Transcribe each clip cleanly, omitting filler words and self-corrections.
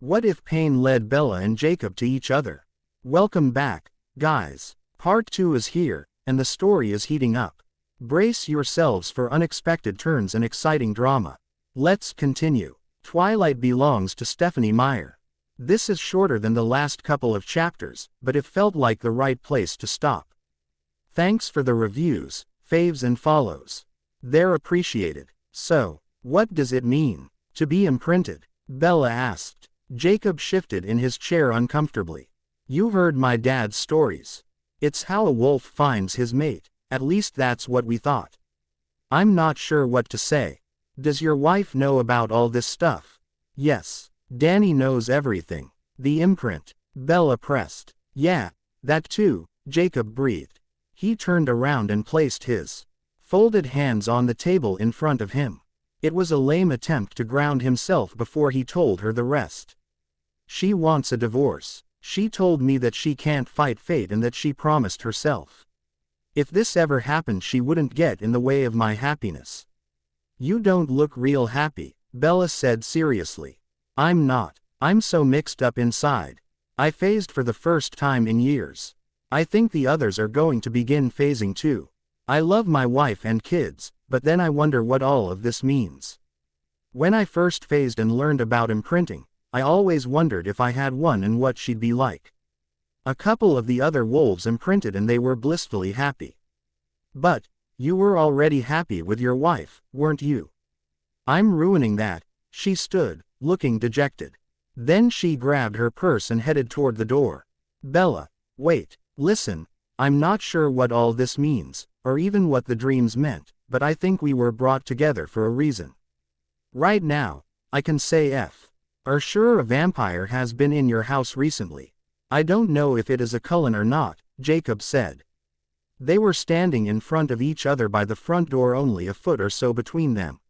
What if pain led Bella and Jacob to each other? Welcome back, guys. Part 2 is here, and the story is heating up. Brace yourselves for unexpected turns and exciting drama. Let's continue. Twilight belongs to Stephanie Meyer. This is shorter than the last couple of chapters, but it felt like the right place to stop. Thanks for the reviews, faves and follows. They're appreciated. So, what does it mean to be imprinted? Bella asked. Jacob shifted in his chair uncomfortably. You heard my dad's stories. It's how a wolf finds his mate, at least that's what we thought. I'm not sure what to say. Does your wife know about all this stuff? Yes. Danny knows everything. The imprint. Bella pressed. Yeah, that too, Jacob breathed. He turned around and placed his folded hands on the table in front of him. It was a lame attempt to ground himself before he told her the rest. She wants a divorce. She told me that she can't fight fate and that she promised herself. If this ever happened, she wouldn't get in the way of my happiness. You don't look real happy, Bella said seriously. I'm not. I'm so mixed up inside. I phased for the first time in years. I think the others are going to begin phasing too. I love my wife and kids, but then I wonder what all of this means. When I first phased and learned about imprinting, I always wondered if I had one and what she'd be like. A couple of the other wolves imprinted and they were blissfully happy. But, you were already happy with your wife, weren't you? I'm ruining that. She stood, looking dejected. Then she grabbed her purse and headed toward the door. Bella, wait, listen, I'm not sure what all this means, or even what the dreams meant, but I think we were brought together for a reason. Right now, I can say are sure a vampire has been in your house recently. I don't know if it is a Cullen or not, Jacob said. They were standing in front of each other by the front door, only a foot or so between them.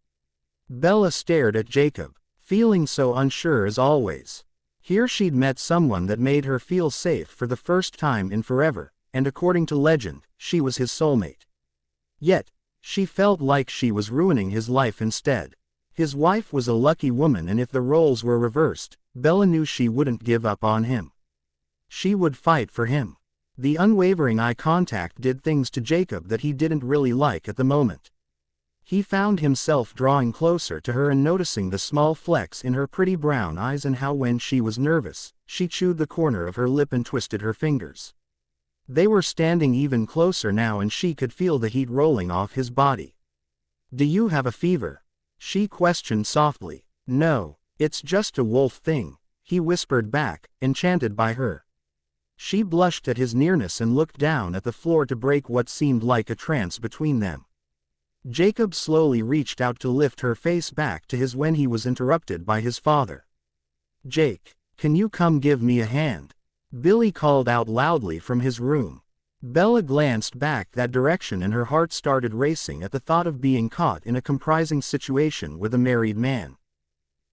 Bella stared at Jacob, feeling so unsure as always. Here she'd met someone that made her feel safe for the first time in forever, and according to legend, she was his soulmate. Yet, she felt like she was ruining his life instead. His wife was a lucky woman, and if the roles were reversed, Bella knew she wouldn't give up on him. She would fight for him. The unwavering eye contact did things to Jacob that he didn't really like at the moment. He found himself drawing closer to her and noticing the small flecks in her pretty brown eyes and how when she was nervous, she chewed the corner of her lip and twisted her fingers. They were standing even closer now and she could feel the heat rolling off his body. Do you have a fever? She questioned softly. No, it's just a wolf thing, he whispered back, enchanted by her. She blushed at his nearness and looked down at the floor to break what seemed like a trance between them. Jacob slowly reached out to lift her face back to his when he was interrupted by his father. Jake, can you come give me a hand? Billy called out loudly from his room. Bella glanced back that direction and her heart started racing at the thought of being caught in a compromising situation with a married man.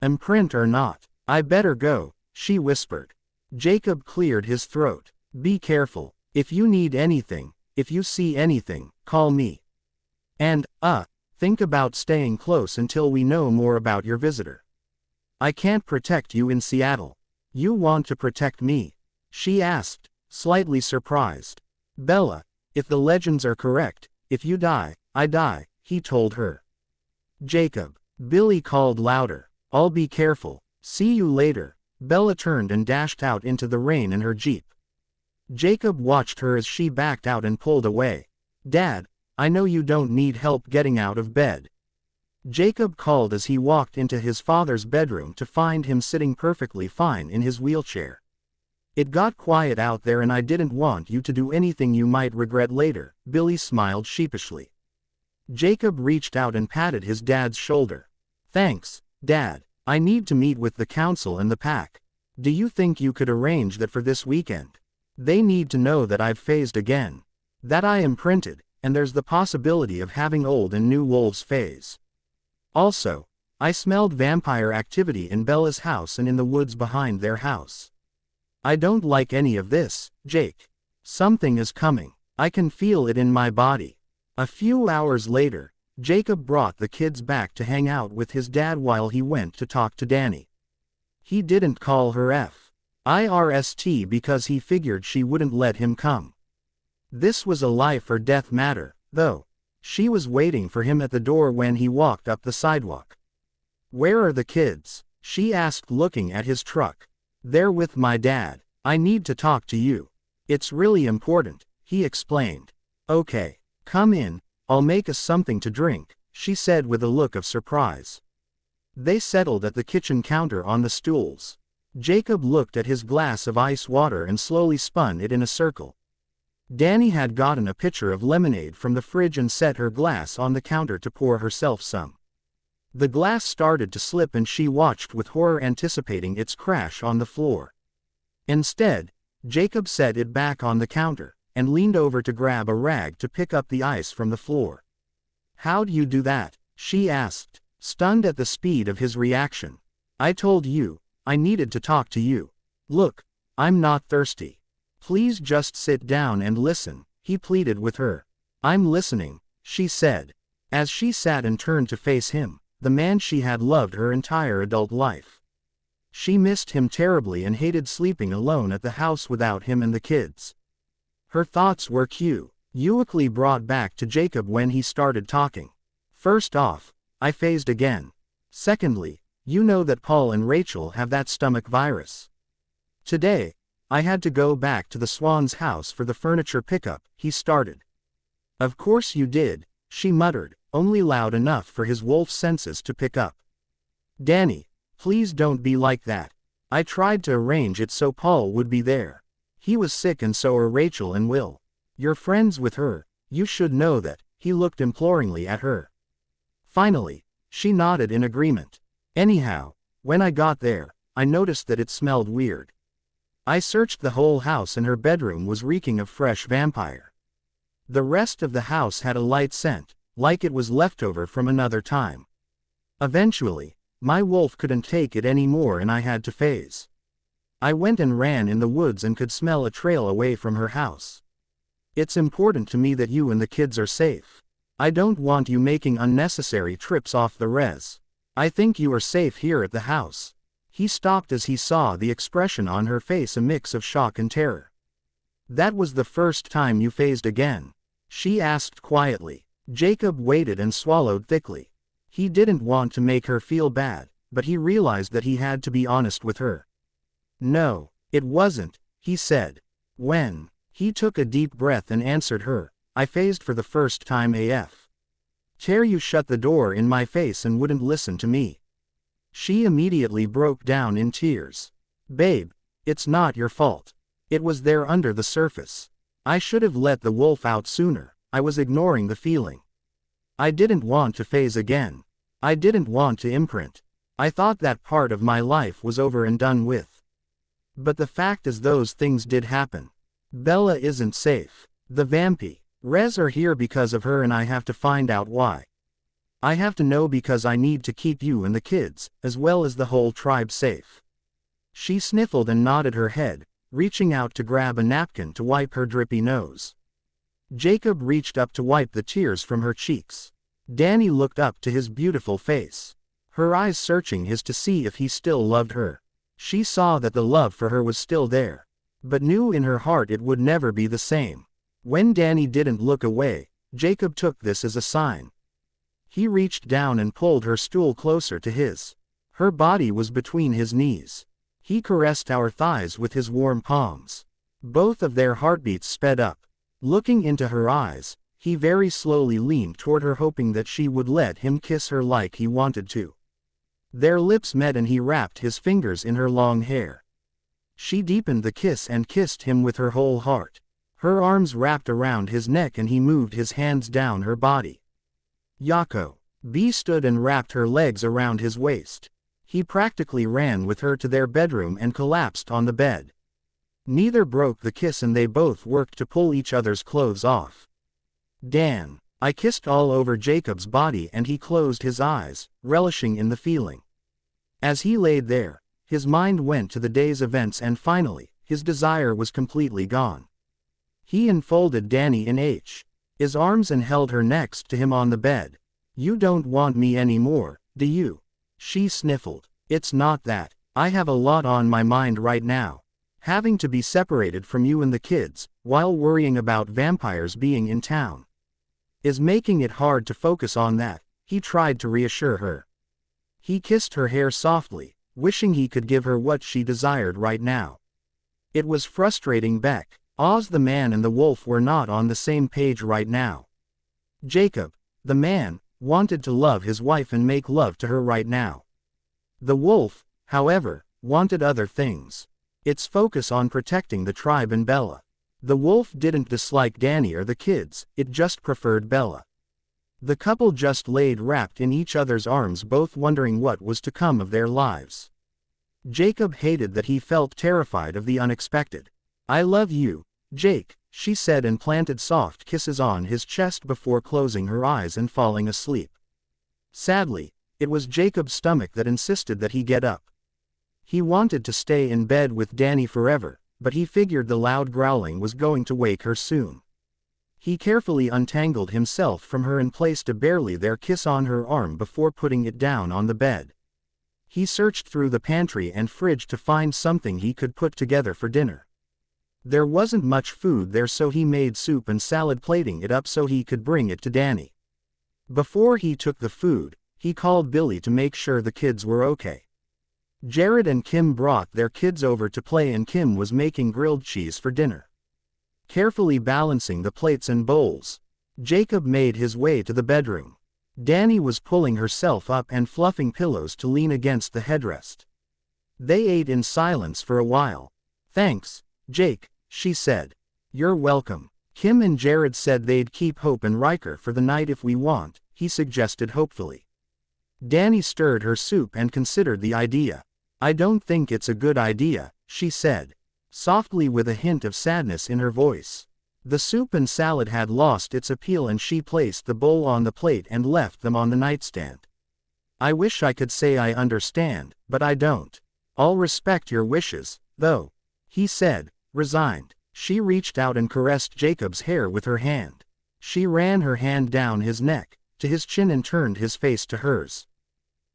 Imprint or not, I better go, she whispered. Jacob cleared his throat. Be careful. If you need anything, if you see anything, call me. And, think about staying close until we know more about your visitor. I can't protect you in Seattle. You want to protect me? She asked, slightly surprised. Bella, if the legends are correct, if you die, I die, he told her. Jacob, Billy called louder. I'll be careful. See you later. Bella turned and dashed out into the rain in her Jeep. Jacob watched her as she backed out and pulled away. Dad, I know you don't need help getting out of bed. Jacob called as he walked into his father's bedroom to find him sitting perfectly fine in his wheelchair. It got quiet out there and I didn't want you to do anything you might regret later, Billy smiled sheepishly. Jacob reached out and patted his dad's shoulder. Thanks, Dad. I need to meet with the council and the pack. Do you think you could arrange that for this weekend? They need to know that I've phased again. That I imprinted, and there's the possibility of having old and new wolves phase. Also, I smelled vampire activity in Bella's house and in the woods behind their house. I don't like any of this, Jake. Something is coming. I can feel it in my body. A few hours later, Jacob brought the kids back to hang out with his dad while he went to talk to Danny. He didn't call her First because he figured she wouldn't let him come. This was a life or death matter, though. She was waiting for him at the door when he walked up the sidewalk. "Where are the kids?" she asked, looking at his truck. "They're with my dad. I need to talk to you. It's really important," he explained. "Okay. Come in, I'll make us something to drink," she said with a look of surprise. They settled at the kitchen counter on the stools. Jacob looked at his glass of ice water and slowly spun it in a circle. Danny had gotten a pitcher of lemonade from the fridge and set her glass on the counter to pour herself some. The glass started to slip and she watched with horror, anticipating its crash on the floor. Instead, Jacob set it back on the counter, and leaned over to grab a rag to pick up the ice from the floor. "How'd you do that?" she asked, stunned at the speed of his reaction. "I told you, I needed to talk to you. Look, I'm not thirsty. Please just sit down and listen," he pleaded with her. "I'm listening," she said. As she sat and turned to face him, the man she had loved her entire adult life. She missed him terribly and hated sleeping alone at the house without him and the kids. Her thoughts were quickly brought back to Jacob when he started talking. "First off, I phased again. Secondly, you know that Paul and Rachel have that stomach virus. Today, I had to go back to the Swan's house for the furniture pickup," he started. "Of course you did," she muttered, only loud enough for his wolf senses to pick up. "Danny, please don't be like that. I tried to arrange it so Paul would be there. He was sick and so are Rachel and Will. You're friends with her, you should know that," he looked imploringly at her. Finally, she nodded in agreement. "Anyhow, when I got there, I noticed that it smelled weird. I searched the whole house and her bedroom was reeking of fresh vampire. The rest of the house had a light scent, like it was leftover from another time. Eventually, my wolf couldn't take it anymore and I had to phase. I went and ran in the woods and could smell a trail away from her house. It's important to me that you and the kids are safe. I don't want you making unnecessary trips off the res. I think you are safe here at the house." He stopped as he saw the expression on her face, a mix of shock and terror. "That was the first time you phased again?" she asked quietly. Jacob waited and swallowed thickly. He didn't want to make her feel bad, but he realized that he had to be honest with her. "No, it wasn't," he said. "When?" He took a deep breath and answered her, "I phased for the first time AF. Tear, you shut the door in my face and wouldn't listen to me." She immediately broke down in tears. "Babe, it's not your fault. It was there under the surface. I should have let the wolf out sooner. I was ignoring the feeling. I didn't want to phase again. I didn't want to imprint. I thought that part of my life was over and done with. But the fact is those things did happen. Bella isn't safe. The Res are here because of her and I have to find out why. I have to know because I need to keep you and the kids, as well as the whole tribe, safe." She sniffled and nodded her head, reaching out to grab a napkin to wipe her drippy nose. Jacob reached up to wipe the tears from her cheeks. Danny looked up to his beautiful face, her eyes searching his to see if he still loved her. She saw that the love for her was still there, but knew in her heart it would never be the same. When Danny didn't look away, Jacob took this as a sign. He reached down and pulled her stool closer to his. Her body was between his knees. He caressed our thighs with his warm palms. Both of their heartbeats sped up. Looking into her eyes, he very slowly leaned toward her, hoping that she would let him kiss her like he wanted to. Their lips met and he wrapped his fingers in her long hair. She deepened the kiss and kissed him with her whole heart. Her arms wrapped around his neck and he moved his hands down her body. Yako. B stood and wrapped her legs around his waist. He practically ran with her to their bedroom and collapsed on the bed. Neither broke the kiss and they both worked to pull each other's clothes off. "Dan." I kissed all over Jacob's body and he closed his eyes, relishing in the feeling. As he laid there, his mind went to the day's events and finally, his desire was completely gone. He enfolded Danny in his arms and held her next to him on the bed. "You don't want me anymore, do you?" She sniffled. "It's not that," I have a lot on my mind right now. Having to be separated from you and the kids, while worrying about vampires being in town, is making it hard to focus on that," he tried to reassure her. He kissed her hair softly, wishing he could give her what she desired right now. It was frustrating. Oz the man and the wolf were not on the same page right now. Jacob, the man, wanted to love his wife and make love to her right now. The wolf, however, wanted other things. Its focus on protecting the tribe and Bella. The wolf didn't dislike Danny or the kids, it just preferred Bella. The couple just laid wrapped in each other's arms, both wondering what was to come of their lives. Jacob hated that he felt terrified of the unexpected. "I love you, Jake," she said, and planted soft kisses on his chest before closing her eyes and falling asleep. Sadly, it was Jacob's stomach that insisted that he get up. He wanted to stay in bed with Danny forever, but he figured the loud growling was going to wake her soon. He carefully untangled himself from her and placed a barely there kiss on her arm before putting it down on the bed. He searched through the pantry and fridge to find something he could put together for dinner. There wasn't much food there, so he made soup and salad, plating it up so he could bring it to Danny. Before he took the food, he called Billy to make sure the kids were okay. Jared and Kim brought their kids over to play, and Kim was making grilled cheese for dinner. Carefully balancing the plates and bowls, Jacob made his way to the bedroom. Danny was pulling herself up and fluffing pillows to lean against the headrest. They ate in silence for a while. "Thanks, Jake," she said. "You're welcome." Kim and Jared said they'd keep Hope and Riker for the night if we want, he suggested hopefully. Danny stirred her soup and considered the idea. "I don't think it's a good idea," she said, softly with a hint of sadness in her voice. The soup and salad had lost its appeal, and she placed the bowl on the plate and left them on the nightstand. "I wish I could say I understand, but I don't. I'll respect your wishes, though," he said, resigned. She reached out and caressed Jacob's hair with her hand. She ran her hand down his neck, to his chin, and turned his face to hers.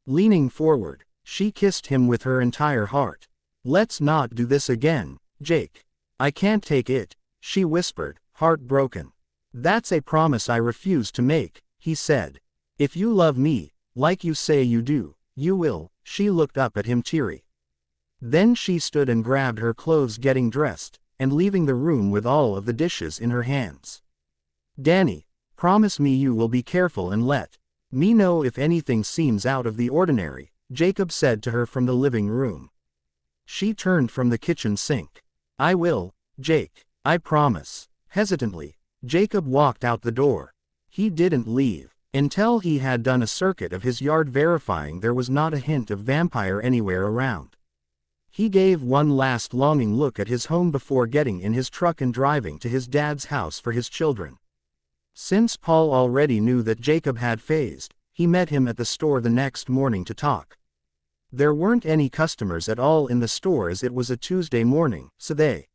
Leaning forward, she kissed him with her entire heart. "Let's not do this again, Jake. I can't take it," she whispered, heartbroken. "That's a promise I refuse to make," he said. "If you love me, like you say you do, you will." She looked up at him teary. Then she stood and grabbed her clothes, getting dressed, and leaving the room with all of the dishes in her hands. "Danny, promise me you will be careful and let me know if anything seems out of the ordinary," Jacob said to her from the living room. She turned from the kitchen sink. "I will, Jake, I promise." Hesitantly, Jacob walked out the door. He didn't leave until he had done a circuit of his yard, verifying there was not a hint of vampire anywhere around. He gave one last longing look at his home before getting in his truck and driving to his dad's house for his children. Since Paul already knew that Jacob had phased, he met him at the store the next morning to talk. There weren't any customers at all in the store, as it was a Tuesday morning, so they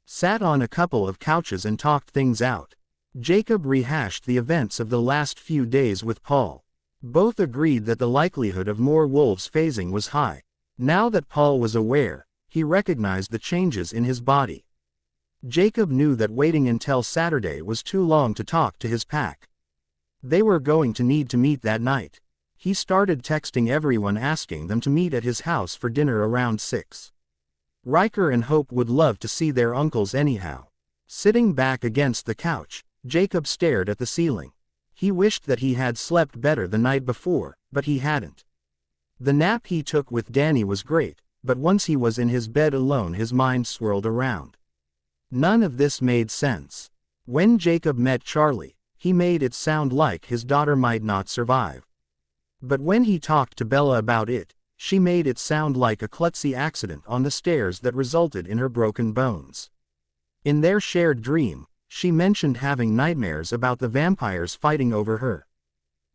sat on a couple of couches and talked things out. Jacob rehashed the events of the last few days with Paul. Both agreed that the likelihood of more wolves phasing was high. Now that Paul was aware, he recognized the changes in his body. Jacob knew that waiting until Saturday was too long to talk to his pack. They were going to need to meet that night. He started texting everyone, asking them to meet at his house for dinner around 6. Riker and Hope would love to see their uncles anyhow. Sitting back against the couch, Jacob stared at the ceiling. He wished that he had slept better the night before, but he hadn't. The nap he took with Danny was great, but once he was in his bed alone, his mind swirled around. None of this made sense. When Jacob met Charlie, he made it sound like his daughter might not survive. But when he talked to Bella about it, she made it sound like a klutzy accident on the stairs that resulted in her broken bones. In their shared dream, she mentioned having nightmares about the vampires fighting over her.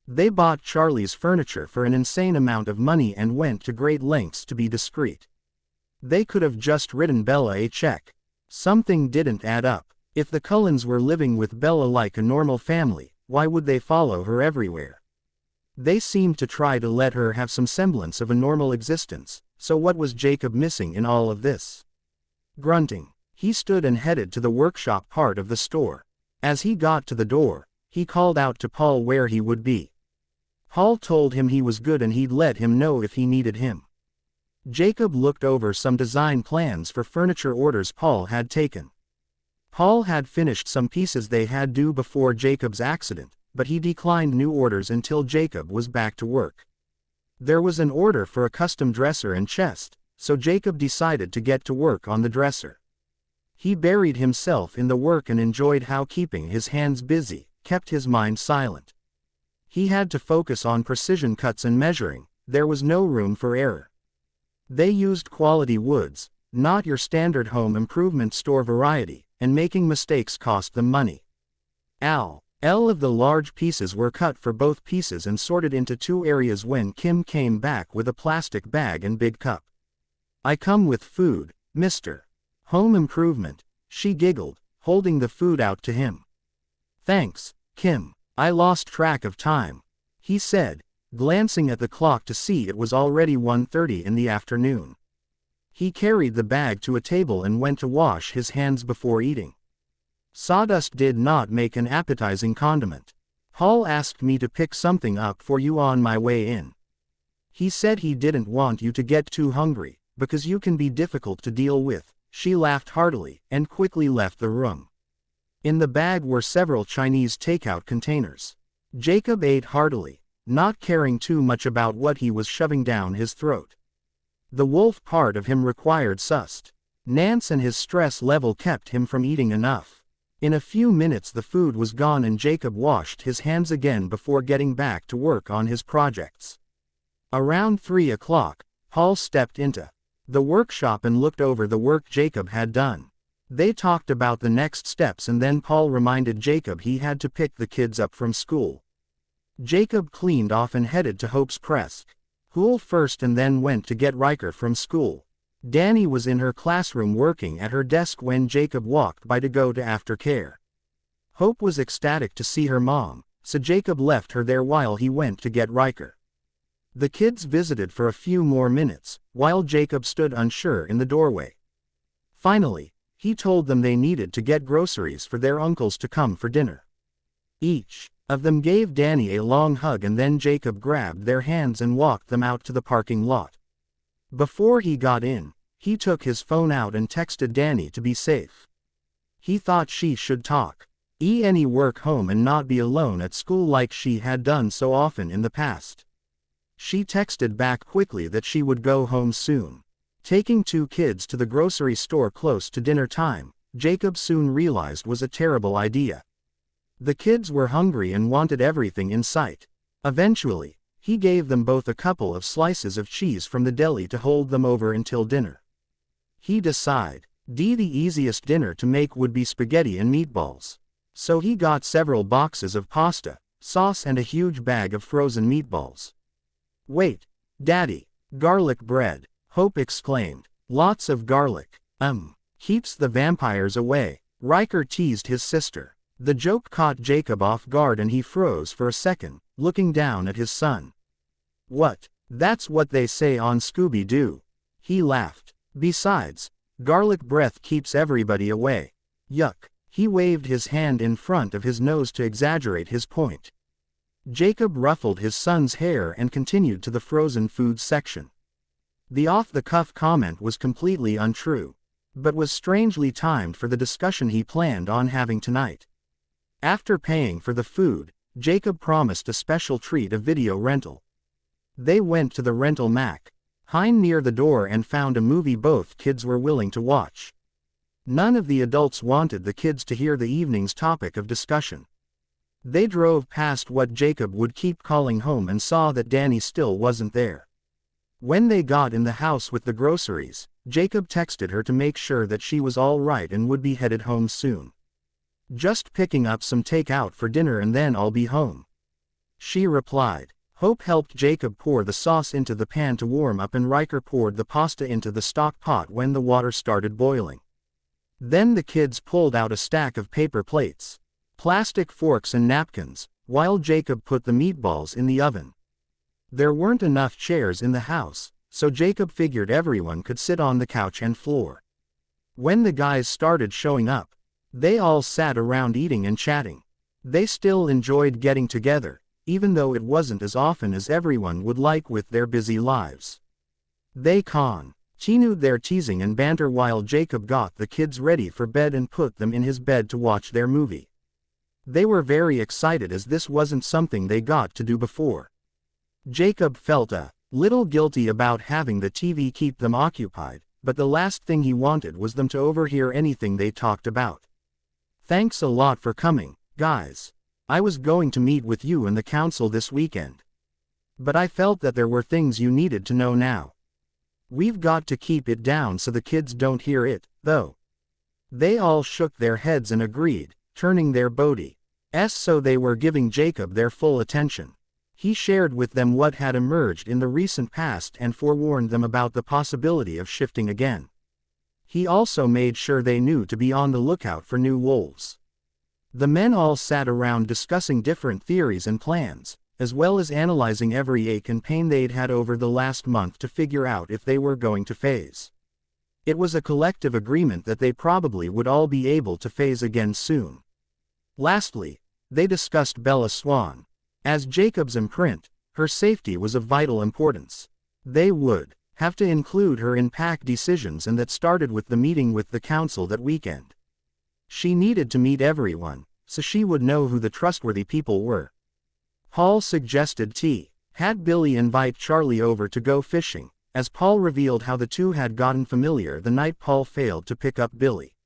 They bought Charlie's furniture for an insane amount of money and went to great lengths to be discreet. They could have just written Bella a check. Something didn't add up. If the Cullens were living with Bella like a normal family, why would they follow her everywhere? They seemed to try to let her have some semblance of a normal existence, so what was Jacob missing in all of this? Grunting, he stood and headed to the workshop part of the store. As he got to the door, he called out to Paul where he would be. Paul told him he was good and he'd let him know if he needed him. Jacob looked over some design plans for furniture orders Paul had taken. Paul had finished some pieces they had due before Jacob's accident, but he declined new orders until Jacob was back to work. There was an order for a custom dresser and chest, so Jacob decided to get to work on the dresser. He buried himself in the work and enjoyed how keeping his hands busy kept his mind silent. He had to focus on precision cuts and measuring, there was no room for error. They used quality woods, not your standard home improvement store variety, and making mistakes cost them money. All of the large pieces were cut for both pieces and sorted into 2 areas when Kim came back with a plastic bag and big cup. "I come with food, mister. Home improvement," she giggled, holding the food out to him. "Thanks, Kim. I lost track of time," he said, glancing at the clock to see it was already 1:30 in the afternoon. He carried the bag to a table and went to wash his hands before eating. Sawdust did not make an appetizing condiment. "Paul asked me to pick something up for you on my way in. He said he didn't want you to get too hungry, because you can be difficult to deal with." She laughed heartily, and quickly left the room. In the bag were several Chinese takeout containers. Jacob ate heartily, not caring too much about what he was shoving down his throat. The wolf part of him required sustenance and his stress level kept him from eating enough. In a few minutes the food was gone and Jacob washed his hands again before getting back to work on his projects. Around 3 o'clock, Paul stepped into the workshop and looked over the work Jacob had done. They talked about the next steps and then Paul reminded Jacob he had to pick the kids up from school. Jacob cleaned off and headed to Hope's Press School first and then went to get Riker from school. Danny was in her classroom working at her desk when Jacob walked by to go to aftercare. Hope was ecstatic to see her mom, so Jacob left her there while he went to get Riker. The kids visited for a few more minutes, while Jacob stood unsure in the doorway. Finally, he told them they needed to get groceries for their uncles to come for dinner. Each of them gave Danny a long hug and then Jacob grabbed their hands and walked them out to the parking lot. Before he got in, he took his phone out and texted Danny to be safe. He thought she should talk any work home and not be alone at school like she had done so often in the past. She texted back quickly that she would go home soon. Taking 2 kids to the grocery store close to dinner time, Jacob soon realized was a terrible idea. The kids were hungry and wanted everything in sight. Eventually, he gave them both a couple of slices of cheese from the deli to hold them over until dinner. He decided the easiest dinner to make would be spaghetti and meatballs. So he got several boxes of pasta, sauce and a huge bag of frozen meatballs. "Wait, Daddy, garlic bread," Hope exclaimed. "Lots of garlic. Keeps the vampires away," Riker teased his sister. The joke caught Jacob off guard and he froze for a second, looking down at his son. "What? That's what they say on Scooby-Doo," he laughed. "Besides, garlic breath keeps everybody away. Yuck." He waved his hand in front of his nose to exaggerate his point. Jacob ruffled his son's hair and continued to the frozen foods section. The off-the-cuff comment was completely untrue, but was strangely timed for the discussion he planned on having tonight. After paying for the food, Jacob promised a special treat, a video rental. They went to the rental Mac Hein near the door and found a movie both kids were willing to watch. None of the adults wanted the kids to hear the evening's topic of discussion. They drove past what Jacob would keep calling home and saw that Danny still wasn't there. When they got in the house with the groceries, Jacob texted her to make sure that she was all right and would be headed home soon. "Just picking up some takeout for dinner and then I'll be home," she replied. Hope helped Jacob pour the sauce into the pan to warm up and Riker poured the pasta into the stock pot when the water started boiling. Then the kids pulled out a stack of paper plates, plastic forks and napkins, while Jacob put the meatballs in the oven. There weren't enough chairs in the house, so Jacob figured everyone could sit on the couch and floor. When the guys started showing up, they all sat around eating and chatting. They still enjoyed getting together, even though it wasn't as often as everyone would like with their busy lives. They continued their teasing and banter while Jacob got the kids ready for bed and put them in his bed to watch their movie. They were very excited as this wasn't something they got to do before. Jacob felt a little guilty about having the TV keep them occupied, but the last thing he wanted was them to overhear anything they talked about. "Thanks a lot for coming, guys. I was going to meet with you and the council this weekend. But I felt that there were things you needed to know now. We've got to keep it down so the kids don't hear it, though." They all shook their heads and agreed, turning their bodies so they were giving Jacob their full attention. He shared with them what had emerged in the recent past and forewarned them about the possibility of shifting again. He also made sure they knew to be on the lookout for new wolves. The men all sat around discussing different theories and plans, as well as analyzing every ache and pain they'd had over the last month to figure out if they were going to phase. It was a collective agreement that they probably would all be able to phase again soon. Lastly, they discussed Bella Swan. As Jacob's imprint, her safety was of vital importance. They would have to include her in pack decisions, and that started with the meeting with the council that weekend. She needed to meet everyone, so she would know who the trustworthy people were. Paul suggested had Billy invite Charlie over to go fishing, as Paul revealed how the two had gotten familiar the night Paul failed to pick up Billy.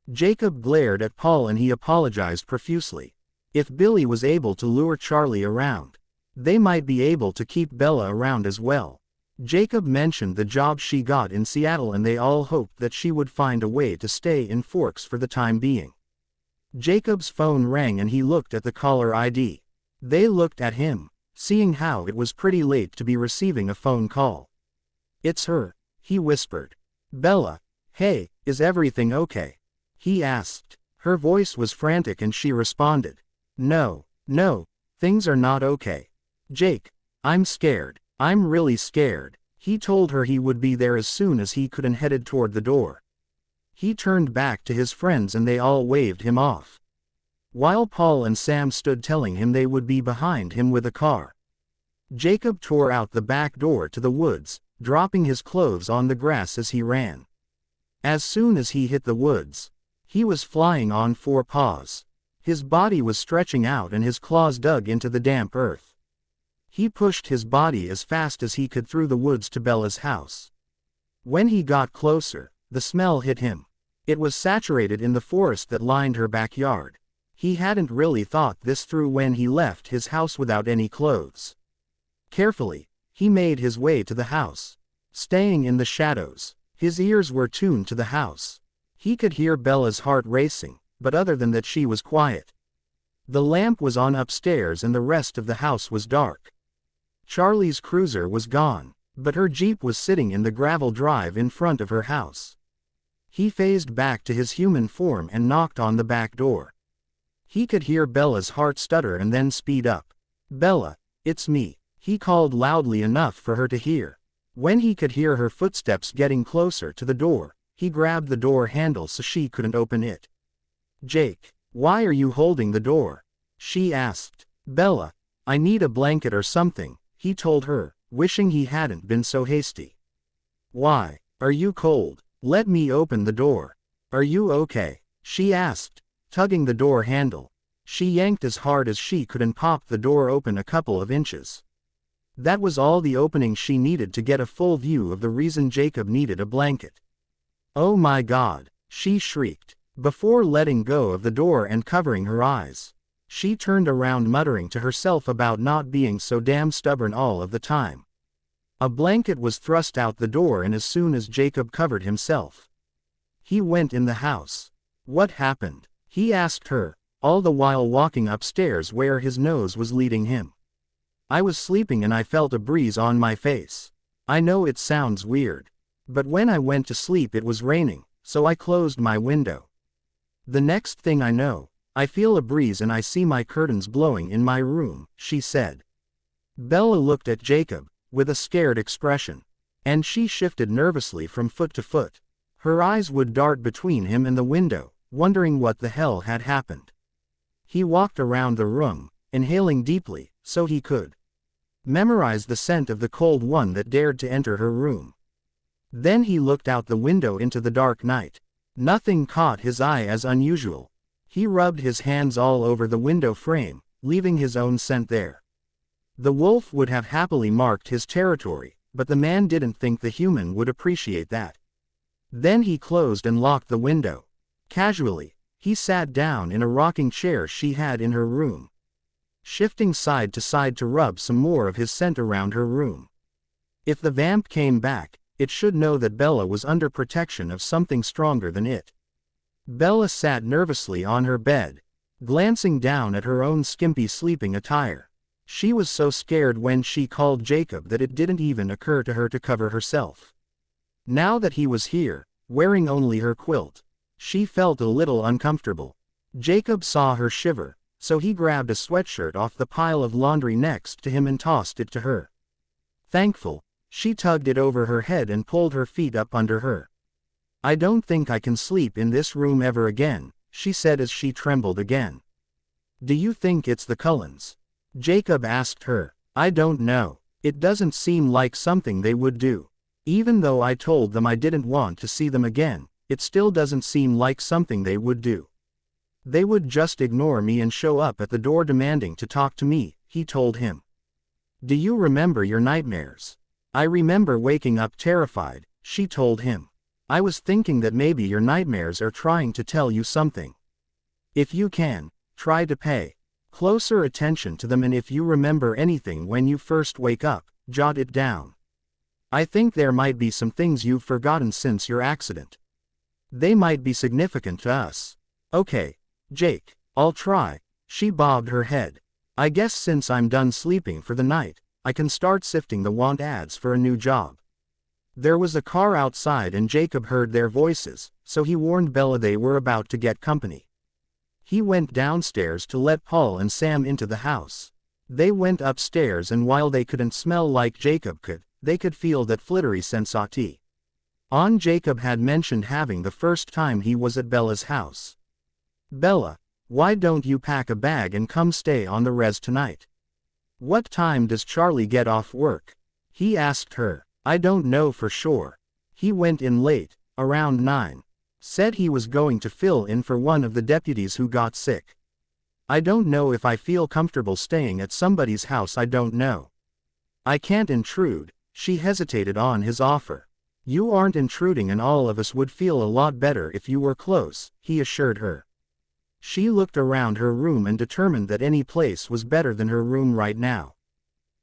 Jacob glared at Paul and he apologized profusely. If Billy was able to lure Charlie around, they might be able to keep Bella around as well. Jacob mentioned the job she got in Seattle and they all hoped that she would find a way to stay in Forks for the time being. Jacob's phone rang and he looked at the caller ID. They looked at him, seeing how it was pretty late to be receiving a phone call. "It's her," he whispered. "Bella, hey, is everything okay?" he asked. Her voice was frantic and she responded, No, things are not okay. Jake, I'm scared. I'm really scared." He told her he would be there as soon as he could and headed toward the door. He turned back to his friends and they all waved him off, while Paul and Sam stood telling him they would be behind him with a car. Jacob tore out the back door to the woods, dropping his clothes on the grass as he ran. As soon as he hit the woods, he was flying on 4 paws. His body was stretching out and his claws dug into the damp earth. He pushed his body as fast as he could through the woods to Bella's house. When he got closer, the smell hit him. It was saturated in the forest that lined her backyard. He hadn't really thought this through when he left his house without any clothes. Carefully, he made his way to the house, staying in the shadows. His ears were tuned to the house. He could hear Bella's heart racing, but other than that she was quiet. The lamp was on upstairs and the rest of the house was dark. Charlie's cruiser was gone, but her Jeep was sitting in the gravel drive in front of her house. He phased back to his human form and knocked on the back door. He could hear Bella's heart stutter and then speed up. "Bella, it's me," he called loudly enough for her to hear. When he could hear her footsteps getting closer to the door, he grabbed the door handle so she couldn't open it. "Jake, why are you holding the door?" she asked. "Bella, I need a blanket or something," he told her, wishing he hadn't been so hasty. "Why, are you cold? Let me open the door." "Are you okay?" she asked, tugging the door handle. She yanked as hard as she could and popped the door open a couple of inches. That was all the opening she needed to get a full view of the reason Jacob needed a blanket. "Oh my God," she shrieked. Before letting go of the door and covering her eyes, she turned around muttering to herself about not being so damn stubborn all of the time. A blanket was thrust out the door and as soon as Jacob covered himself, he went in the house. "What happened?" he asked her, all the while walking upstairs where his nose was leading him. "I was sleeping and I felt a breeze on my face. I know it sounds weird, but when I went to sleep it was raining, so I closed my window. The next thing I know, I feel a breeze and I see my curtains blowing in my room," she said. Bella looked at Jacob, with a scared expression. And she shifted nervously from foot to foot. Her eyes would dart between him and the window, wondering what the hell had happened. He walked around the room, inhaling deeply, so he could memorize the scent of the cold one that dared to enter her room. Then he looked out the window into the dark night. Nothing caught his eye as unusual. He rubbed his hands all over the window frame, leaving his own scent there. The wolf would have happily marked his territory, but the man didn't think the human would appreciate that. Then he closed and locked the window. Casually, he sat down in a rocking chair she had in her room, shifting side to side to rub some more of his scent around her room. If the vamp came back, it should know that Bella was under protection of something stronger than it. Bella sat nervously on her bed, glancing down at her own skimpy sleeping attire. She was so scared when she called Jacob that it didn't even occur to her to cover herself. Now that he was here, wearing only her quilt, she felt a little uncomfortable. Jacob saw her shiver, so he grabbed a sweatshirt off the pile of laundry next to him and tossed it to her. Thankful, she tugged it over her head and pulled her feet up under her. "I don't think I can sleep in this room ever again," she said as she trembled again. "Do you think it's the Cullens?" Jacob asked her. "I don't know. It doesn't seem like something they would do. Even though I told them I didn't want to see them again, it still doesn't seem like something they would do. They would just ignore me and show up at the door demanding to talk to me," he told him. "Do you remember your nightmares?" "I remember waking up terrified," she told him. "I was thinking that maybe your nightmares are trying to tell you something. If you can, try to pay closer attention to them, and if you remember anything when you first wake up, jot it down. I think there might be some things you've forgotten since your accident. They might be significant to us." "Okay, Jake, I'll try," she bobbed her head. "I guess since I'm done sleeping for the night, I can start sifting the want ads for a new job." There was a car outside and Jacob heard their voices, so he warned Bella they were about to get company. He went downstairs to let Paul and Sam into the house. They went upstairs, and while they couldn't smell like Jacob could, they could feel that flittery sensati. On Jacob had mentioned having the first time he was at Bella's house. "Bella, why don't you pack a bag and come stay on the res tonight?" "What time does Charlie get off work?" he asked her. "I don't know for sure. He went in late, around 9. Said he was going to fill in for one of the deputies who got sick. I don't know if I feel comfortable staying at somebody's house I don't know. I can't intrude." She hesitated on his offer. "You aren't intruding, and all of us would feel a lot better if you were close," he assured her. She looked around her room and determined that any place was better than her room right now.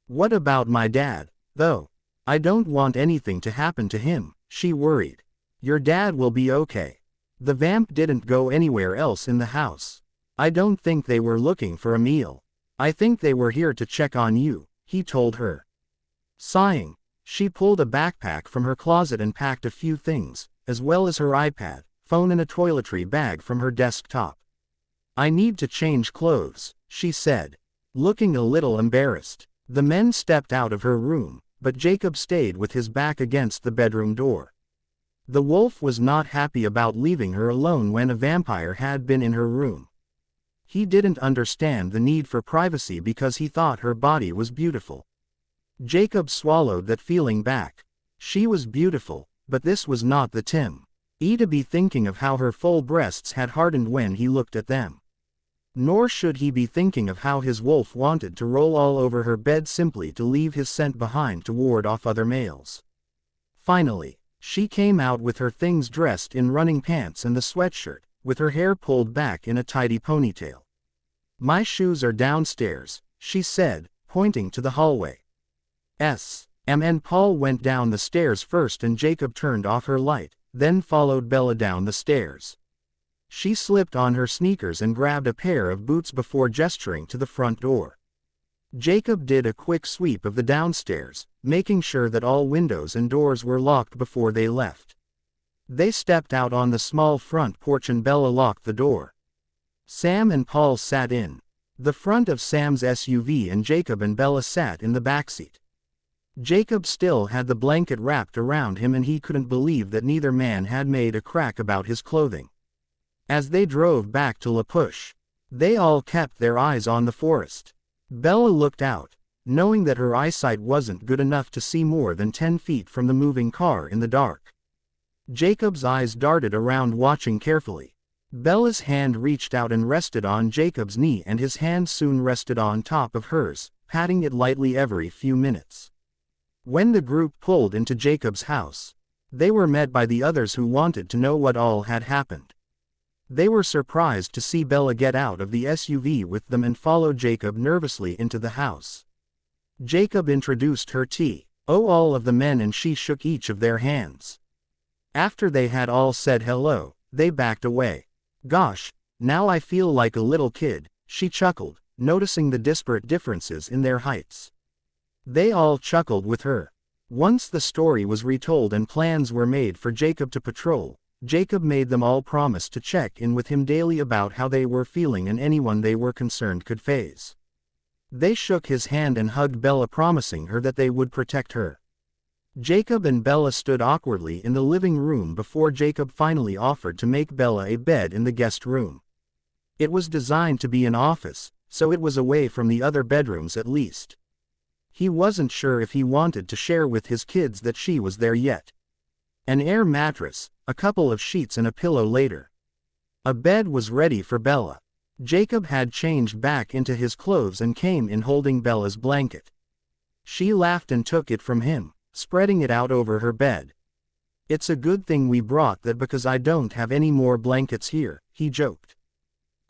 "What about my dad, though? I don't want anything to happen to him," she worried. "Your dad will be okay. The vamp didn't go anywhere else in the house. I don't think they were looking for a meal. I think they were here to check on you," he told her. Sighing, she pulled a backpack from her closet and packed a few things, as well as her iPad, phone and a toiletry bag from her desktop. "I need to change clothes," she said, looking a little embarrassed. The men stepped out of her room, but Jacob stayed with his back against the bedroom door. The wolf was not happy about leaving her alone when a vampire had been in her room. He didn't understand the need for privacy because he thought her body was beautiful. Jacob swallowed that feeling back. She was beautiful, but this was not the Tim to be thinking of how her full breasts had hardened when he looked at them. Nor should he be thinking of how his wolf wanted to roll all over her bed simply to leave his scent behind to ward off other males. Finally, she came out with her things dressed in running pants and the sweatshirt, with her hair pulled back in a tidy ponytail. "My shoes are downstairs," she said, pointing to the hallway. And Paul went down the stairs first and Jacob turned off her light, then followed Bella down the stairs. She slipped on her sneakers and grabbed a pair of boots before gesturing to the front door. Jacob did a quick sweep of the downstairs, making sure that all windows and doors were locked before they left. They stepped out on the small front porch and Bella locked the door. Sam and Paul sat in the front of Sam's SUV and Jacob and Bella sat in the backseat. Jacob still had the blanket wrapped around him and he couldn't believe that neither man had made a crack about his clothing. As they drove back to La Push, they all kept their eyes on the forest. Bella looked out, knowing that her eyesight wasn't good enough to see more than 10 feet from the moving car in the dark. Jacob's eyes darted around, watching carefully. Bella's hand reached out and rested on Jacob's knee, and his hand soon rested on top of hers, patting it lightly every few minutes. When the group pulled into Jacob's house, they were met by the others who wanted to know what all had happened. They were surprised to see Bella get out of the SUV with them and follow Jacob nervously into the house. Jacob introduced her to all of the men and she shook each of their hands. After they had all said hello, they backed away. "Gosh, now I feel like a little kid," she chuckled, noticing the disparate differences in their heights. They all chuckled with her. Once the story was retold and plans were made for Jacob to patrol, Jacob made them all promise to check in with him daily about how they were feeling and anyone they were concerned could phase. They shook his hand and hugged Bella, promising her that they would protect her. Jacob and Bella stood awkwardly in the living room before Jacob finally offered to make Bella a bed in the guest room. It was designed to be an office, so it was away from the other bedrooms at least. He wasn't sure if he wanted to share with his kids that she was there yet. An air mattress, a couple of sheets and a pillow later. A bed was ready for Bella. Jacob had changed back into his clothes and came in holding Bella's blanket. She laughed and took it from him, spreading it out over her bed. "It's a good thing we brought that because I don't have any more blankets here," he joked.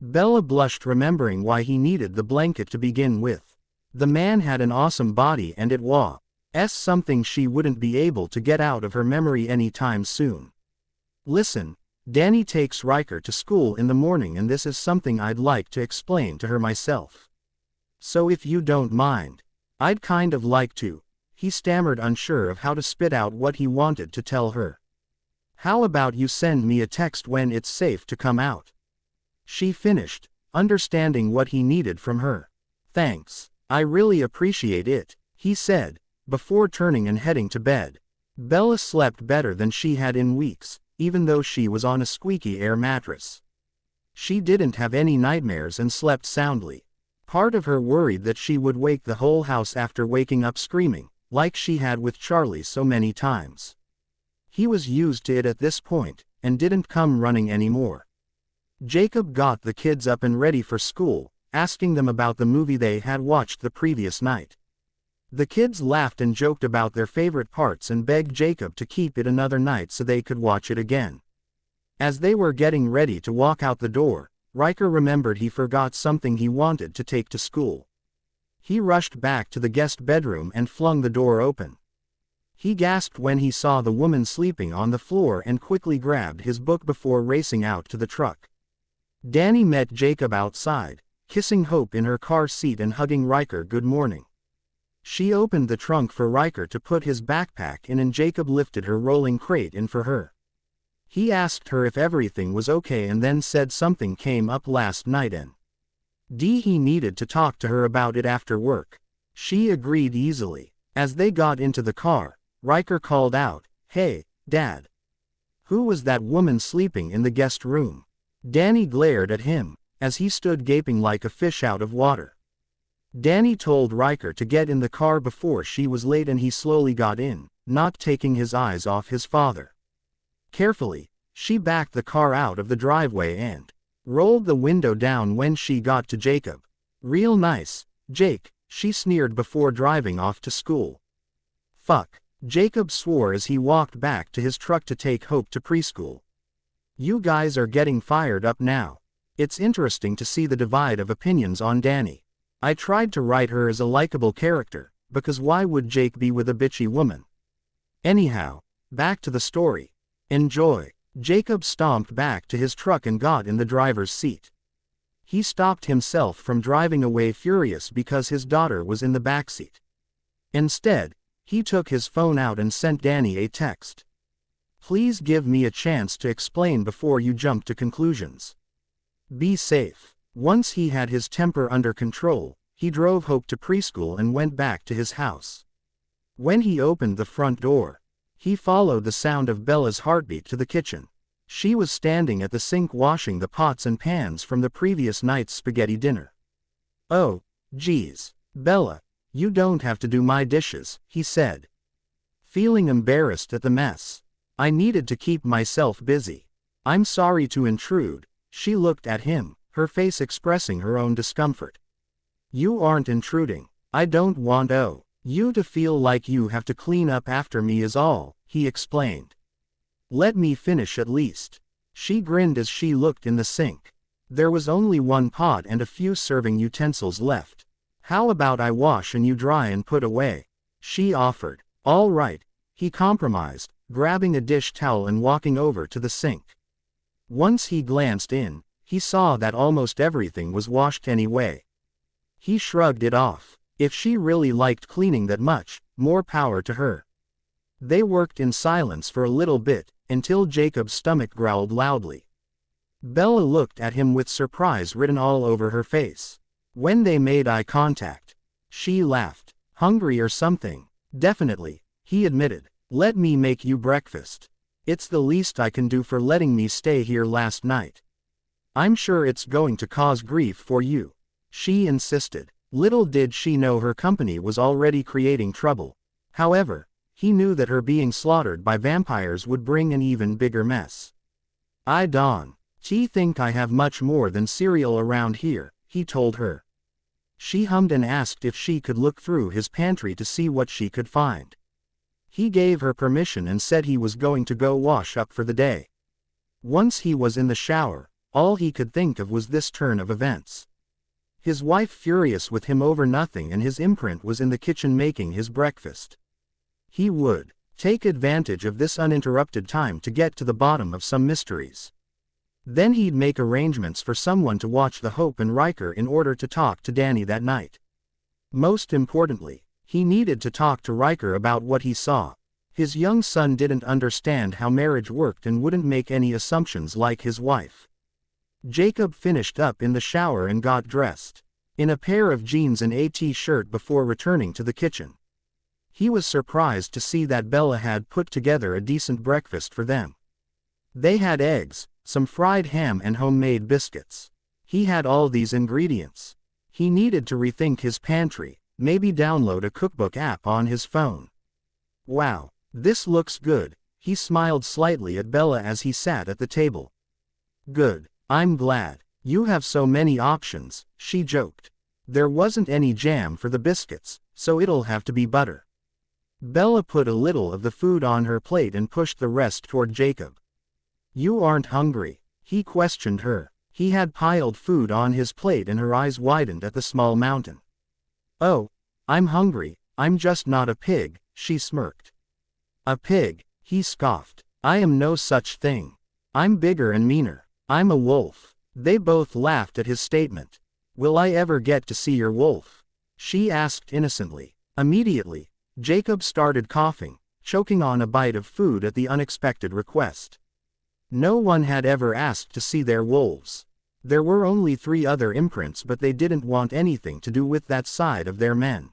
Bella blushed, remembering why he needed the blanket to begin with. The man had an awesome body and it was something she wouldn't be able to get out of her memory anytime soon. "Listen, Danny takes Riker to school in the morning and this is something I'd like to explain to her myself. So if you don't mind, I'd kind of like to," he stammered, unsure of how to spit out what he wanted to tell her. "How about you send me a text when it's safe to come out?" She finished, understanding what he needed from her. "Thanks. I really appreciate it," he said, before turning and heading to bed. Bella slept better than she had in weeks, even though she was on a squeaky air mattress. She didn't have any nightmares and slept soundly. Part of her worried that she would wake the whole house after waking up screaming, like she had with Charlie so many times. He was used to it at this point, and didn't come running anymore. Jacob got the kids up and ready for school, asking them about the movie they had watched the previous night. The kids laughed and joked about their favorite parts and begged Jacob to keep it another night so they could watch it again. As they were getting ready to walk out the door, Riker remembered he forgot something he wanted to take to school. He rushed back to the guest bedroom and flung the door open. He gasped when he saw the woman sleeping on the floor and quickly grabbed his book before racing out to the truck. Danny met Jacob outside, kissing Hope in her car seat and hugging Riker good morning. She opened the trunk for Riker to put his backpack in and Jacob lifted her rolling crate in for her. He asked her if everything was okay and then said something came up last night and he needed to talk to her about it after work. She agreed easily. As they got into the car, Riker called out, "Hey, Dad. Who was that woman sleeping in the guest room?" Danny glared at him, as he stood gaping like a fish out of water. Danny told Riker to get in the car before she was late and he slowly got in, not taking his eyes off his father. Carefully, she backed the car out of the driveway and rolled the window down when she got to Jacob. "Real nice, Jake," she sneered before driving off to school. "Fuck," Jacob swore as he walked back to his truck to take Hope to preschool. "You guys are getting fired up now. It's interesting to see the divide of opinions on Danny. I tried to write her as a likable character, because why would Jake be with a bitchy woman? Anyhow, back to the story. Enjoy." Jacob stomped back to his truck and got in the driver's seat. He stopped himself from driving away furious because his daughter was in the backseat. Instead, he took his phone out and sent Danny a text. "Please give me a chance to explain before you jump to conclusions. Be safe." Once he had his temper under control, he drove Hope to preschool and went back to his house. When he opened the front door, he followed the sound of Bella's heartbeat to the kitchen. She was standing at the sink washing the pots and pans from the previous night's spaghetti dinner. "Oh, geez, Bella, you don't have to do my dishes," he said, feeling embarrassed at the mess. "I needed to keep myself busy. I'm sorry to intrude." She looked at him, her face expressing her own discomfort. "You aren't intruding. I don't want you to feel like you have to clean up after me is all," he explained. "Let me finish at least." She grinned as she looked in the sink. There was only one pot and a few serving utensils left. "How about I wash and you dry and put away?" she offered. "All right," he compromised, grabbing a dish towel and walking over to the sink. Once he glanced in, he saw that almost everything was washed anyway. He shrugged it off. If she really liked cleaning that much, more power to her. They worked in silence for a little bit, until Jacob's stomach growled loudly. Bella looked at him with surprise written all over her face. When they made eye contact, she laughed. "Hungry or something?" "Definitely," he admitted. "Let me make you breakfast. It's the least I can do for letting me stay here last night." "I'm sure it's going to cause grief for you," she insisted. Little did she know her company was already creating trouble. However, he knew that her being slaughtered by vampires would bring an even bigger mess. "I don't think I have much more than cereal around here," he told her. She hummed and asked if she could look through his pantry to see what she could find. He gave her permission and said he was going to go wash up for the day. Once he was in the shower, all he could think of was this turn of events. His wife furious with him over nothing, and his imprint was in the kitchen making his breakfast. He would take advantage of this uninterrupted time to get to the bottom of some mysteries. Then he'd make arrangements for someone to watch the Hope and Riker in order to talk to Danny that night. Most importantly, he needed to talk to Riker about what he saw. His young son didn't understand how marriage worked and wouldn't make any assumptions like his wife. Jacob finished up in the shower and got dressed in a pair of jeans and a t-shirt before returning to the kitchen. He was surprised to see that Bella had put together a decent breakfast for them. They had eggs, some fried ham and homemade biscuits. He had all these ingredients. He needed to rethink his pantry, maybe download a cookbook app on his phone. "Wow, this looks good," he smiled slightly at Bella as he sat at the table. "Good. I'm glad. You have so many options," she joked. "There wasn't any jam for the biscuits, so it'll have to be butter." Bella put a little of the food on her plate and pushed the rest toward Jacob. "You aren't hungry?" he questioned her. He had piled food on his plate and her eyes widened at the small mountain. "Oh, I'm hungry, I'm just not a pig," she smirked. "A pig?" he scoffed. "I am no such thing. I'm bigger and meaner. I'm a wolf." They both laughed at his statement. "Will I ever get to see your wolf?" she asked innocently. Immediately, Jacob started coughing, choking on a bite of food at the unexpected request. No one had ever asked to see their wolves. There were only 3 other imprints, but they didn't want anything to do with that side of their men.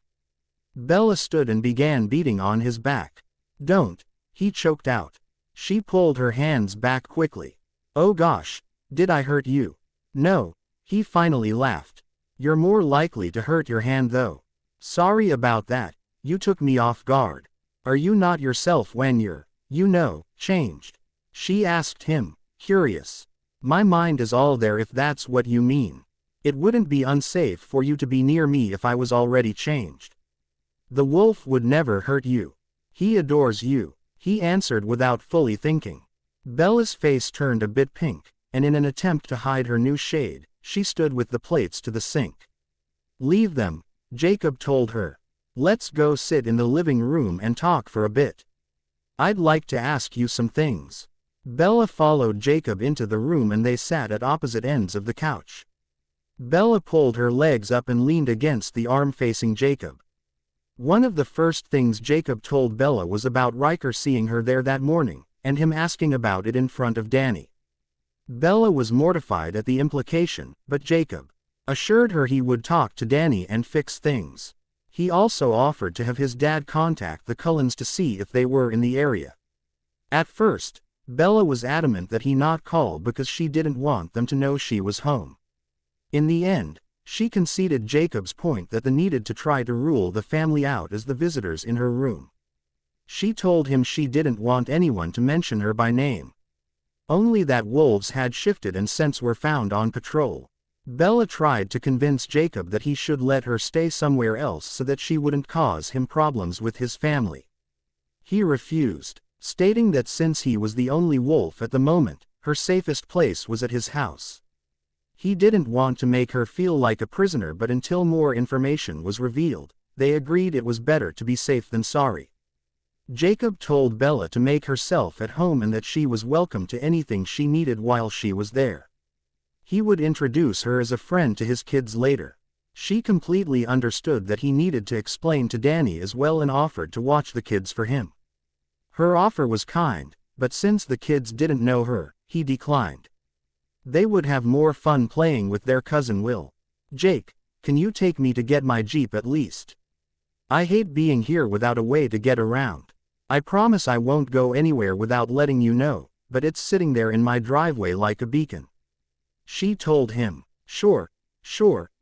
Bella stood and began beating on his back. "Don't," he choked out. She pulled her hands back quickly. "Oh gosh, did I hurt you?" "No," he finally laughed. "You're more likely to hurt your hand though." "Sorry about that, you took me off guard. Are you not yourself when you're, changed?" she asked him, curious. "My mind is all there if that's what you mean. It wouldn't be unsafe for you to be near me if I was already changed." "The wolf would never hurt you. He adores you," he answered without fully thinking. Bella's face turned a bit pink, and in an attempt to hide her new shade, she stood with the plates to the sink. "Leave them," Jacob told her. "Let's go sit in the living room and talk for a bit. I'd like to ask you some things." Bella followed Jacob into the room and they sat at opposite ends of the couch. Bella pulled her legs up and leaned against the arm facing Jacob. One of the first things Jacob told Bella was about Riker seeing her there that morning, and him asking about it in front of Danny. Bella was mortified at the implication, but Jacob assured her he would talk to Danny and fix things. He also offered to have his dad contact the Cullens to see if they were in the area. At first, Bella was adamant that he not call because she didn't want them to know she was home. In the end, she conceded Jacob's point that they needed to try to rule the family out as the visitors in her room. She told him she didn't want anyone to mention her by name. Only that wolves had shifted and scents were found on patrol. Bella tried to convince Jacob that he should let her stay somewhere else so that she wouldn't cause him problems with his family. He refused, stating that since he was the only wolf at the moment, her safest place was at his house. He didn't want to make her feel like a prisoner, but until more information was revealed, they agreed it was better to be safe than sorry. Jacob told Bella to make herself at home and that she was welcome to anything she needed while she was there. He would introduce her as a friend to his kids later. She completely understood that he needed to explain to Danny as well and offered to watch the kids for him. Her offer was kind, but since the kids didn't know her, he declined. They would have more fun playing with their cousin Will. "Jake, can you take me to get my Jeep at least? I hate being here without a way to get around. I promise I won't go anywhere without letting you know, but it's sitting there in my driveway like a beacon." She told him. Sure,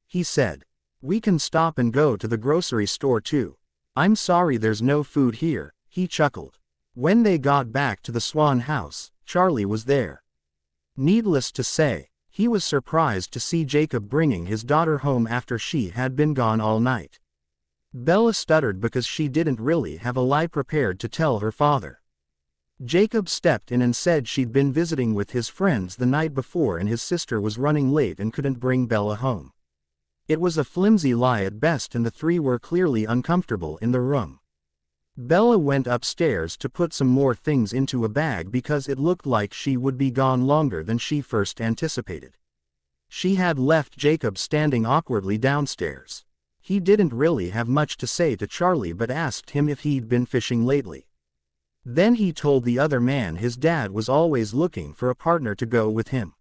he said. "We can stop and go to the grocery store too. I'm sorry there's no food here," he chuckled. When they got back to the Swan house, Charlie was there. Needless to say, he was surprised to see Jacob bringing his daughter home after she had been gone all night. Bella stuttered because she didn't really have a lie prepared to tell her father. Jacob stepped in and said she'd been visiting with his friends the night before and his sister was running late and couldn't bring Bella home. It was a flimsy lie at best and the three were clearly uncomfortable in the room. Bella went upstairs to put some more things into a bag because it looked like she would be gone longer than she first anticipated. She had left Jacob standing awkwardly downstairs. He didn't really have much to say to Charlie but asked him if he'd been fishing lately. Then he told the other man his dad was always looking for a partner to go with him.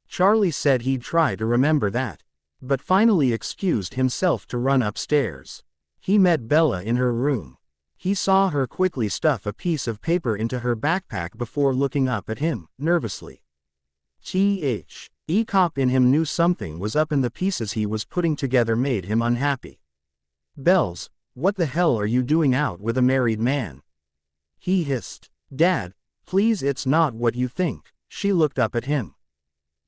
Charlie said he'd try to remember that, but finally excused himself to run upstairs. He met Bella in her room. He saw her quickly stuff a piece of paper into her backpack before looking up at him, nervously. E-cop in him knew something was up and the pieces he was putting together made him unhappy. "Bells, what the hell are you doing out with a married man?" he hissed. "Dad, please, it's not what you think." She looked up at him,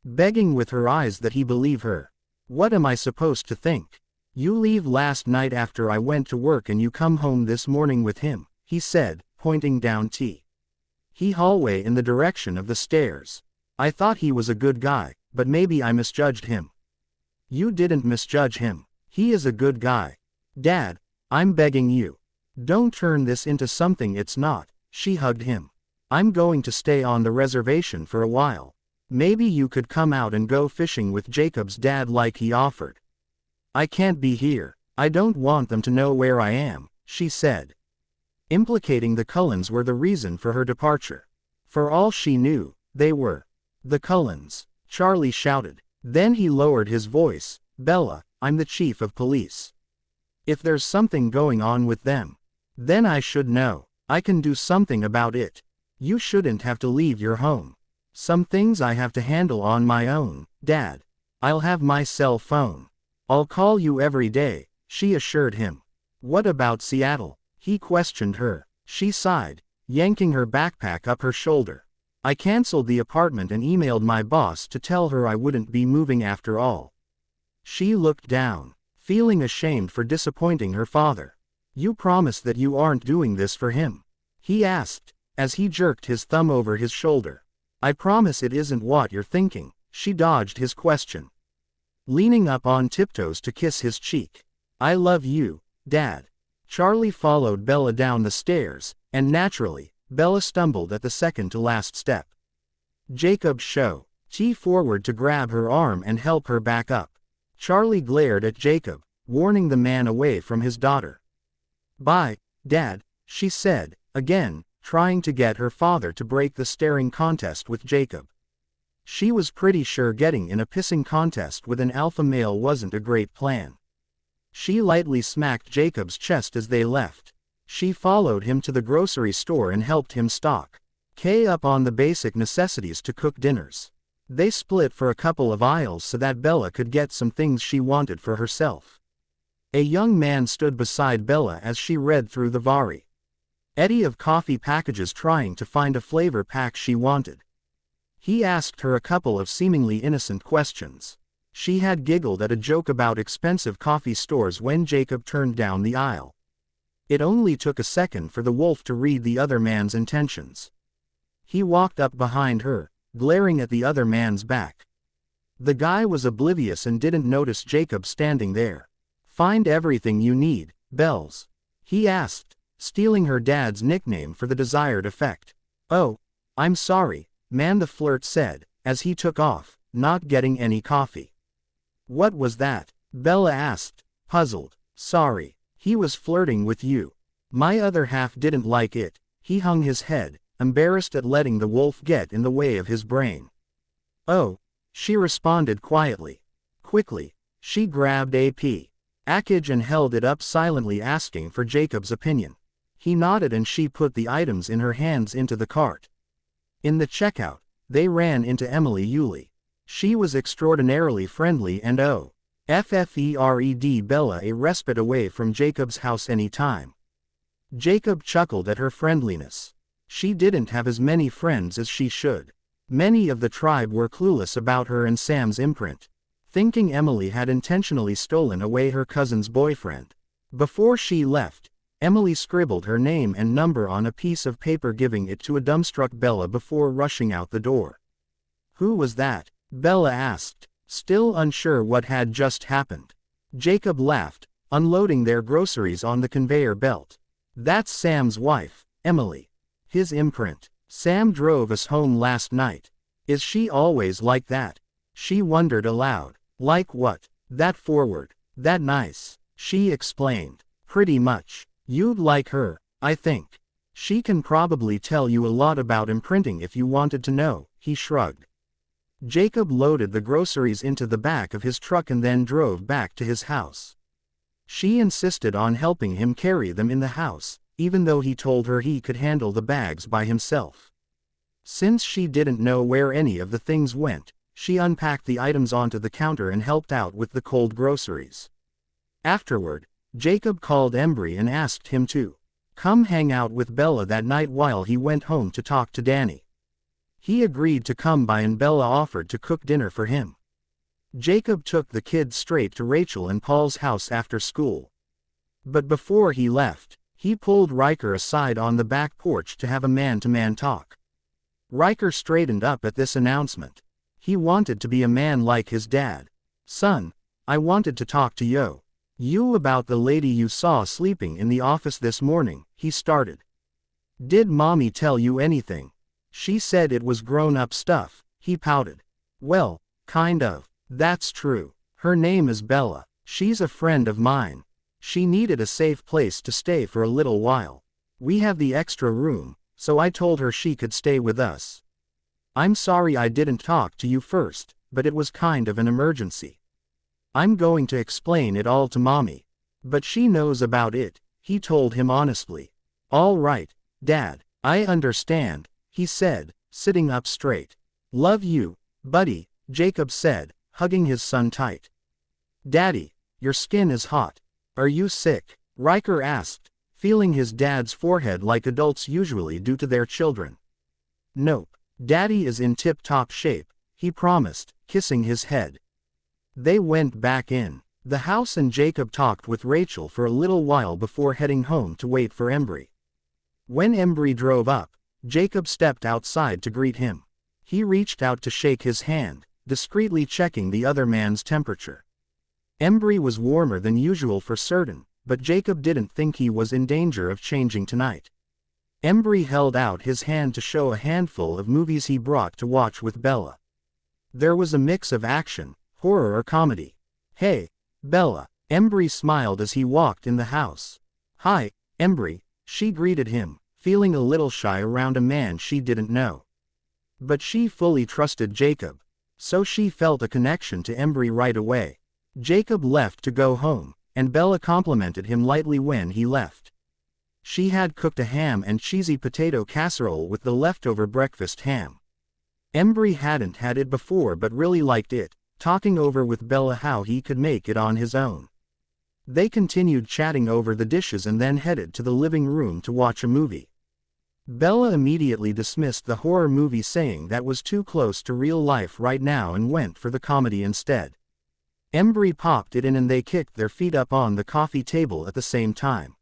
begging with her eyes that he believe her. "What am I supposed to think? You leave last night after I went to work and you come home this morning with him," he said, pointing down the hallway in the direction of the stairs. "I thought he was a good guy, but maybe I misjudged him." "You didn't misjudge him. He is a good guy. Dad, I'm begging you. Don't turn this into something it's not." She hugged him. "I'm going to stay on the reservation for a while. Maybe you could come out and go fishing with Jacob's dad like he offered." "I can't be here. I don't want them to know where I am," she said. Implicating the Cullens were the reason for her departure. For all she knew, they were the Cullens. Charlie shouted. Then he lowered his voice. "Bella, I'm the chief of police. If there's something going on with them, then I should know. I can do something about it. You shouldn't have to leave your home. Some things I have to handle on my own, Dad. I'll have my cell phone. I'll call you every day," she assured him. "What about Seattle?" he questioned her. She sighed, yanking her backpack up her shoulder. "I canceled the apartment and emailed my boss to tell her I wouldn't be moving after all." She looked down, feeling ashamed for disappointing her father. "You promise that you aren't doing this for him?" he asked, as he jerked his thumb over his shoulder. "I promise it isn't what you're thinking." She dodged his question, leaning up on tiptoes to kiss his cheek. "I love you, Dad." Charlie followed Bella down the stairs, and naturally, Bella stumbled at the second-to-last step. Jacob shoved forward to grab her arm and help her back up. Charlie glared at Jacob, warning the man away from his daughter. "Bye, Dad," she said, again, trying to get her father to break the staring contest with Jacob. She was pretty sure getting in a pissing contest with an alpha male wasn't a great plan. She lightly smacked Jacob's chest as they left. She followed him to the grocery store and helped him stock up on the basic necessities to cook dinners. They split for a couple of aisles so that Bella could get some things she wanted for herself. A young man stood beside Bella as she read through the variety of coffee packages trying to find a flavor pack she wanted. He asked her a couple of seemingly innocent questions. She had giggled at a joke about expensive coffee stores when Jacob turned down the aisle. It only took a second for the wolf to read the other man's intentions. He walked up behind her, glaring at the other man's back. The guy was oblivious and didn't notice Jacob standing there. "Find everything you need, Bells?" he asked, stealing her dad's nickname for the desired effect. "Oh, I'm sorry, man," the flirt said, as he took off, not getting any coffee. "What was that?" Bella asked, puzzled. "Sorry, he was flirting with you. My other half didn't like it." He hung his head, embarrassed at letting the wolf get in the way of his brain. "Oh," she responded quietly. Quickly, she grabbed a package and held it up silently, asking for Jacob's opinion. He nodded and she put the items in her hands into the cart. In the checkout, they ran into Emily Yulee. She was extraordinarily friendly and Bella a respite away from Jacob's house any time. Jacob chuckled at her friendliness. She didn't have as many friends as she should. Many of the tribe were clueless about her and Sam's imprint, thinking Emily had intentionally stolen away her cousin's boyfriend. Before she left, Emily scribbled her name and number on a piece of paper, giving it to a dumbstruck Bella before rushing out the door. "Who was that?" Bella asked, still unsure what had just happened. Jacob laughed, unloading their groceries on the conveyor belt. "That's Sam's wife, Emily. His imprint. Sam drove us home last night. Is she always like that?" She wondered aloud. "Like what?" "That forward. That nice," she explained. "Pretty much. You'd like her, I think. She can probably tell you a lot about imprinting if you wanted to know," he shrugged. Jacob loaded the groceries into the back of his truck and then drove back to his house. She insisted on helping him carry them in the house, even though he told her he could handle the bags by himself. Since she didn't know where any of the things went, she unpacked the items onto the counter and helped out with the cold groceries. Afterward, Jacob called Embry and asked him to come hang out with Bella that night while he went home to talk to Danny. He agreed to come by and Bella offered to cook dinner for him. Jacob took the kids straight to Rachel and Paul's house after school. But before he left, he pulled Riker aside on the back porch to have a man-to-man talk. Riker straightened up at this announcement. He wanted to be a man like his dad. "Son, I wanted to talk to you about the lady you saw sleeping in the office this morning," he started. "Did Mommy tell you anything?" "She said it was grown-up stuff," he pouted. "Well, kind of. That's true. Her name is Bella. She's a friend of mine. She needed a safe place to stay for a little while. We have the extra room, so I told her she could stay with us. I'm sorry I didn't talk to you first, but it was kind of an emergency. I'm going to explain it all to Mommy. But she knows about it," he told him honestly. "All right, Dad, I understand," he said, sitting up straight. "Love you, buddy," Jacob said, hugging his son tight. "Daddy, your skin is hot. Are you sick?" Riker asked, feeling his dad's forehead like adults usually do to their children. "Nope, Daddy is in tip-top shape," he promised, kissing his head. They went back in the house and Jacob talked with Rachel for a little while before heading home to wait for Embry. When Embry drove up, Jacob stepped outside to greet him. He reached out to shake his hand, discreetly checking the other man's temperature. Embry was warmer than usual for certain, but Jacob didn't think he was in danger of changing tonight. Embry held out his hand to show a handful of movies he brought to watch with Bella. There was a mix of action, horror or comedy. "Hey, Bella," Embry smiled as he walked in the house. "Hi, Embry," she greeted him, feeling a little shy around a man she didn't know. But she fully trusted Jacob, so she felt a connection to Embry right away. Jacob left to go home, and Bella complimented him lightly when he left. She had cooked a ham and cheesy potato casserole with the leftover breakfast ham. Embry hadn't had it before but really liked it, talking over with Bella how he could make it on his own. They continued chatting over the dishes and then headed to the living room to watch a movie. Bella immediately dismissed the horror movie, saying that was too close to real life right now, and went for the comedy instead. Embry popped it in and they kicked their feet up on the coffee table at the same time.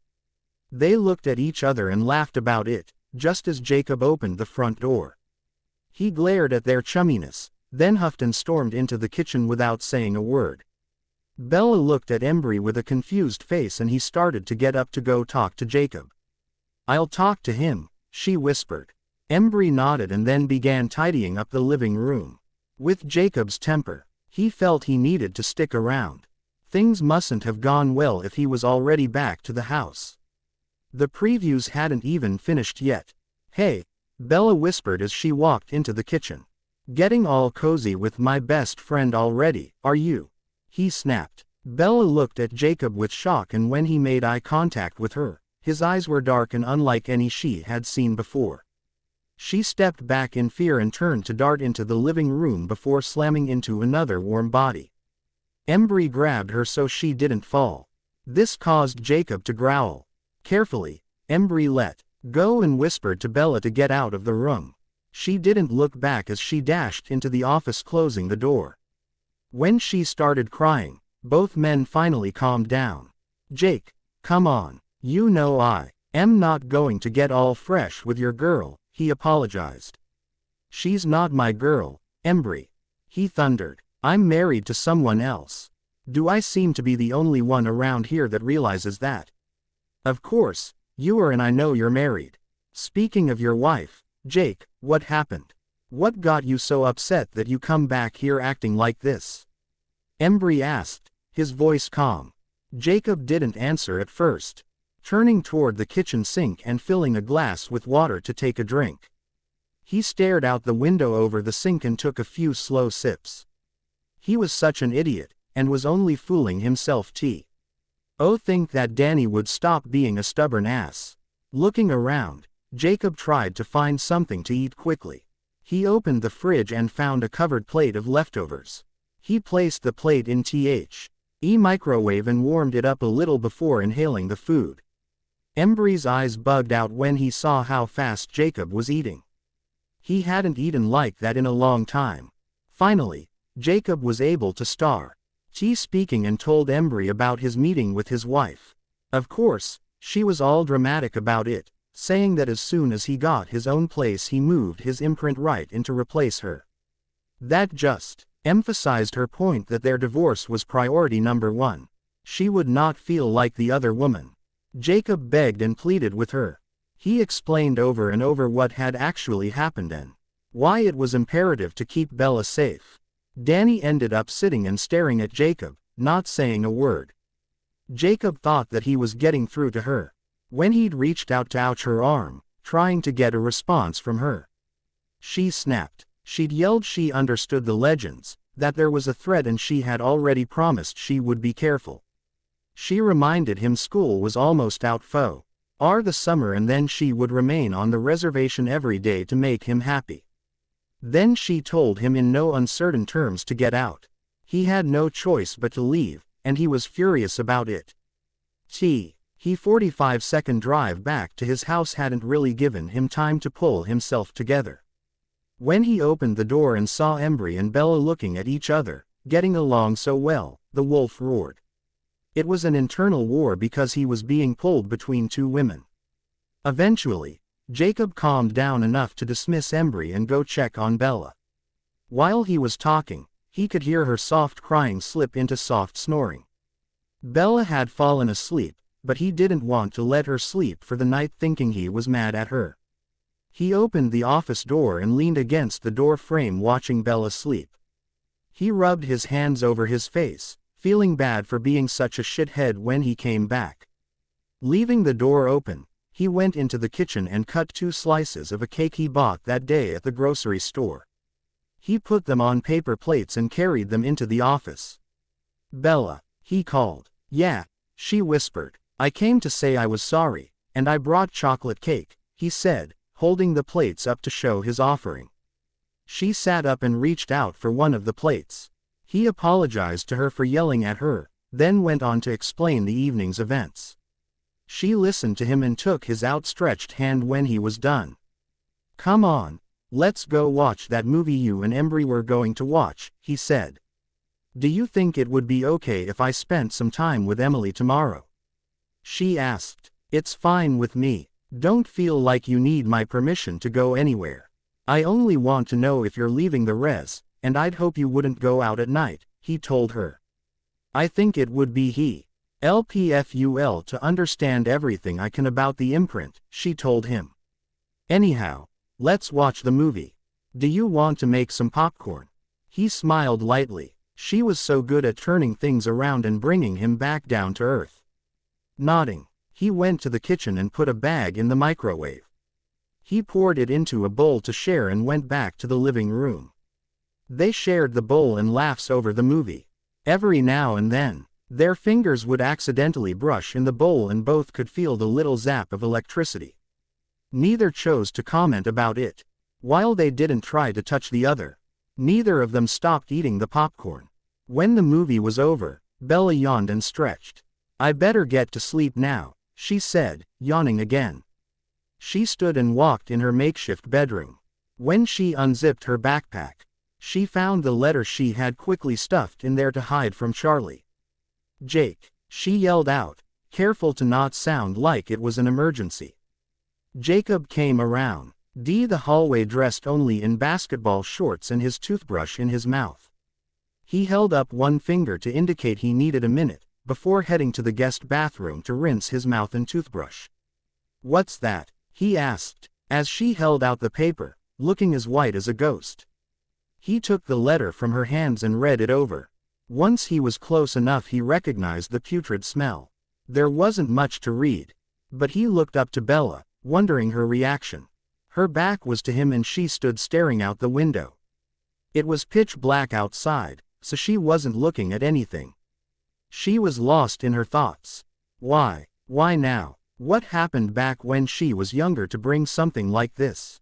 They looked at each other and laughed about it, just as Jacob opened the front door. He glared at their chumminess, then huffed and stormed into the kitchen without saying a word. Bella looked at Embry with a confused face and he started to get up to go talk to Jacob. "I'll talk to him," she whispered. Embry nodded and then began tidying up the living room. With Jacob's temper, he felt he needed to stick around. Things mustn't have gone well if he was already back to the house. The previews hadn't even finished yet. "Hey," Bella whispered as she walked into the kitchen. "Getting all cozy with my best friend already, are you?" he snapped. Bella looked at Jacob with shock, and when he made eye contact with her, his eyes were dark and unlike any she had seen before. She stepped back in fear and turned to dart into the living room before slamming into another warm body. Embry grabbed her so she didn't fall. This caused Jacob to growl. Carefully, Embry let go and whispered to Bella to get out of the room. She didn't look back as she dashed into the office, closing the door. When she started crying, both men finally calmed down. "Jake, come on. You know I am not going to get all fresh with your girl," he apologized. "She's not my girl, Embry," he thundered. "I'm married to someone else. Do I seem to be the only one around here that realizes that?" "Of course, you are, and I know you're married. Speaking of your wife, Jake, what happened? What got you so upset that you come back here acting like this?" Embry asked, his voice calm. Jacob didn't answer at first, turning toward the kitchen sink and filling a glass with water to take a drink. He stared out the window over the sink and took a few slow sips. He was such an idiot, and was only fooling himself. Think that Danny would stop being a stubborn ass. Looking around, Jacob tried to find something to eat quickly. He opened the fridge and found a covered plate of leftovers. He placed the plate in the microwave and warmed it up a little before inhaling the food. Embry's eyes bugged out when he saw how fast Jacob was eating. He hadn't eaten like that in a long time. Finally, Jacob was able to start speaking and told Embry about his meeting with his wife. Of course, she was all dramatic about it, saying that as soon as he got his own place he moved his imprint right in to replace her. That just emphasized her point that their divorce was priority number one. She would not feel like the other woman. Jacob begged and pleaded with her. He explained over and over what had actually happened and why it was imperative to keep Bella safe. Danny ended up sitting and staring at Jacob, not saying a word. Jacob thought that he was getting through to her. When he'd reached out to ouch her arm, trying to get a response from her, she snapped. She'd yelled she understood the legends, that there was a threat and she had already promised she would be careful. She reminded him school was almost out for the summer and then she would remain on the reservation every day to make him happy. Then she told him in no uncertain terms to get out. He had no choice but to leave, and he was furious about it. He 45-second drive back to his house hadn't really given him time to pull himself together. When he opened the door and saw Embry and Bella looking at each other, getting along so well, the wolf roared. It was an internal war because he was being pulled between two women. Eventually, Jacob calmed down enough to dismiss Embry and go check on Bella. While he was talking, he could hear her soft crying slip into soft snoring. Bella had fallen asleep, but he didn't want to let her sleep for the night, thinking he was mad at her. He opened the office door and leaned against the door frame watching Bella sleep. He rubbed his hands over his face, feeling bad for being such a shithead when he came back. Leaving the door open, he went into the kitchen and cut 2 slices of a cake he bought that day at the grocery store. He put them on paper plates and carried them into the office. "Bella," he called. "Yeah," she whispered. I came to say I was sorry, and I brought chocolate cake, he said, holding the plates up to show his offering. She sat up and reached out for one of the plates. He apologized to her for yelling at her, then went on to explain the evening's events. She listened to him and took his outstretched hand when he was done. Come on, let's go watch that movie you and Embry were going to watch, he said. Do you think it would be okay if I spent some time with Emily tomorrow? She asked. It's fine with me. Don't feel like you need my permission to go anywhere. I only want to know if you're leaving the res, and I'd hope you wouldn't go out at night, he told her. I think it would be he. LPFUL to understand everything I can about the imprint, she told him. Anyhow, let's watch the movie. Do you want to make some popcorn? He smiled lightly. She was so good at turning things around and bringing him back down to earth. Nodding, he went to the kitchen and put a bag in the microwave. He poured it into a bowl to share and went back to the living room. They shared the bowl and laughs over the movie. Every now and then, their fingers would accidentally brush in the bowl and both could feel the little zap of electricity. Neither chose to comment about it. While they didn't try to touch the other, neither of them stopped eating the popcorn. When the movie was over, Bella yawned and stretched. I better get to sleep now, she said, yawning again. She stood and walked in her makeshift bedroom. When she unzipped her backpack, she found the letter she had quickly stuffed in there to hide from Charlie. Jake, she yelled out, careful to not sound like it was an emergency. Jacob came around, the hallway dressed only in basketball shorts and his toothbrush in his mouth. He held up one finger to indicate he needed a minute, before heading to the guest bathroom to rinse his mouth and toothbrush. What's that? He asked, as she held out the paper, looking as white as a ghost. He took the letter from her hands and read it over. Once he was close enough he recognized the putrid smell. There wasn't much to read. But he looked up to Bella, wondering her reaction. Her back was to him and she stood staring out the window. It was pitch black outside, so she wasn't looking at anything. She was lost in her thoughts. Why now? What happened back when she was younger to bring something like this?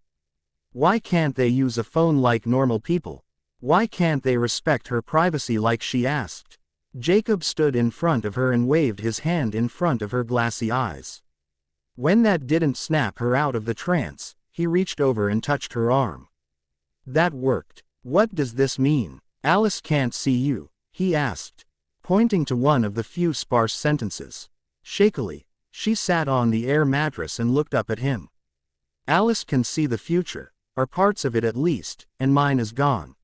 Why can't they use a phone like normal people? Why can't they respect her privacy like she asked? Jacob stood in front of her and waved his hand in front of her glassy eyes. When that didn't snap her out of the trance, he reached over and touched her arm. That worked. What does this mean? Alice can't see you, he asked, pointing to one of the few sparse sentences. Shakily, she sat on the air mattress and looked up at him. Alice can see the future, or parts of it at least, and mine is gone.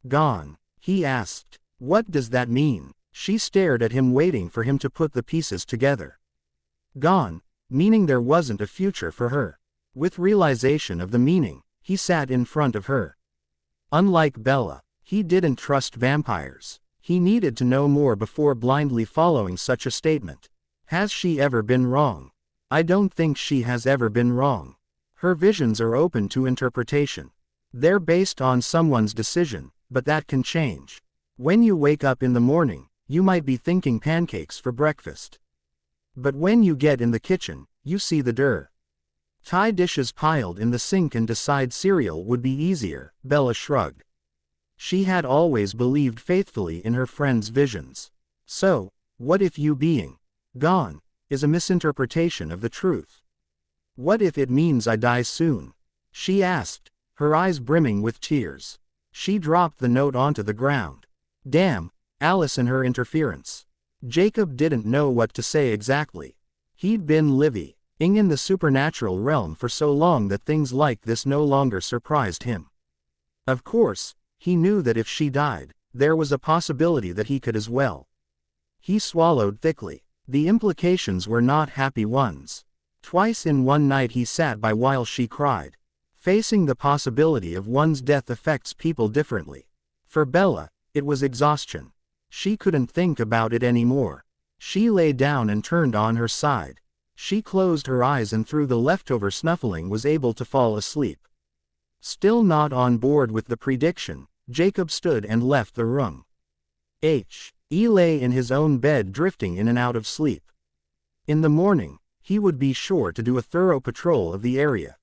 Gone? He asked. What does that mean? She stared at him waiting for him to put the pieces together. Gone, meaning there wasn't a future for her. With realization of the meaning, he sat in front of her. Unlike Bella, he didn't trust vampires. He needed to know more before blindly following such a statement. Has she ever been wrong? I don't think she has ever been wrong. Her visions are open to interpretation. They're based on someone's decision, but that can change. When you wake up in the morning, you might be thinking pancakes for breakfast. But when you get in the kitchen, you see the dir. Tie dishes piled in the sink and decide cereal would be easier, Bella shrugged. She had always believed faithfully in her friend's visions. So, what if you being gone is a misinterpretation of the truth? What if it means I die soon? She asked, her eyes brimming with tears. She dropped the note onto the ground. Damn, Alice and her interference. Jacob didn't know what to say exactly. He'd been living in the supernatural realm for so long that things like this no longer surprised him. Of course, he knew that if she died, there was a possibility that he could as well. He swallowed thickly. The implications were not happy ones. Twice in one night he sat by while she cried. Facing the possibility of one's death affects people differently. For Bella, it was exhaustion. She couldn't think about it anymore. She lay down and turned on her side. She closed her eyes and through the leftover snuffling was able to fall asleep. Still not on board with the prediction, Jacob stood and left the room. He lay in his own bed drifting in and out of sleep. In the morning, he would be sure to do a thorough patrol of the area.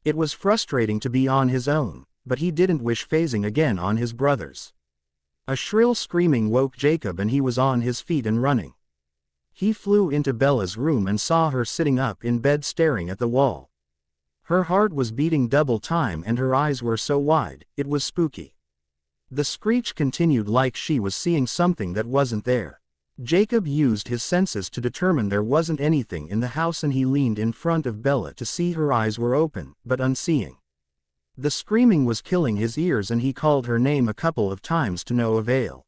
It was frustrating to be on his own, but he didn't wish phasing again on his brothers. A shrill screaming woke Jacob and he was on his feet and running. He flew into Bella's room and saw her sitting up in bed staring at the wall. Her heart was beating double time and her eyes were so wide, it was spooky. The screech continued like she was seeing something that wasn't there. Jacob used his senses to determine there wasn't anything in the house and he leaned in front of Bella to see her eyes were open, but unseeing. The screaming was killing his ears and he called her name a couple of times to no avail.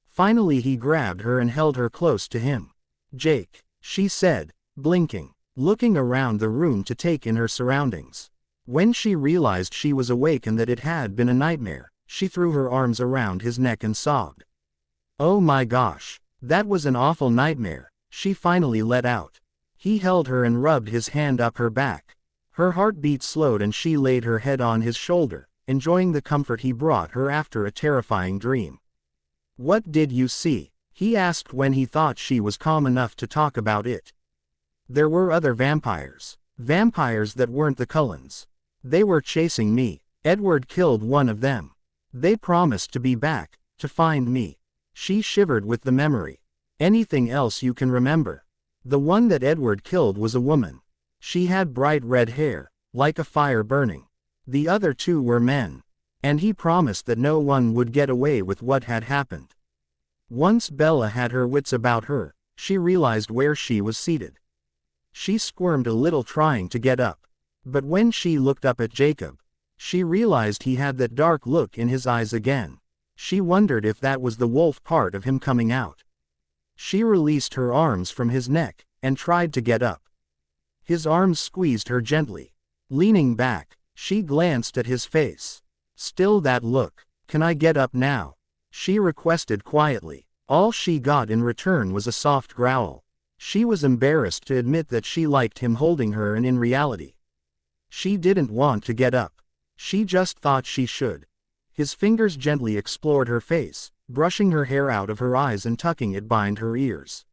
Finally he grabbed her and held her close to him. "Jake," she said, blinking, looking around the room to take in her surroundings. When she realized she was awake and that it had been a nightmare, she threw her arms around his neck and sobbed. "Oh my gosh. That was an awful nightmare," she finally let out. He held her and rubbed his hand up her back. Her heartbeat slowed and she laid her head on his shoulder, enjoying the comfort he brought her after a terrifying dream. "What did you see?" he asked when he thought she was calm enough to talk about it. "There were other vampires. Vampires that weren't the Cullens. They were chasing me. Edward killed one of them. They promised to be back, to find me." She shivered with the memory. "Anything else you can remember?" "The one that Edward killed was a woman. She had bright red hair, like a fire burning. The other two were men. And he promised that no one would get away with what had happened." Once Bella had her wits about her, she realized where she was seated. She squirmed a little trying to get up. But when she looked up at Jacob, she realized he had that dark look in his eyes again. She wondered if that was the wolf part of him coming out. She released her arms from his neck, and tried to get up. His arms squeezed her gently. Leaning back, she glanced at his face. Still that look. "Can I get up now?" she requested quietly. All she got in return was a soft growl. She was embarrassed to admit that she liked him holding her and in reality, she didn't want to get up. She just thought she should. His fingers gently explored her face, brushing her hair out of her eyes and tucking it behind her ears.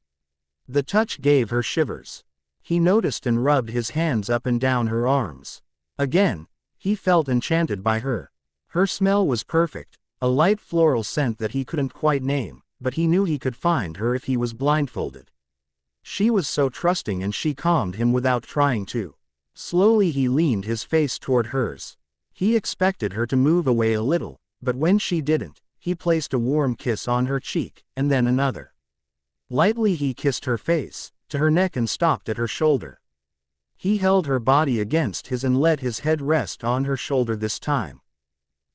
The touch gave her shivers. He noticed and rubbed his hands up and down her arms. Again, he felt enchanted by her. Her smell was perfect, a light floral scent that he couldn't quite name, but he knew he could find her if he was blindfolded. She was so trusting and she calmed him without trying to. Slowly he leaned his face toward hers. He expected her to move away a little, but when she didn't, he placed a warm kiss on her cheek, and then another. Lightly he kissed her face, to her neck and stopped at her shoulder. He held her body against his and let his head rest on her shoulder this time.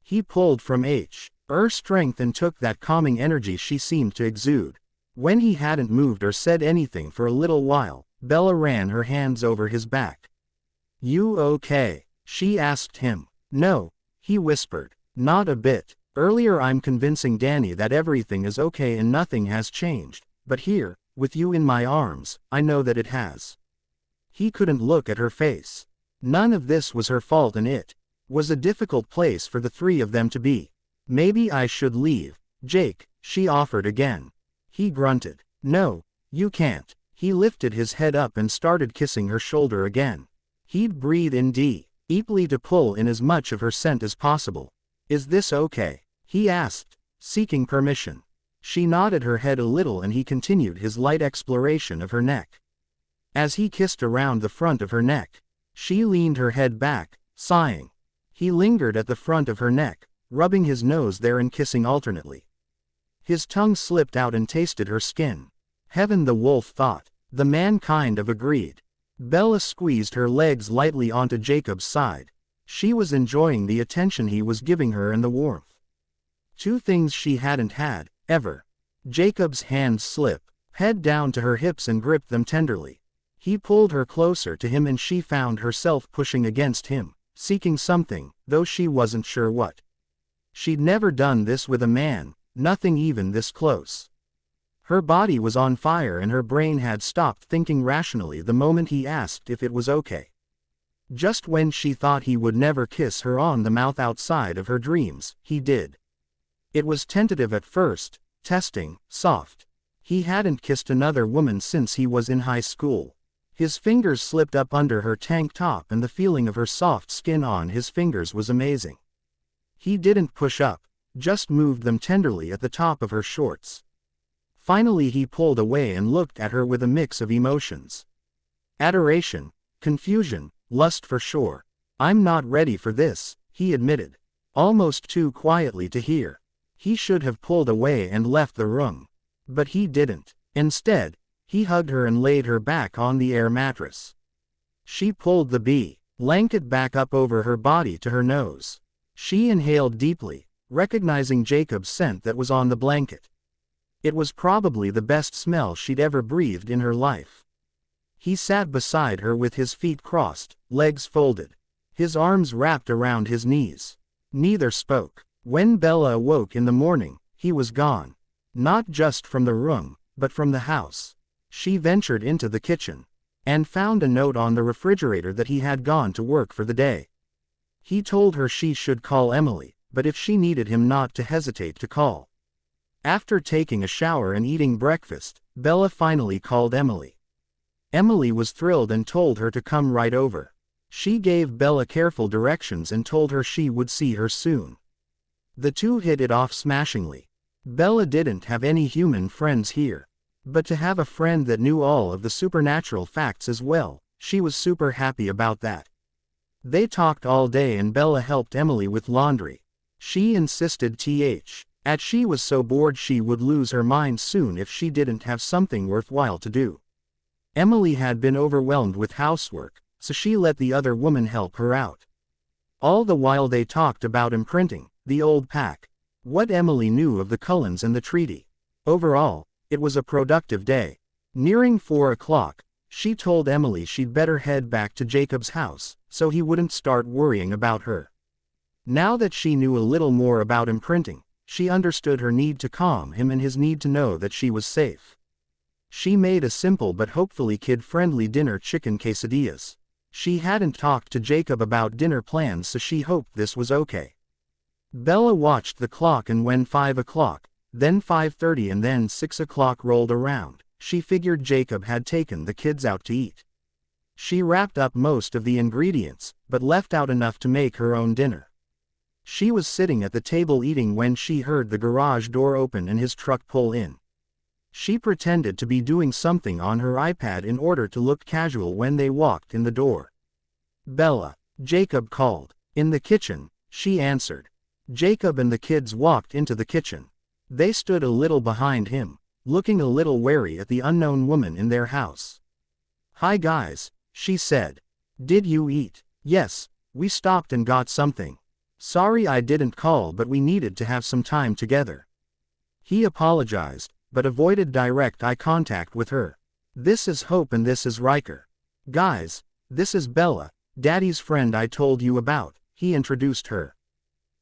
He pulled from her strength and took that calming energy she seemed to exude. When he hadn't moved or said anything for a little while, Bella ran her hands over his back. "You okay?" she asked him. "No," he whispered. "Not a bit. Earlier I'm convincing Danny that everything is okay and nothing has changed, but here, with you in my arms, I know that it has." He couldn't look at her face. None of this was her fault and it was a difficult place for the three of them to be. "Maybe I should leave, Jake," she offered again. He grunted. "No, you can't." He lifted his head up and started kissing her shoulder again. He'd breathe in deeply to pull in as much of her scent as possible. "Is this okay?" he asked, seeking permission. She nodded her head a little and he continued his light exploration of her neck. As he kissed around the front of her neck, she leaned her head back, sighing. He lingered at the front of her neck, rubbing his nose there and kissing alternately. His tongue slipped out and tasted her skin. Heaven, the wolf thought. The man kind of agreed. Bella squeezed her legs lightly onto Jacob's side. She was enjoying the attention he was giving her and the warmth. Two things she hadn't had, ever. Jacob's hands slipped, head down to her hips and gripped them tenderly. He pulled her closer to him and she found herself pushing against him, seeking something, though she wasn't sure what. She'd never done this with a man, nothing even this close. Her body was on fire and her brain had stopped thinking rationally the moment he asked if it was okay. Just when she thought he would never kiss her on the mouth outside of her dreams, he did. It was tentative at first, testing, soft. He hadn't kissed another woman since he was in high school. His fingers slipped up under her tank top and the feeling of her soft skin on his fingers was amazing. He didn't push up, just moved them tenderly at the top of her shorts. Finally he pulled away and looked at her with a mix of emotions. Adoration, confusion, lust for sure. "I'm not ready for this," he admitted. Almost too quietly to hear. He should have pulled away and left the room. But he didn't. Instead, he hugged her and laid her back on the air mattress. She pulled the blanket back up over her body to her nose. She inhaled deeply, recognizing Jacob's scent that was on the blanket. It was probably the best smell she'd ever breathed in her life. He sat beside her with his feet crossed, legs folded, his arms wrapped around his knees. Neither spoke. When Bella awoke in the morning, he was gone. Not just from the room, but from the house. She ventured into the kitchen and found a note on the refrigerator that he had gone to work for the day. He told her she should call Emily, but if she needed him not to hesitate to call. After taking a shower and eating breakfast, Bella finally called Emily. Emily was thrilled and told her to come right over. She gave Bella careful directions and told her she would see her soon. The two hit it off smashingly. Bella didn't have any human friends here. But to have a friend that knew all of the supernatural facts as well, she was super happy about that. They talked all day and Bella helped Emily with laundry. She insisted she was so bored she would lose her mind soon if she didn't have something worthwhile to do. Emily had been overwhelmed with housework, so she let the other woman help her out. All the while they talked about imprinting, the old pack, what Emily knew of the Cullens and the treaty. Overall, it was a productive day. Nearing 4 o'clock, she told Emily she'd better head back to Jacob's house, so he wouldn't start worrying about her. Now that she knew a little more about imprinting, she understood her need to calm him and his need to know that she was safe. She made a simple but hopefully kid-friendly dinner: chicken quesadillas. She hadn't talked to Jacob about dinner plans, so she hoped this was okay. Bella watched the clock, and when 5 o'clock, then 5:30 and then 6 o'clock rolled around, she figured Jacob had taken the kids out to eat. She wrapped up most of the ingredients, but left out enough to make her own dinner. She was sitting at the table eating when she heard the garage door open and his truck pull in. She pretended to be doing something on her iPad in order to look casual when they walked in the door. "Bella," Jacob called. "In the kitchen," she answered. Jacob and the kids walked into the kitchen. They stood a little behind him, looking a little wary at the unknown woman in their house. "Hi guys," she said. "Did you eat?" "Yes, we stopped and got something. Sorry I didn't call, but we needed to have some time together." He apologized, but avoided direct eye contact with her. "This is Hope and this is Riker. Guys, this is Bella, Daddy's friend I told you about," he introduced her.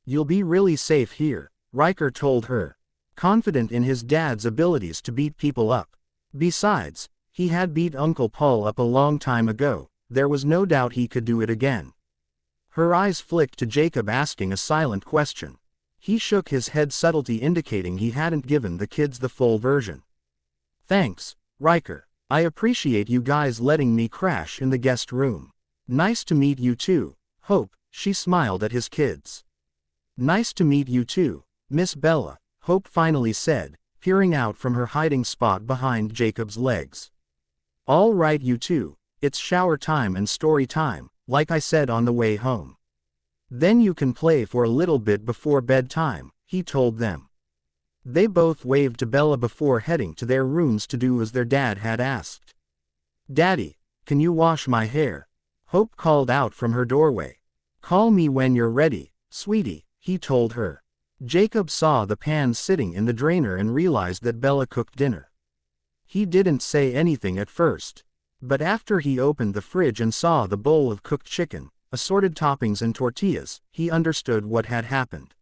"You'll be really safe here," Riker told her, confident in his dad's abilities to beat people up. Besides, he had beat Uncle Paul up a long time ago. There was no doubt he could do it again. Her eyes flicked to Jacob, asking a silent question. He shook his head, subtlety indicating he hadn't given the kids the full version. "Thanks, Riker. I appreciate you guys letting me crash in the guest room." "Nice to meet you too, Hope," she smiled at his kids. "Nice to meet you too, Miss Bella," Hope finally said, peering out from her hiding spot behind Jacob's legs. "All right, you two, it's shower time and story time, like I said on the way home. Then you can play for a little bit before bedtime," he told them. They both waved to Bella before heading to their rooms to do as their dad had asked. "Daddy, can you wash my hair?" Hope called out from her doorway. "Call me when you're ready, sweetie," he told her. Jacob saw the pan sitting in the drainer and realized that Bella cooked dinner. He didn't say anything at first, but after he opened the fridge and saw the bowl of cooked chicken, assorted toppings and tortillas, he understood what had happened.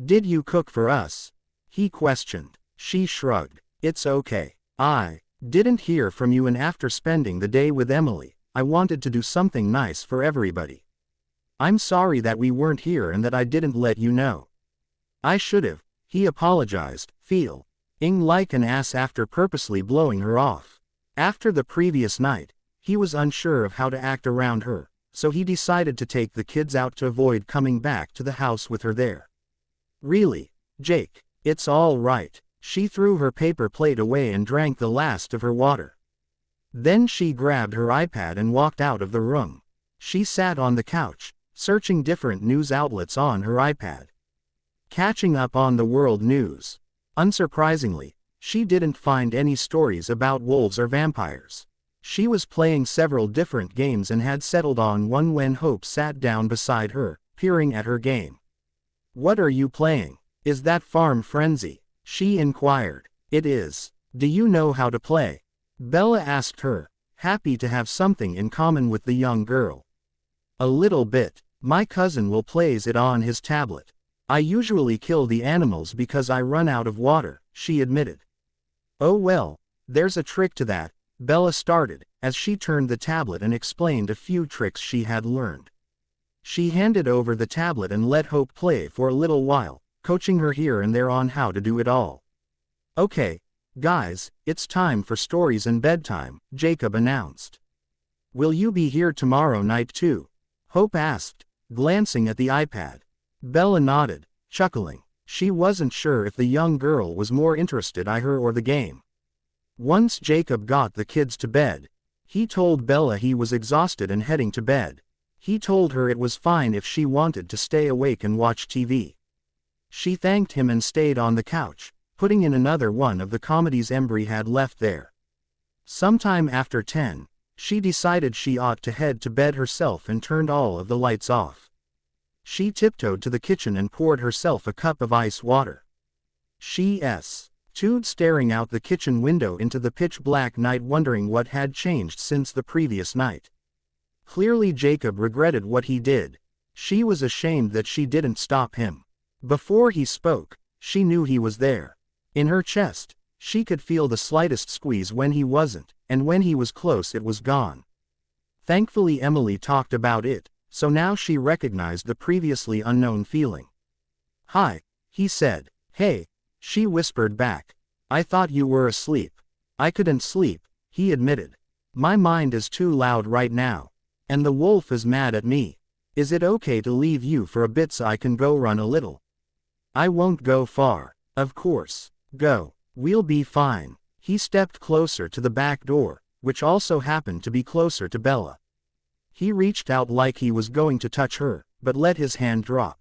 "Did you cook for us?" he questioned. She shrugged. "It's okay. I didn't hear from you, and after spending the day with Emily, I wanted to do something nice for everybody. I'm sorry that we weren't here and that I didn't let you know. I should've," he apologized. "Feel like an ass after purposely blowing her off. After the previous night, he was unsure of how to act around her, so he decided to take the kids out to avoid coming back to the house with her there. Really, Jake, it's all right. She threw her paper plate away and drank the last of her water. Then she grabbed her iPad and walked out of the room. She sat on the couch, searching different news outlets on her iPad. Catching up on the world news. Unsurprisingly, she didn't find any stories about wolves or vampires. She was playing several different games and had settled on one when Hope sat down beside her, peering at her game. "What are you playing? Is that Farm Frenzy?" she inquired. "It is. Do you know how to play?" Bella asked her, happy to have something in common with the young girl. "A little bit. My cousin will plays it on his tablet. I usually kill the animals because I run out of water," she admitted. "Oh well, there's a trick to that," Bella started, as she turned the tablet and explained a few tricks she had learned. She handed over the tablet and let Hope play for a little while, coaching her here and there on how to do it all. "Okay, guys, it's time for stories and bedtime," Jacob announced. "Will you be here tomorrow night too?" Hope asked, glancing at the iPad. Bella nodded, chuckling. She wasn't sure if the young girl was more interested in her or the game. Once Jacob got the kids to bed, he told Bella he was exhausted and heading to bed. He told her it was fine if she wanted to stay awake and watch TV. She thanked him and stayed on the couch, putting in another one of the comedies Embry had left there. Sometime after 10, she decided she ought to head to bed herself and turned all of the lights off. She tiptoed to the kitchen and poured herself a cup of ice water. She stood staring out the kitchen window into the pitch-black night, wondering what had changed since the previous night. Clearly Jacob regretted what he did. She was ashamed that she didn't stop him. Before he spoke, she knew he was there. In her chest, she could feel the slightest squeeze when he wasn't, and when he was close it was gone. Thankfully Emily talked about it, so now she recognized the previously unknown feeling. "Hi," he said. "Hey," she whispered back. "I thought you were asleep." "I couldn't sleep," he admitted. "My mind is too loud right now. And the wolf is mad at me. Is it okay to leave you for a bit so I can go run a little?" "I won't go far." "Of course. Go. We'll be fine." He stepped closer to the back door, which also happened to be closer to Bella. He reached out like he was going to touch her, but let his hand drop.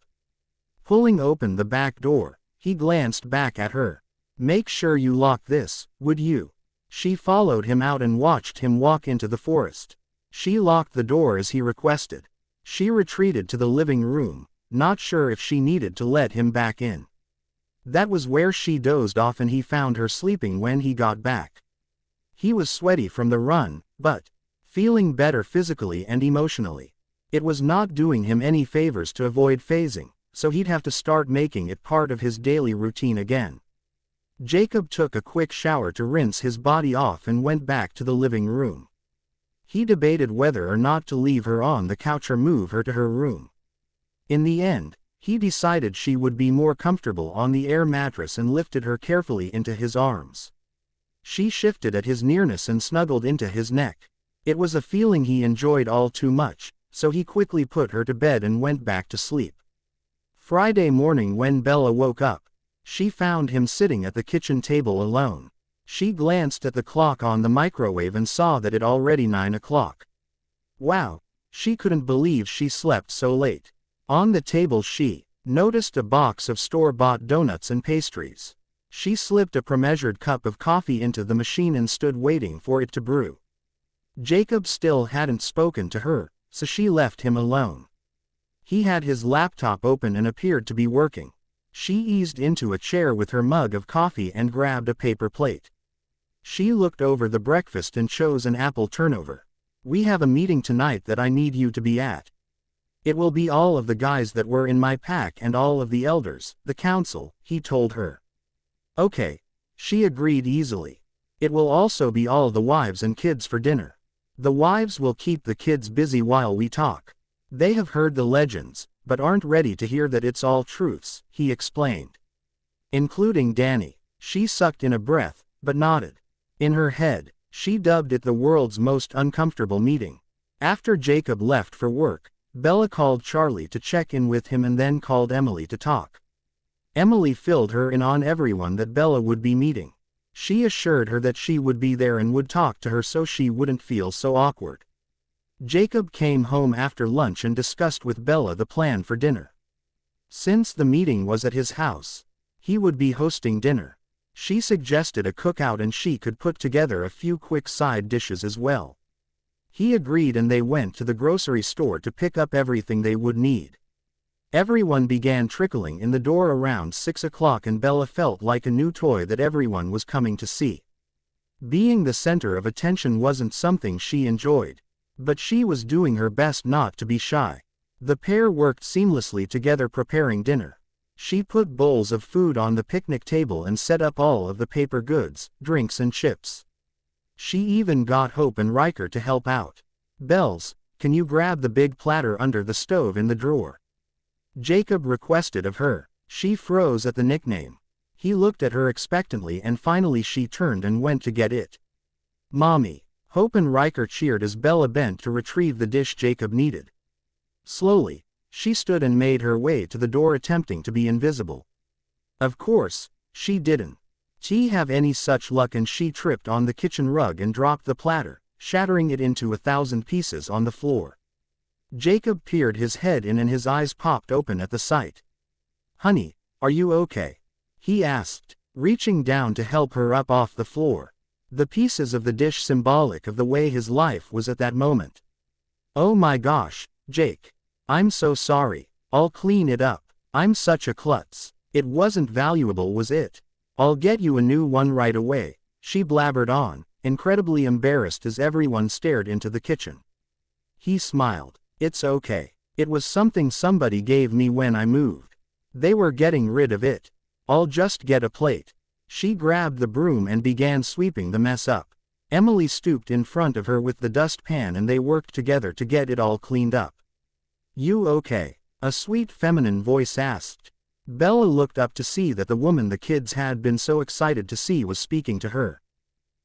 Pulling open the back door, he glanced back at her. "Make sure you lock this, would you?" She followed him out and watched him walk into the forest. She locked the door as he requested. She retreated to the living room, not sure if she needed to let him back in. That was where she dozed off and he found her sleeping when he got back. He was sweaty from the run, but feeling better physically and emotionally. It was not doing him any favors to avoid phasing, so he'd have to start making it part of his daily routine again. Jacob took a quick shower to rinse his body off and went back to the living room. He debated whether or not to leave her on the couch or move her to her room. In the end, he decided she would be more comfortable on the air mattress and lifted her carefully into his arms. She shifted at his nearness and snuggled into his neck. It was a feeling he enjoyed all too much, so he quickly put her to bed and went back to sleep. Friday morning when Bella woke up, she found him sitting at the kitchen table alone. She glanced at the clock on the microwave and saw that it already 9 o'clock. Wow, she couldn't believe she slept so late. On the table she noticed a box of store-bought donuts and pastries. She slipped a pre-measured cup of coffee into the machine and stood waiting for it to brew. Jacob still hadn't spoken to her, so she left him alone. He had his laptop open and appeared to be working. She eased into a chair with her mug of coffee and grabbed a paper plate. She looked over the breakfast and chose an apple turnover. "We have a meeting tonight that I need you to be at. It will be all of the guys that were in my pack and all of the elders, the council," he told her. "Okay," she agreed easily. "It will also be all the wives and kids for dinner. The wives will keep the kids busy while we talk. They have heard the legends, but aren't ready to hear that it's all truths," he explained. "Including Danny." She sucked in a breath, but nodded. In her head, she dubbed it the world's most uncomfortable meeting. After Jacob left for work, Bella called Charlie to check in with him and then called Emily to talk. Emily filled her in on everyone that Bella would be meeting. She assured her that she would be there and would talk to her so she wouldn't feel so awkward. Jacob came home after lunch and discussed with Bella the plan for dinner. Since the meeting was at his house, he would be hosting dinner. She suggested a cookout and she could put together a few quick side dishes as well. He agreed and they went to the grocery store to pick up everything they would need. Everyone began trickling in the door around 6 o'clock and Bella felt like a new toy that everyone was coming to see. Being the center of attention wasn't something she enjoyed, but she was doing her best not to be shy. The pair worked seamlessly together preparing dinner. She put bowls of food on the picnic table and set up all of the paper goods, drinks and chips. She even got Hope and Riker to help out. "Bells, can you grab the big platter under the stove in the drawer?" Jacob requested of her. She froze at the nickname. He looked at her expectantly and finally she turned and went to get it. "Mommy." Hope and Riker cheered as Bella bent to retrieve the dish Jacob needed. Slowly, she stood and made her way to the door attempting to be invisible. Of course, she didn't. She have any such luck and she tripped on the kitchen rug and dropped the platter, shattering it into 1,000 pieces on the floor. Jacob peered his head in and his eyes popped open at the sight. "Honey, are you okay?" he asked, reaching down to help her up off the floor. The pieces of the dish symbolic of the way his life was at that moment. "Oh my gosh, Jake. I'm so sorry. I'll clean it up. I'm such a klutz. It wasn't valuable, was it? I'll get you a new one right away," she blabbered on, incredibly embarrassed as everyone stared into the kitchen. He smiled. "It's okay. It was something somebody gave me when I moved. They were getting rid of it. I'll just get a plate." She grabbed the broom and began sweeping the mess up. Emily stooped in front of her with the dustpan and they worked together to get it all cleaned up. "You okay?" a sweet feminine voice asked. Bella looked up to see that the woman the kids had been so excited to see was speaking to her.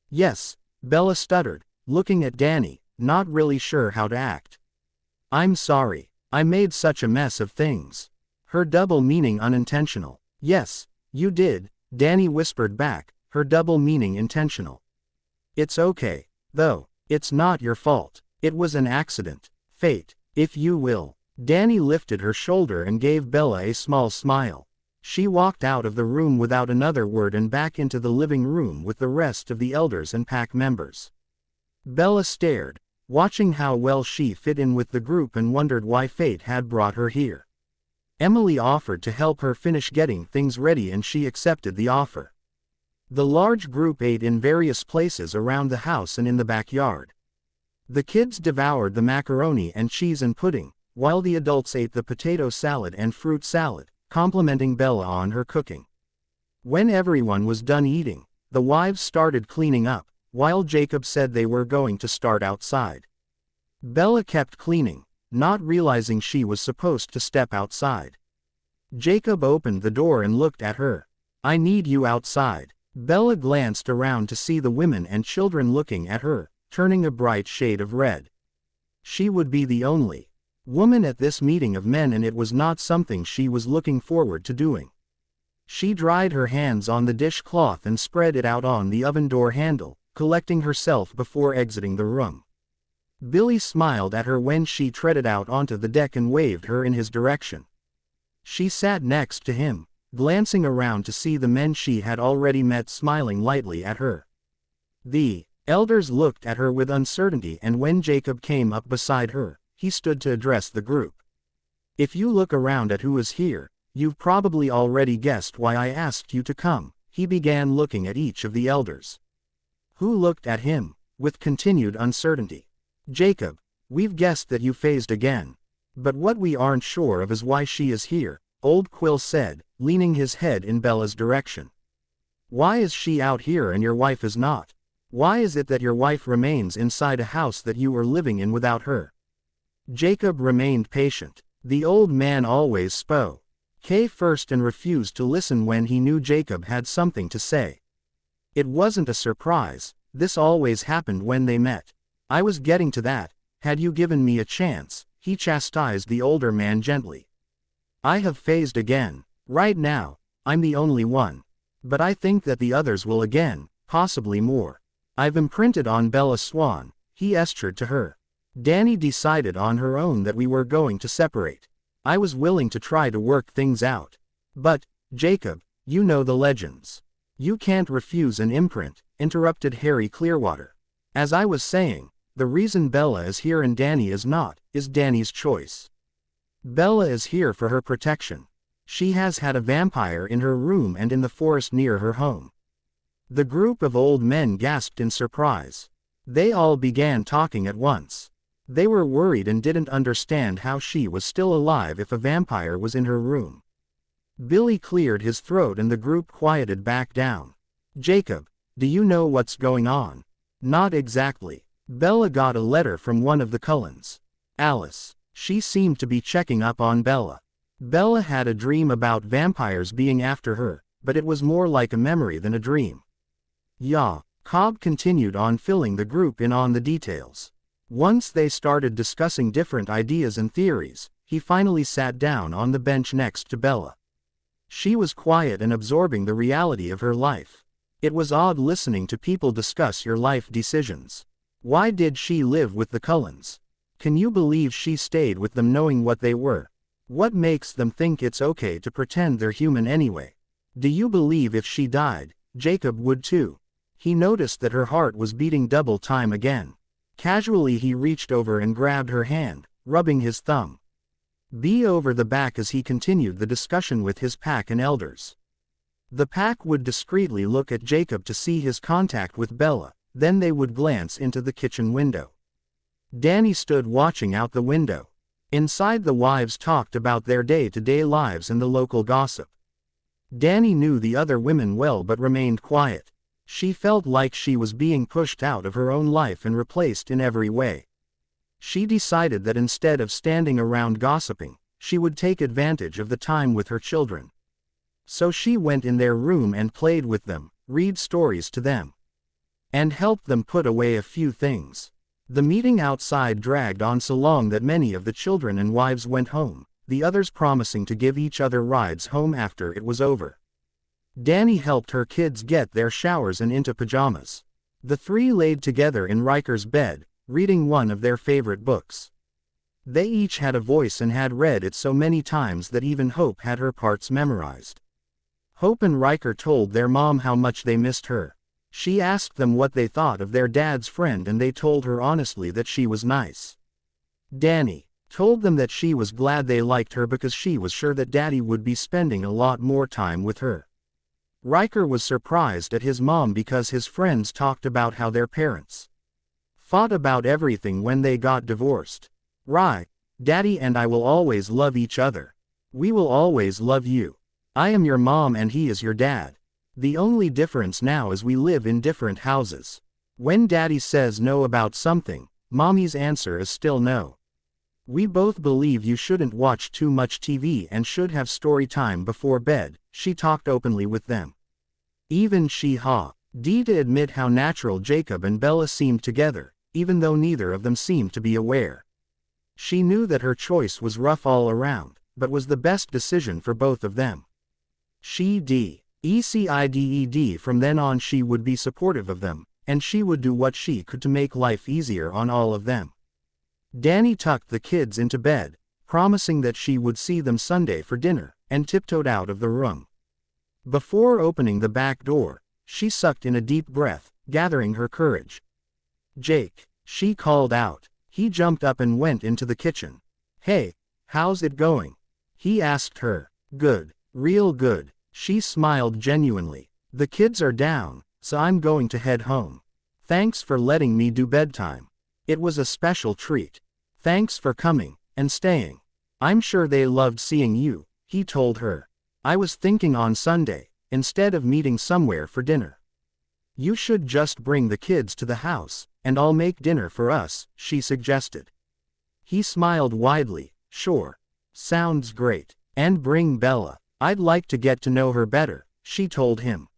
"Yes," Bella stuttered, looking at Danny, not really sure how to act. "I'm sorry. I made such a mess of things." Her double meaning unintentional. "Yes, you did," Danny whispered back, her double meaning intentional. "It's okay, though. It's not your fault. It was an accident. Fate, if you will." Danny lifted her shoulder and gave Bella a small smile. She walked out of the room without another word and back into the living room with the rest of the elders and pack members. Bella stared, watching how well she fit in with the group and wondered why fate had brought her here. Emily offered to help her finish getting things ready and she accepted the offer. The large group ate in various places around the house and in the backyard. The kids devoured the macaroni and cheese and pudding, while the adults ate the potato salad and fruit salad, complimenting Bella on her cooking. When everyone was done eating, the wives started cleaning up, while Jacob said they were going to start outside. Bella kept cleaning, not realizing she was supposed to step outside. Jacob opened the door and looked at her. "I need you outside." Bella glanced around to see the women and children looking at her, turning a bright shade of red. She would be the only woman at this meeting of men and it was not something she was looking forward to doing. She dried her hands on the dishcloth and spread it out on the oven door handle, collecting herself before exiting the room. Billy smiled at her when she treaded out onto the deck and waved her in his direction. She sat next to him, glancing around to see the men she had already met smiling lightly at her. The elders looked at her with uncertainty and when Jacob came up beside her, he stood to address the group. "If you look around at who is here, you've probably already guessed why I asked you to come," he began looking at each of the elders. Who looked at him, with continued uncertainty. "Jacob, we've guessed that you phased again. But what we aren't sure of is why she is here," Old Quill said, leaning his head in Bella's direction. "Why is she out here and your wife is not? Why is it that your wife remains inside a house that you were living in without her?" Jacob remained patient. The old man always spoke Kay first and refused to listen when he knew Jacob had something to say. It wasn't a surprise, this always happened when they met. I was getting to that, had you given me a chance, he chastised the older man gently. I have phased again. Right now, I'm the only one. But I think that the others will again, possibly more. I've imprinted on Bella Swan, he gestured to her. Dani decided on her own that we were going to separate. I was willing to try to work things out. But, Jacob, you know the legends. You can't refuse an imprint, interrupted Harry Clearwater. As I was saying, the reason Bella is here and Dani is not, is Dani's choice. Bella is here for her protection. She has had a vampire in her room and in the forest near her home. The group of old men gasped in surprise. They all began talking at once. They were worried and didn't understand how she was still alive if a vampire was in her room. Billy cleared his throat and the group quieted back down. Jacob, do you know what's going on? Not exactly. Bella got a letter from one of the Cullens. Alice. She seemed to be checking up on Bella. Bella had a dream about vampires being after her, but it was more like a memory than a dream. Yeah, Cobb continued on filling the group in on the details. Once they started discussing different ideas and theories, he finally sat down on the bench next to Bella. She was quiet and absorbing the reality of her life. It was odd listening to people discuss your life decisions. Why did she live with the Cullens? Can you believe she stayed with them knowing what they were? What makes them think it's okay to pretend they're human anyway? Do you believe if she died, Jacob would too? He noticed that her heart was beating double time again. Casually he reached over and grabbed her hand, rubbing his thumb. Be over the back as he continued the discussion with his pack and elders. The pack would discreetly look at Jacob to see his contact with Bella, then they would glance into the kitchen window. Dani stood watching out the window. Inside the wives talked about their day-to-day lives and the local gossip. Dani knew the other women well but remained quiet. She felt like she was being pushed out of her own life and replaced in every way. She decided that instead of standing around gossiping, she would take advantage of the time with her children. So she went in their room and played with them, read stories to them, and helped them put away a few things. The meeting outside dragged on so long that many of the children and wives went home, the others promising to give each other rides home after it was over. Dani helped her kids get their showers and into pajamas. The three laid together in Riker's bed, reading one of their favorite books. They each had a voice and had read it so many times that even Hope had her parts memorized. Hope and Riker told their mom how much they missed her. She asked them what they thought of their dad's friend and they told her honestly that she was nice. Dani told them that she was glad they liked her because she was sure that Daddy would be spending a lot more time with her. Riker was surprised at his mom because his friends talked about how their parents fought about everything when they got divorced. Right, Daddy and I will always love each other. We will always love you. I am your mom and he is your dad. The only difference now is we live in different houses. When Daddy says no about something, Mommy's answer is still no. We both believe you shouldn't watch too much TV and should have story time before bed, she talked openly with them. Even she did to admit how natural Jacob and Bella seemed together, even though neither of them seemed to be aware. She knew that her choice was rough all around, but was the best decision for both of them. She decided from then on she would be supportive of them, and she would do what she could to make life easier on all of them. Dani tucked the kids into bed, promising that she would see them Sunday for dinner, and tiptoed out of the room. Before opening the back door, she sucked in a deep breath, gathering her courage. Jake, she called out. He jumped up and went into the kitchen. Hey, how's it going? He asked her. Good, real good. She smiled genuinely. The kids are down, so I'm going to head home. Thanks for letting me do bedtime. It was a special treat. Thanks for coming, and staying. I'm sure they loved seeing you, he told her. I was thinking on Sunday, instead of meeting somewhere for dinner. You should just bring the kids to the house, and I'll make dinner for us, she suggested. He smiled widely. Sure. Sounds great. And bring Bella. I'd like to get to know her better, she told him.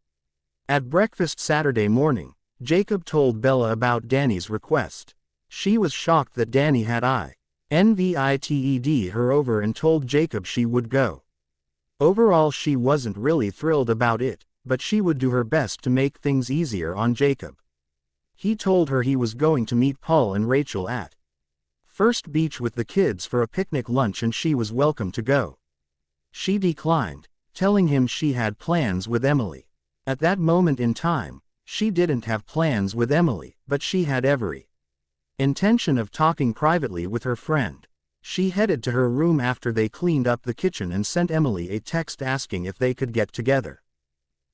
At breakfast Saturday morning, Jacob told Bella about Danny's request. She was shocked that Danny had invited her over and told Jacob she would go. Overall she wasn't really thrilled about it, but she would do her best to make things easier on Jacob. He told her he was going to meet Paul and Rachel at First Beach with the kids for a picnic lunch and she was welcome to go. She declined, telling him she had plans with Emily. At that moment in time, she didn't have plans with Emily, but she had every intention of talking privately with her friend. She headed to her room after they cleaned up the kitchen and sent Emily a text asking if they could get together.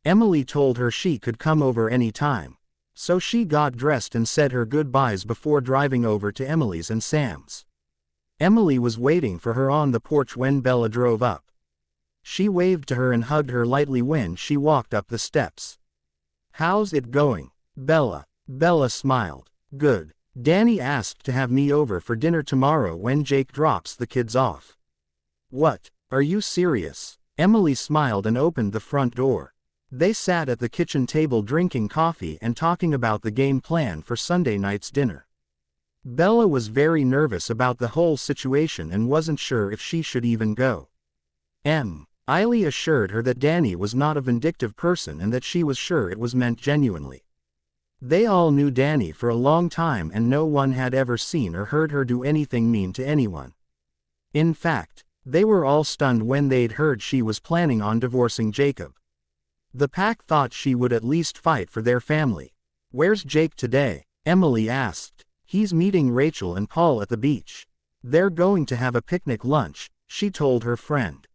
Emily told her she could come over any time. So she got dressed and said her goodbyes before driving over to Emily's and Sam's. Emily was waiting for her on the porch when Bella drove up. She waved to her and hugged her lightly when she walked up the steps. "How's it going, Bella?" Bella smiled. "Good. Danny asked to have me over for dinner tomorrow when Jake drops the kids off." "What? Are you serious?" Emily smiled and opened the front door. They sat at the kitchen table drinking coffee and talking about the game plan for Sunday night's dinner. Bella was very nervous about the whole situation and wasn't sure if she should even go. Emily assured her that Danny was not a vindictive person and that she was sure it was meant genuinely. They all knew Danny for a long time and no one had ever seen or heard her do anything mean to anyone. In fact, they were all stunned when they'd heard she was planning on divorcing Jacob. The pack thought she would at least fight for their family. "Where's Jake today?" Emily asked. "He's meeting Rachel and Paul at the beach. They're going to have a picnic lunch," she told her friend.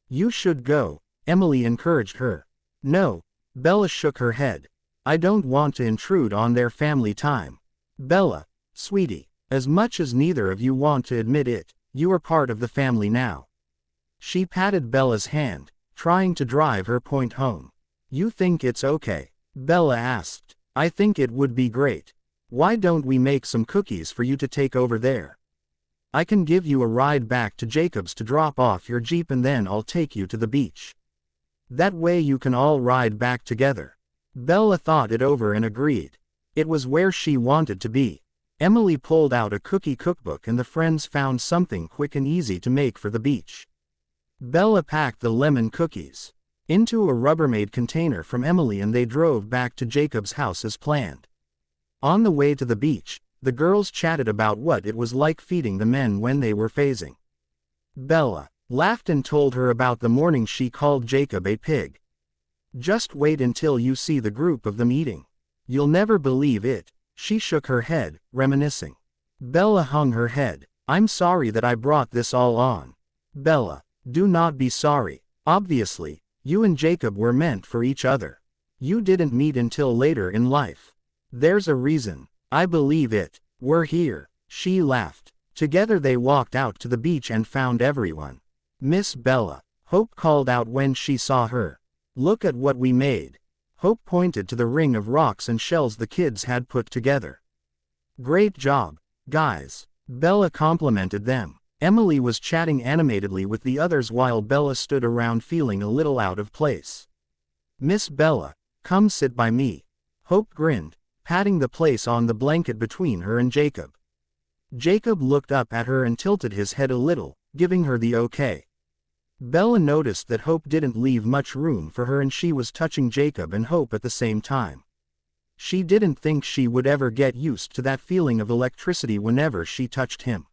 "You should go," Emily encouraged her. "No," Bella shook her head. "I don't want to intrude on their family time." "Bella, sweetie, as much as neither of you want to admit it, you are part of the family now." She patted Bella's hand, trying to drive her point home. "You think it's okay?" Bella asked. "I think it would be great. Why don't we make some cookies for you to take over there? I can give you a ride back to Jacob's to drop off your Jeep and then I'll take you to the beach. That way you can all ride back together." Bella thought it over and agreed. It was where she wanted to be. Emily pulled out a cookie cookbook and the friends found something quick and easy to make for the beach. Bella packed the lemon cookies into a Rubbermaid container from Emily and they drove back to Jacob's house as planned. On the way to the beach, the girls chatted about what it was like feeding the men when they were phasing. Bella laughed and told her about the morning she called Jacob a pig. "Just wait until you see the group of them eating. You'll never believe it." She shook her head, reminiscing. Bella hung her head. "I'm sorry that I brought this all on." "Bella, do not be sorry. Obviously, you and Jacob were meant for each other. You didn't meet until later in life. There's a reason. I believe it. We're here." She laughed. Together they walked out to the beach and found everyone. "Miss Bella," Hope called out when she saw her. "Look at what we made." Hope pointed to the ring of rocks and shells the kids had put together. "Great job, guys." Bella complimented them. Emily was chatting animatedly with the others while Bella stood around feeling a little out of place. "Miss Bella, come sit by me." Hope grinned, patting the place on the blanket between her and Jacob. Jacob looked up at her and tilted his head a little, giving her the okay. Bella noticed that Hope didn't leave much room for her and she was touching Jacob and Hope at the same time. She didn't think she would ever get used to that feeling of electricity whenever she touched him.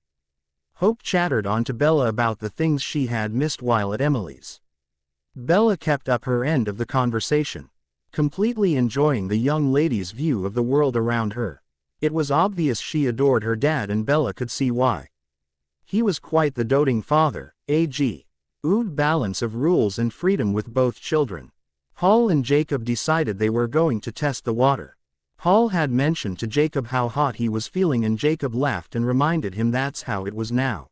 Hope chattered on to Bella about the things she had missed while at Emily's. Bella kept up her end of the conversation, completely enjoying the young lady's view of the world around her. It was obvious she adored her dad and Bella could see why. He was quite the doting father, ood balance of rules and freedom with both children. Paul and Jacob decided they were going to test the water. Paul had mentioned to Jacob how hot he was feeling and Jacob laughed and reminded him that's how it was now.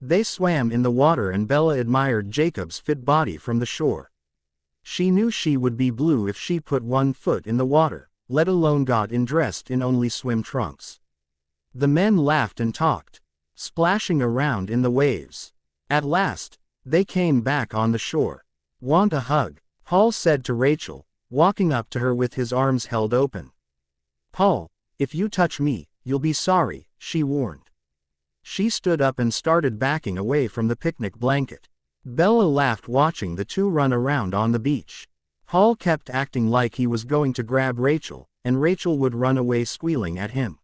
They swam in the water and Bella admired Jacob's fit body from the shore. She knew she would be blue if she put one foot in the water, let alone got dressed in only swim trunks. The men laughed and talked, splashing around in the waves. At last, They came back on the shore. Want a hug? Paul said to Rachel, walking up to her with his arms held open. Paul, if you touch me, you'll be sorry, she warned. She stood up and started backing away from the picnic blanket. Bella laughed watching the two run around on the beach. Paul kept acting like he was going to grab Rachel, and Rachel would run away squealing at him.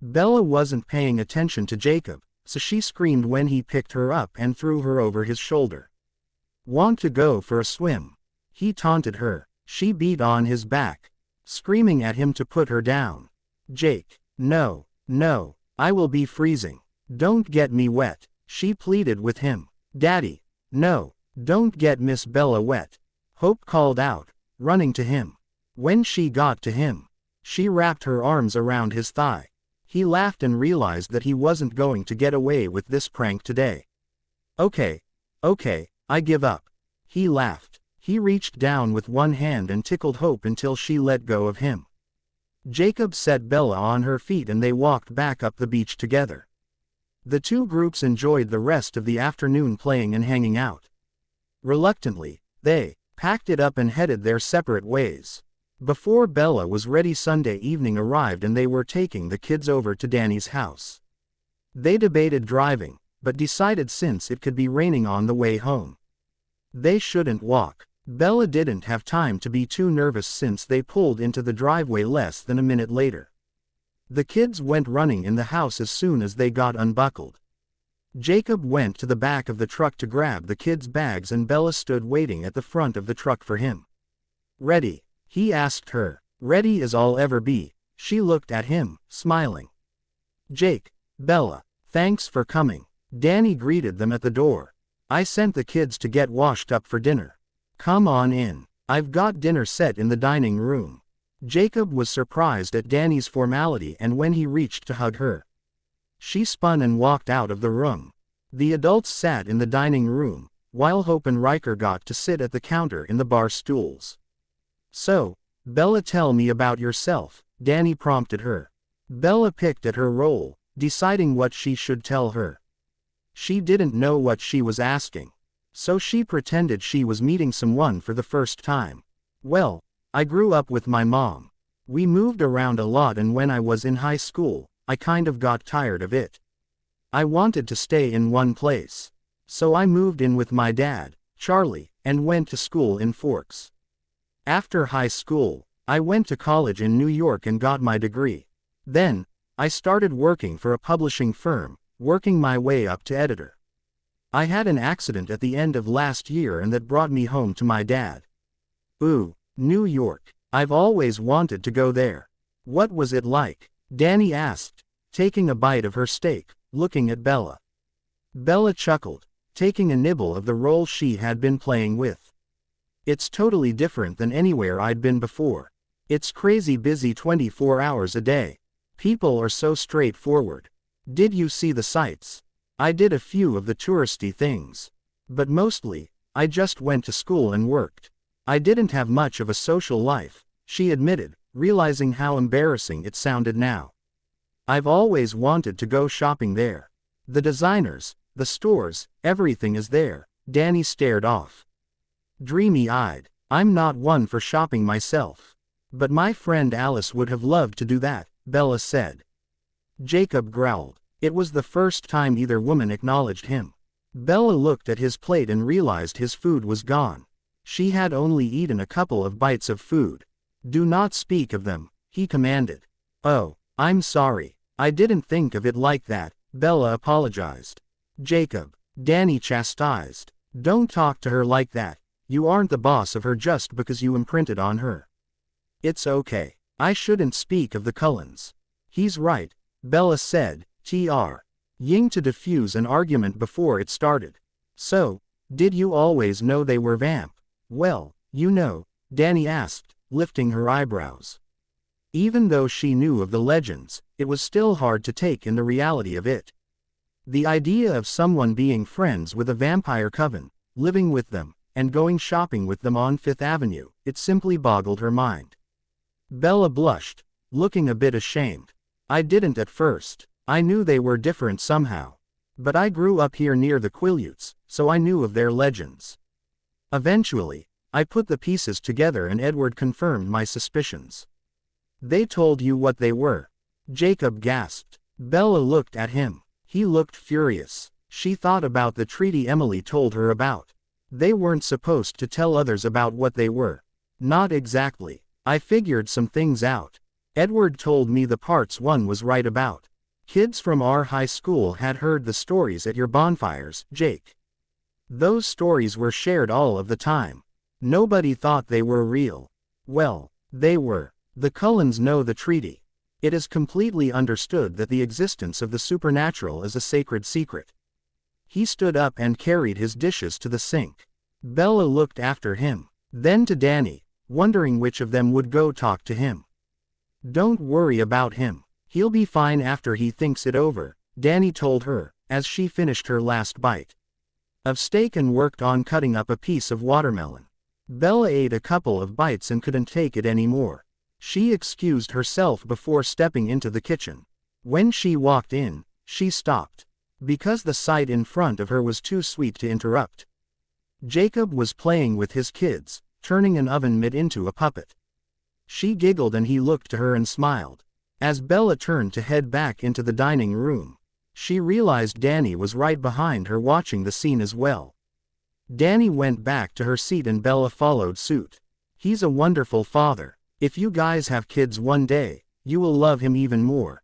Bella wasn't paying attention to Jacob, so she screamed when he picked her up and threw her over his shoulder. Want to go for a swim? He taunted her. She beat on his back, screaming at him to put her down. Jake, no, I will be freezing. Don't get me wet, she pleaded with him. Daddy, no, don't get Miss Bella wet, Hope called out, running to him. When she got to him, she wrapped her arms around his thigh. He laughed and realized that he wasn't going to get away with this prank today. Okay, I give up. He laughed. He reached down with one hand and tickled Hope until she let go of him. Jacob set Bella on her feet and they walked back up the beach together. The two groups enjoyed the rest of the afternoon playing and hanging out. Reluctantly, they packed it up and headed their separate ways. Before Bella was ready, Sunday evening arrived and they were taking the kids over to Danny's house. They debated driving, but decided since it could be raining on the way home, they shouldn't walk. Bella didn't have time to be too nervous since they pulled into the driveway less than a minute later. The kids went running in the house as soon as they got unbuckled. Jacob went to the back of the truck to grab the kids' bags and Bella stood waiting at the front of the truck for him. Ready? He asked her. Ready as I'll ever be. She looked at him, smiling. Jake, Bella, thanks for coming. Danny greeted them at the door. I sent the kids to get washed up for dinner. Come on in. I've got dinner set in the dining room. Jacob was surprised at Danny's formality and when he reached to hug her, she spun and walked out of the room. The adults sat in the dining room, while Hope and Riker got to sit at the counter in the bar stools. So, Bella, tell me about yourself, Danny prompted her. Bella picked at her roll, deciding what she should tell her. She didn't know what she was asking, so she pretended she was meeting someone for the first time. Well, I grew up with my mom. We moved around a lot and when I was in high school, I kind of got tired of it. I wanted to stay in one place. So I moved in with my dad, Charlie, and went to school in Forks. After high school, I went to college in New York and got my degree. Then, I started working for a publishing firm, working my way up to editor. I had an accident at the end of last year and that brought me home to my dad. Ooh, New York. I've always wanted to go there. What was it like? Danny asked, taking a bite of her steak, looking at Bella. Bella chuckled, taking a nibble of the roll she had been playing with. It's totally different than anywhere I'd been before. It's crazy busy 24 hours a day. People are so straightforward. Did you see the sights? I did a few of the touristy things. But mostly, I just went to school and worked. I didn't have much of a social life, she admitted, realizing how embarrassing it sounded now. I've always wanted to go shopping there. The designers, the stores, everything is there. Danny stared off, dreamy-eyed. I'm not one for shopping myself. But my friend Alice would have loved to do that, Bella said. Jacob growled. It was the first time either woman acknowledged him. Bella looked at his plate and realized his food was gone. She had only eaten a couple of bites of food. Do not speak of them, he commanded. Oh, I'm sorry. I didn't think of it like that, Bella apologized. Jacob, Danny chastised. Don't talk to her like that. You aren't the boss of her just because you imprinted on her. It's okay. I shouldn't speak of the Cullens. He's right, Bella said, ying to diffuse an argument before it started. So, did you always know they were vamp? Well, you know, Danny asked, lifting her eyebrows. Even though she knew of the legends, it was still hard to take in the reality of it. The idea of someone being friends with a vampire coven, living with them, and going shopping with them on Fifth Avenue, it simply boggled her mind. Bella blushed, looking a bit ashamed. I didn't at first. I knew they were different somehow. But I grew up here near the Quileutes, so I knew of their legends. Eventually, I put the pieces together and Edward confirmed my suspicions. They told you what they were? Jacob gasped. Bella looked at him. He looked furious. She thought about the treaty Emily told her about. They weren't supposed to tell others about what they were. Not exactly. I figured some things out. Edward told me the parts one was right about. Kids from our high school had heard the stories at your bonfires, Jake. Those stories were shared all of the time. Nobody thought they were real. Well, they were. The Cullens know the treaty. It is completely understood that the existence of the supernatural is a sacred secret. He stood up and carried his dishes to the sink. Bella looked after him, then to Danny, wondering which of them would go talk to him. Don't worry about him. He'll be fine after he thinks it over, Danny told her, as she finished her last bite of steak and worked on cutting up a piece of watermelon. Bella ate a couple of bites and couldn't take it anymore. She excused herself before stepping into the kitchen. When she walked in, she stopped, because the sight in front of her was too sweet to interrupt. Jacob was playing with his kids, turning an oven mitt into a puppet. She giggled and he looked to her and smiled. As Bella turned to head back into the dining room, she realized Danny was right behind her watching the scene as well. Danny went back to her seat and Bella followed suit. He's a wonderful father. If you guys have kids one day, you will love him even more,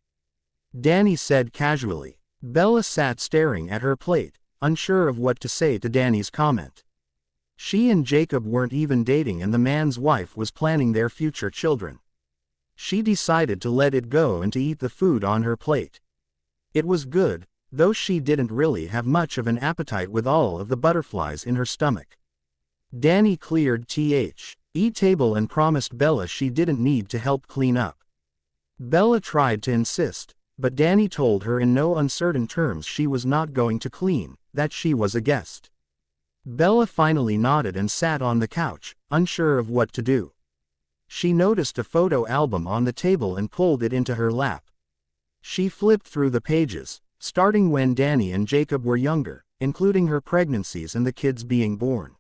Danny said casually. Bella sat staring at her plate, unsure of what to say to Danny's comment. She and Jacob weren't even dating and the man's wife was planning their future children. She decided to let it go and to eat the food on her plate. It was good, though she didn't really have much of an appetite with all of the butterflies in her stomach. Danny cleared the table and promised Bella she didn't need to help clean up. Bella tried to insist, but Danny told her in no uncertain terms she was not going to clean, that she was a guest. Bella finally nodded and sat on the couch, unsure of what to do. She noticed a photo album on the table and pulled it into her lap. She flipped through the pages, starting when Danny and Jacob were younger, including her pregnancies and the kids being born.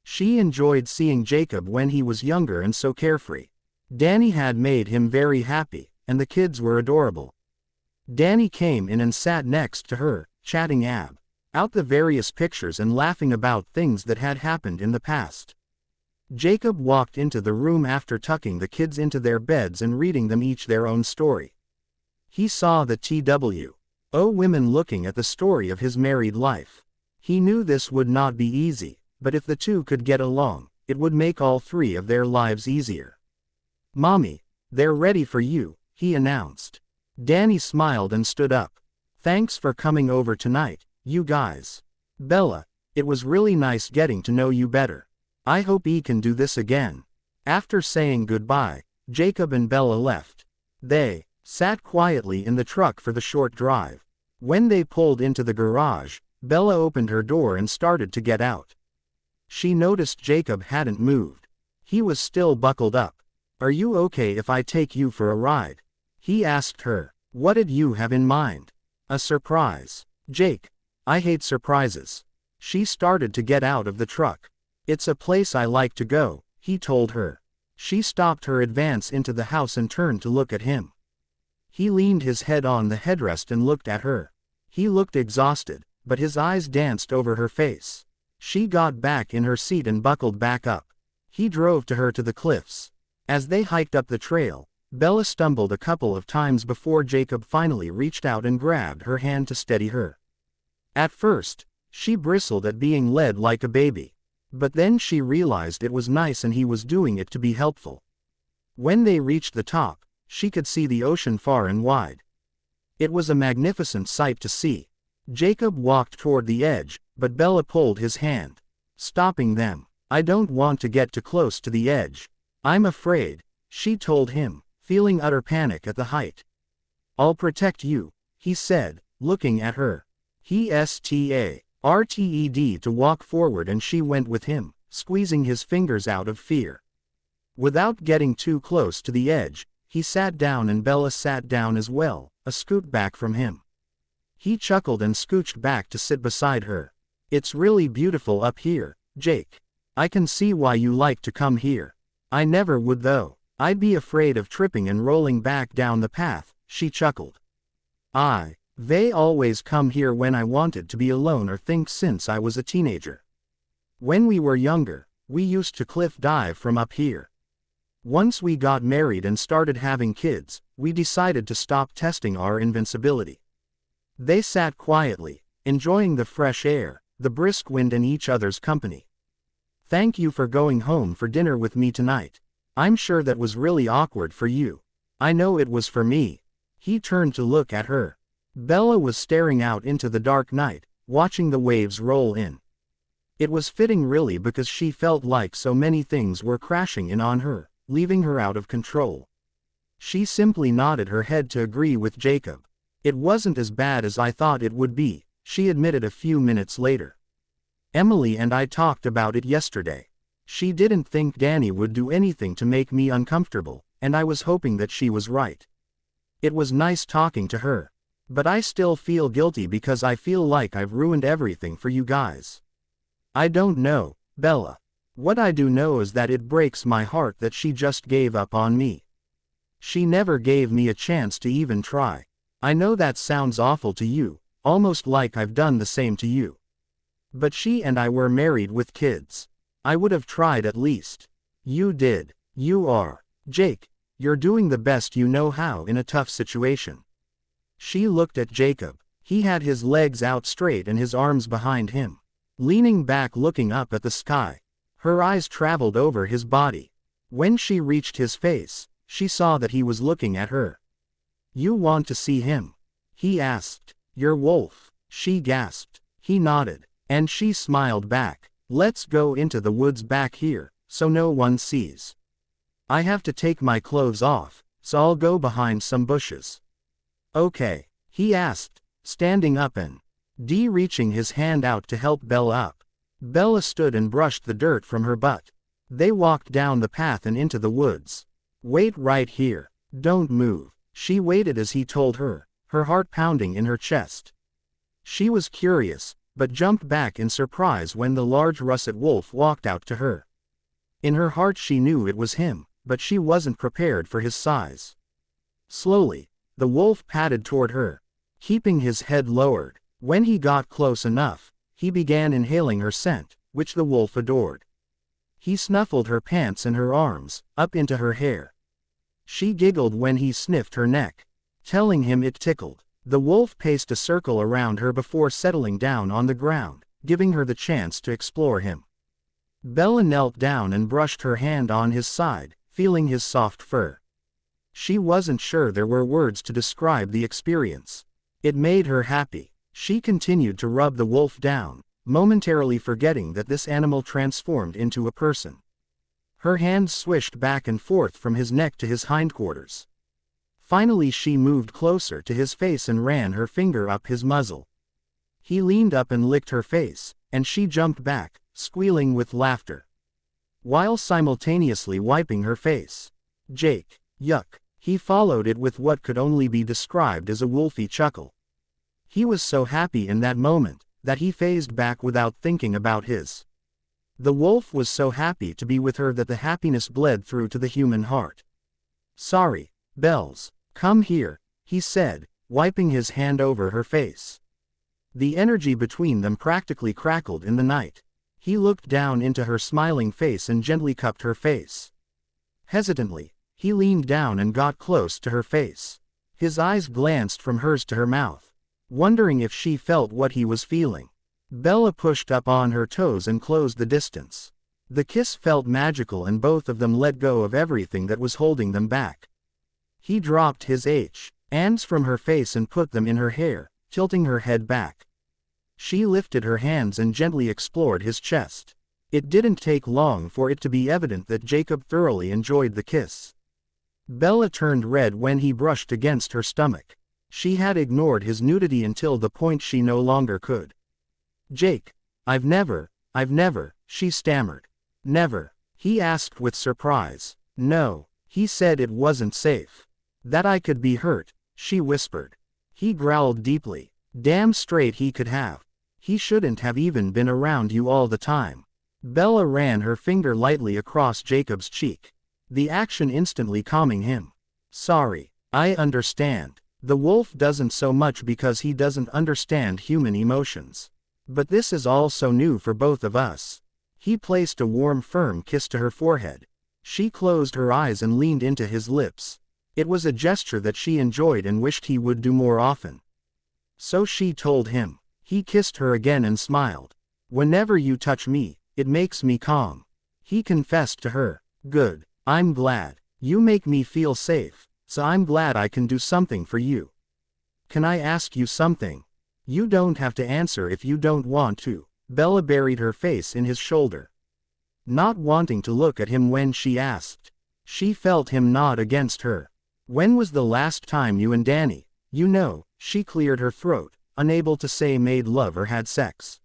She enjoyed seeing Jacob when he was younger and so carefree. Danny had made him very happy, and the kids were adorable. Danny came in and sat next to her, chatting out the various pictures and laughing about things that had happened in the past. Jacob walked into the room after tucking the kids into their beds and reading them each their own story. He saw the women looking at the story of his married life. He knew this would not be easy, but if the two could get along, it would make all three of their lives easier. Mommy, they're ready for you, he announced. Danny smiled and stood up. Thanks for coming over tonight, you guys. Bella, it was really nice getting to know you better. I hope he can do this again. After saying goodbye, Jacob and Bella left. They sat quietly in the truck for the short drive. When they pulled into the garage, Bella opened her door and started to get out. She noticed Jacob hadn't moved. He was still buckled up. Are you okay if I take you for a ride? He asked her. What did you have in mind? A surprise. Jake, I hate surprises. She started to get out of the truck. It's a place I like to go, he told her. She stopped her advance into the house and turned to look at him. He leaned his head on the headrest and looked at her. He looked exhausted, but his eyes danced over her face. She got back in her seat and buckled back up. He drove to her to the cliffs. As they hiked up the trail, Bella stumbled a couple of times before Jacob finally reached out and grabbed her hand to steady her. At first, she bristled at being led like a baby. But then she realized it was nice and he was doing it to be helpful. When they reached the top, she could see the ocean far and wide. It was a magnificent sight to see. Jacob walked toward the edge, but Bella pulled his hand, stopping them. I don't want to get too close to the edge. I'm afraid, she told him, feeling utter panic at the height. I'll protect you, he said, looking at her. He started to walk forward and she went with him, squeezing his fingers out of fear. Without getting too close to the edge, he sat down and Bella sat down as well, a scoot back from him. He chuckled and scooched back to sit beside her. It's really beautiful up here, Jake. I can see why you like to come here. I never would though. I'd be afraid of tripping and rolling back down the path, she chuckled. They always come here when I wanted to be alone or think since I was a teenager. When we were younger, we used to cliff dive from up here. Once we got married and started having kids, we decided to stop testing our invincibility. They sat quietly, enjoying the fresh air, the brisk wind and each other's company. Thank you for going home for dinner with me tonight. I'm sure that was really awkward for you. I know it was for me. He turned to look at her. Bella was staring out into the dark night, watching the waves roll in. It was fitting really because she felt like so many things were crashing in on her, leaving her out of control. She simply nodded her head to agree with Jacob. It wasn't as bad as I thought it would be, she admitted a few minutes later. Emily and I talked about it yesterday. She didn't think Danny would do anything to make me uncomfortable, and I was hoping that she was right. It was nice talking to her. But I still feel guilty because I feel like I've ruined everything for you guys. I don't know, Bella. What I do know is that it breaks my heart that she just gave up on me. She never gave me a chance to even try. I know that sounds awful to you, almost like I've done the same to you. But she and I were married with kids. I would have tried at least. You did. You are. Jake, you're doing the best you know how in a tough situation. She looked at Jacob. He had his legs out straight and his arms behind him. Leaning back looking up at the sky. Her eyes traveled over his body. When she reached his face, she saw that he was looking at her. You want to see him? He asked. Your wolf, she gasped. He nodded, and she smiled back. Let's go into the woods back here, so no one sees. I have to take my clothes off, so I'll go behind some bushes. Okay, he asked, standing up and reaching his hand out to help Bella up. Bella stood and brushed the dirt from her butt. They walked down the path and into the woods. Wait right here. Don't move. She waited as he told her, her heart pounding in her chest. She was curious, but jumped back in surprise when the large russet wolf walked out to her. In her heart she knew it was him, but she wasn't prepared for his size. Slowly, the wolf padded toward her, keeping his head lowered. When he got close enough, he began inhaling her scent, which the wolf adored. He snuffled her pants and her arms, up into her hair. She giggled when he sniffed her neck, telling him it tickled. The wolf paced a circle around her before settling down on the ground, giving her the chance to explore him. Bella knelt down and brushed her hand on his side, feeling his soft fur. She wasn't sure there were words to describe the experience. It made her happy. She continued to rub the wolf down, momentarily forgetting that this animal transformed into a person. Her hands swished back and forth from his neck to his hindquarters. Finally she moved closer to his face and ran her finger up his muzzle. He leaned up and licked her face, and she jumped back, squealing with laughter, while simultaneously wiping her face. Jake, yuck. He followed it with what could only be described as a wolfy chuckle. He was so happy in that moment, that he phased back without thinking about his. The wolf was so happy to be with her that the happiness bled through to the human heart. Sorry, Bells. Come here, he said, wiping his hand over her face. The energy between them practically crackled in the night. He looked down into her smiling face and gently cupped her face. Hesitantly, he leaned down and got close to her face. His eyes glanced from hers to her mouth, wondering if she felt what he was feeling. Bella pushed up on her toes and closed the distance. The kiss felt magical and both of them let go of everything that was holding them back. He dropped his hands from her face and put them in her hair, tilting her head back. She lifted her hands and gently explored his chest. It didn't take long for it to be evident that Jacob thoroughly enjoyed the kiss. Bella turned red when he brushed against her stomach. She had ignored his nudity until the point she no longer could. Jake, I've never, she stammered. Never, he asked with surprise. No, he said it wasn't safe. That I could be hurt, she whispered. He growled deeply. Damn straight he could have. He shouldn't have even been around you all the time. Bella ran her finger lightly across Jacob's cheek, the action instantly calming him. Sorry. I understand. The wolf doesn't so much because he doesn't understand human emotions. But this is all so new for both of us. He placed a warm, firm kiss to her forehead. She closed her eyes and leaned into his lips. It was a gesture that she enjoyed and wished he would do more often. So she told him. He kissed her again and smiled. Whenever you touch me, it makes me calm. He confessed to her. Good. I'm glad. You make me feel safe, so I'm glad I can do something for you. Can I ask you something? You don't have to answer if you don't want to. Bella buried her face in his shoulder, not wanting to look at him when she asked. She felt him nod against her. When was the last time you and Danny, she cleared her throat, unable to say made love or had sex?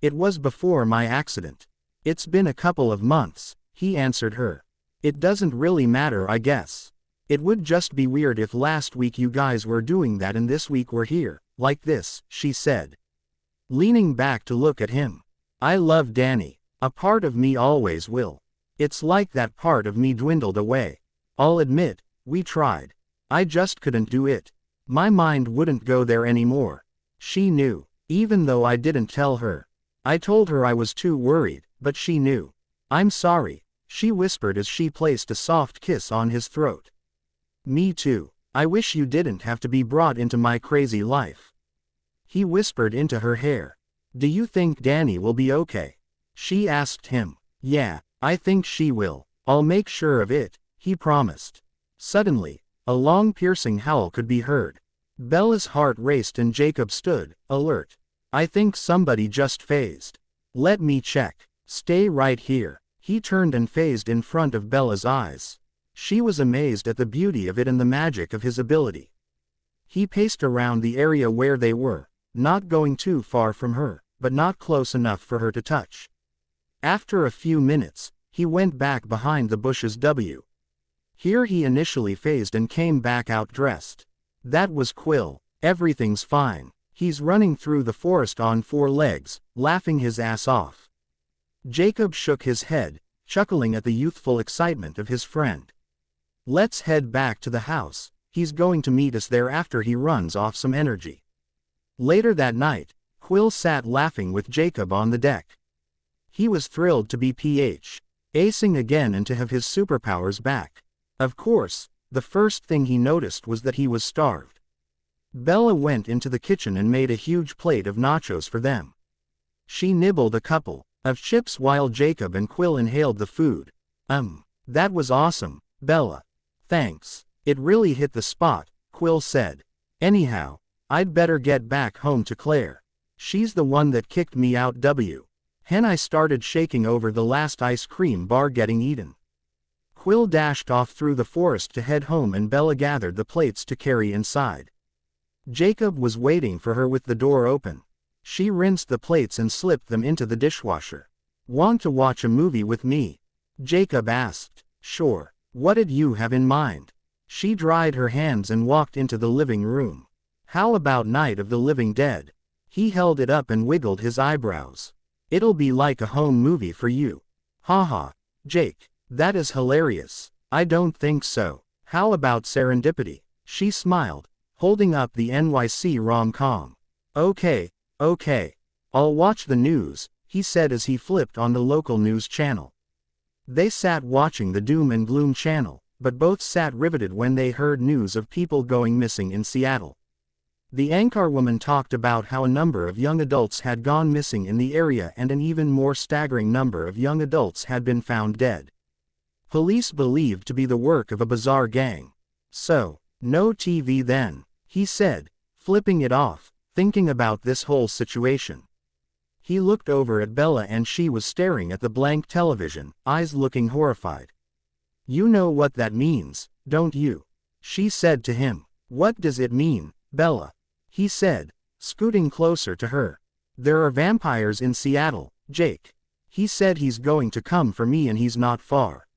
It was before my accident. It's been a couple of months, he answered her. It doesn't really matter, I guess. It would just be weird if last week you guys were doing that and this week we're here, like this, she said, leaning back to look at him. I love Danny. A part of me always will. It's like that part of me dwindled away. I'll admit, we tried. I just couldn't do it. My mind wouldn't go there anymore. She knew, even though I didn't tell her. I told her I was too worried, but she knew. I'm sorry, she whispered as she placed a soft kiss on his throat. Me too. I wish you didn't have to be brought into my crazy life. He whispered into her hair. Do you think Danny will be okay? She asked him. Yeah, I think she will. I'll make sure of it, he promised. Suddenly, a long piercing howl could be heard. Bella's heart raced and Jacob stood, alert. I think somebody just phased. Let me check. Stay right here. He turned and phased in front of Bella's eyes. She was amazed at the beauty of it and the magic of his ability. He paced around the area where they were, not going too far from her, but not close enough for her to touch. After a few minutes, he went back behind the bushes. Here he initially phased and came back out dressed. That was Quill. Everything's fine. He's running through the forest on 4 legs, laughing his ass off. Jacob shook his head, chuckling at the youthful excitement of his friend. Let's head back to the house. He's going to meet us there after he runs off some energy. Later that night, Quill sat laughing with Jacob on the deck. He was thrilled to be acing again and to have his superpowers back. Of course, the first thing he noticed was that he was starved. Bella went into the kitchen and made a huge plate of nachos for them. She nibbled a couple of chips while Jacob and Quill inhaled the food. That was awesome, Bella. Thanks. It really hit the spot, Quill said. Anyhow, I'd better get back home to Claire. She's the one that kicked me out. I started shaking over the last ice cream bar getting eaten. Quill dashed off through the forest to head home and Bella gathered the plates to carry inside. Jacob was waiting for her with the door open. She rinsed the plates and slipped them into the dishwasher. Want to watch a movie with me? Jacob asked. Sure. What did you have in mind? She dried her hands and walked into the living room. How about Night of the Living Dead? He held it up and wiggled his eyebrows. It'll be like a home movie for you. Haha, Jake, that is hilarious. I don't think so. How about Serendipity? She smiled, holding up the NYC rom-com. Okay. I'll watch the news, he said as he flipped on the local news channel. They sat watching the doom and gloom channel, but both sat riveted when they heard news of people going missing in Seattle. The anchorwoman talked about how a number of young adults had gone missing in the area and an even more staggering number of young adults had been found dead. Police believed to be the work of a bizarre gang. So, no TV then, he said, flipping it off, thinking about this whole situation. He looked over at Bella and she was staring at the blank television, eyes looking horrified. You know what that means, don't you? She said to him. What does it mean, Bella? He said, scooting closer to her. There are vampires in Seattle, Jake. He said he's going to come for me and he's not far.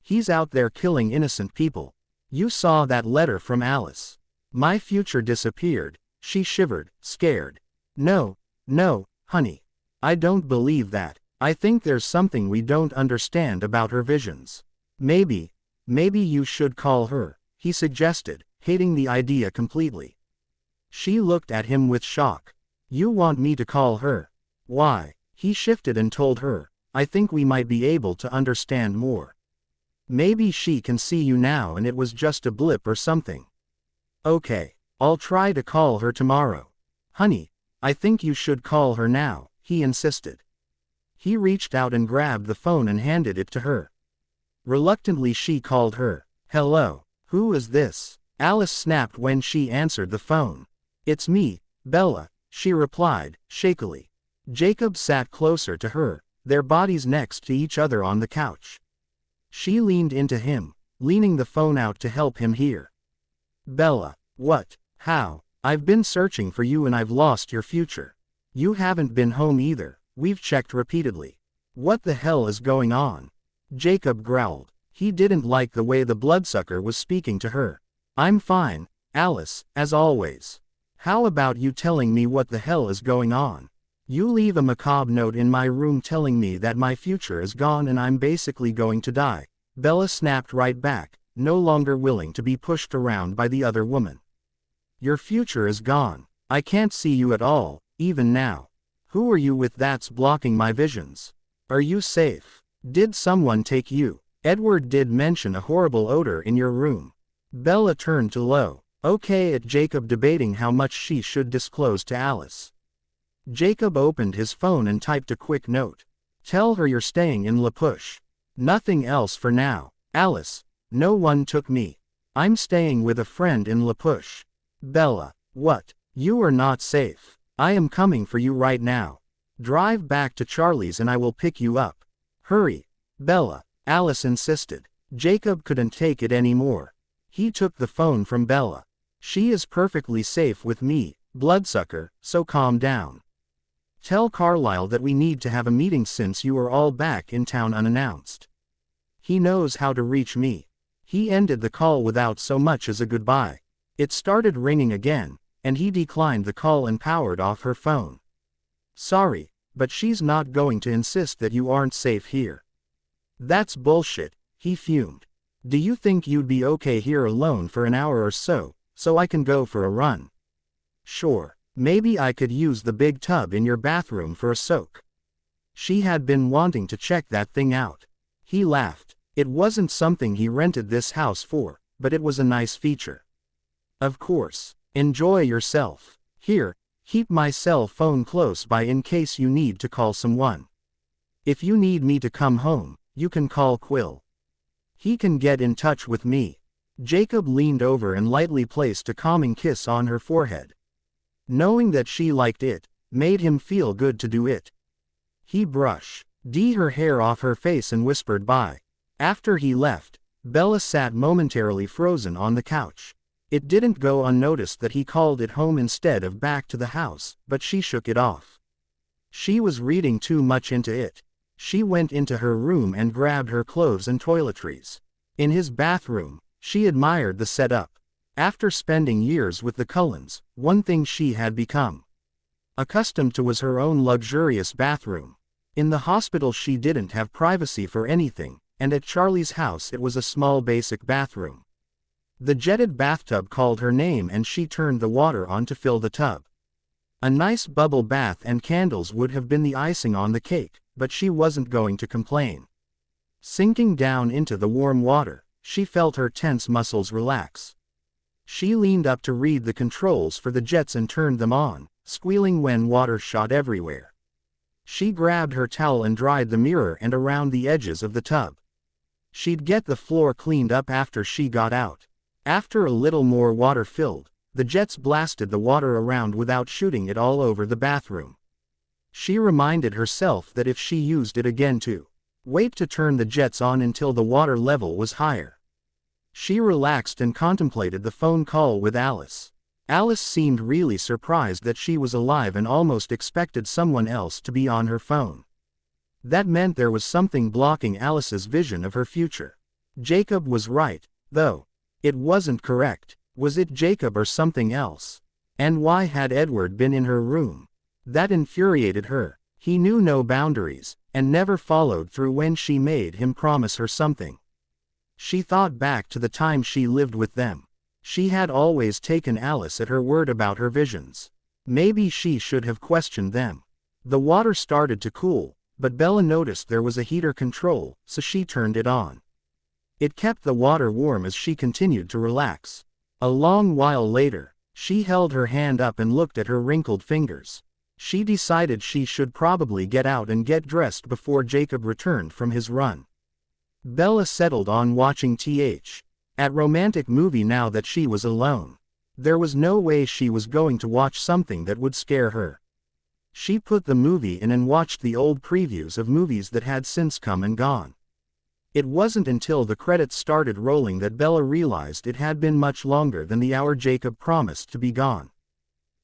He's out there killing innocent people. You saw that letter from Alice. My future disappeared. She shivered, scared. No, No, honey. I don't believe that. I think there's something we don't understand about her visions. Maybe you should call her, he suggested, hating the idea completely. She looked at him with shock. You want me to call her? Why? He shifted and told her, I think we might be able to understand more. Maybe she can see you now and it was just a blip or something. Okay, I'll try to call her tomorrow. Honey, I think you should call her now, he insisted. He reached out and grabbed the phone and handed it to her. Reluctantly she called her. Hello, who is this? Alice snapped when she answered the phone. It's me, Bella, she replied, shakily. Jacob sat closer to her, their bodies next to each other on the couch. She leaned into him, leaning the phone out to help him hear. Bella, what? How? I've been searching for you and I've lost your future. You haven't been home either, we've checked repeatedly. What the hell is going on? Jacob growled. He didn't like the way the bloodsucker was speaking to her. I'm fine, Alice, as always. How about you telling me what the hell is going on? You leave a macabre note in my room telling me that my future is gone and I'm basically going to die. Bella snapped right back, no longer willing to be pushed around by the other woman. Your future is gone. I can't see you at all, even now. Who are you with that's blocking my visions? Are you safe? Did someone take you? Edward did mention a horrible odor in your room. Bella turned to Lo. Okay at Jacob debating how much she should disclose to Alice. Jacob opened his phone and typed a quick note. Tell her you're staying in La Push. Nothing else for now. Alice, no one took me. I'm staying with a friend in La Push. Bella, what? You are not safe. I am coming for you right now. Drive back to Charlie's and I will pick you up. Hurry. Bella, Alice insisted. Jacob couldn't take it anymore. He took the phone from Bella. She is perfectly safe with me, bloodsucker, so calm down. Tell Carlisle that we need to have a meeting since you are all back in town unannounced. He knows how to reach me. He ended the call without so much as a goodbye. It started ringing again, and he declined the call and powered off her phone. Sorry, but she's not going to insist that you aren't safe here. That's bullshit, he fumed. Do you think you'd be okay here alone for an hour or so I can go for a run? Sure. Maybe I could use the big tub in your bathroom for a soak. She had been wanting to check that thing out. He laughed. It wasn't something he rented this house for, but it was a nice feature. Of course. Enjoy yourself. Here, keep my cell phone close by in case you need to call someone. If you need me to come home, you can call Quill. He can get in touch with me. Jacob leaned over and lightly placed a calming kiss on her forehead. Knowing that she liked it, made him feel good to do it. He brushed her hair off her face and whispered bye. After he left, Bella sat momentarily frozen on the couch. It didn't go unnoticed that he called it home instead of back to the house, but she shook it off. She was reading too much into it. She went into her room and grabbed her clothes and toiletries. In his bathroom, she admired the setup. After spending years with the Cullens, one thing she had become accustomed to was her own luxurious bathroom. In the hospital she didn't have privacy for anything, and at Charlie's house it was a small basic bathroom. The jetted bathtub called her name and she turned the water on to fill the tub. A nice bubble bath and candles would have been the icing on the cake, but she wasn't going to complain. Sinking down into the warm water, she felt her tense muscles relax. She leaned up to read the controls for the jets and turned them on, squealing when water shot everywhere. She grabbed her towel and dried the mirror and around the edges of the tub. She'd get the floor cleaned up after she got out. After a little more water filled, the jets blasted the water around without shooting it all over the bathroom. She reminded herself that if she used it again to wait to turn the jets on until the water level was higher. She relaxed and contemplated the phone call with Alice. Alice seemed really surprised that she was alive and almost expected someone else to be on her phone. That meant there was something blocking Alice's vision of her future. Jacob was right, though. It wasn't correct. Was it Jacob or something else? And why had Edward been in her room? That infuriated her. He knew no boundaries, and never followed through when she made him promise her something. She thought back to the time she lived with them. She had always taken Alice at her word about her visions. Maybe she should have questioned them. The water started to cool, but Bella noticed there was a heater control, so she turned it on. It kept the water warm as she continued to relax. A long while later, she held her hand up and looked at her wrinkled fingers. She decided she should probably get out and get dressed before Jacob returned from his run. Bella settled on watching that romantic movie now that she was alone. There was no way she was going to watch something that would scare her. She put the movie in and watched the old previews of movies that had since come and gone. It wasn't until the credits started rolling that Bella realized it had been much longer than the hour Jacob promised to be gone.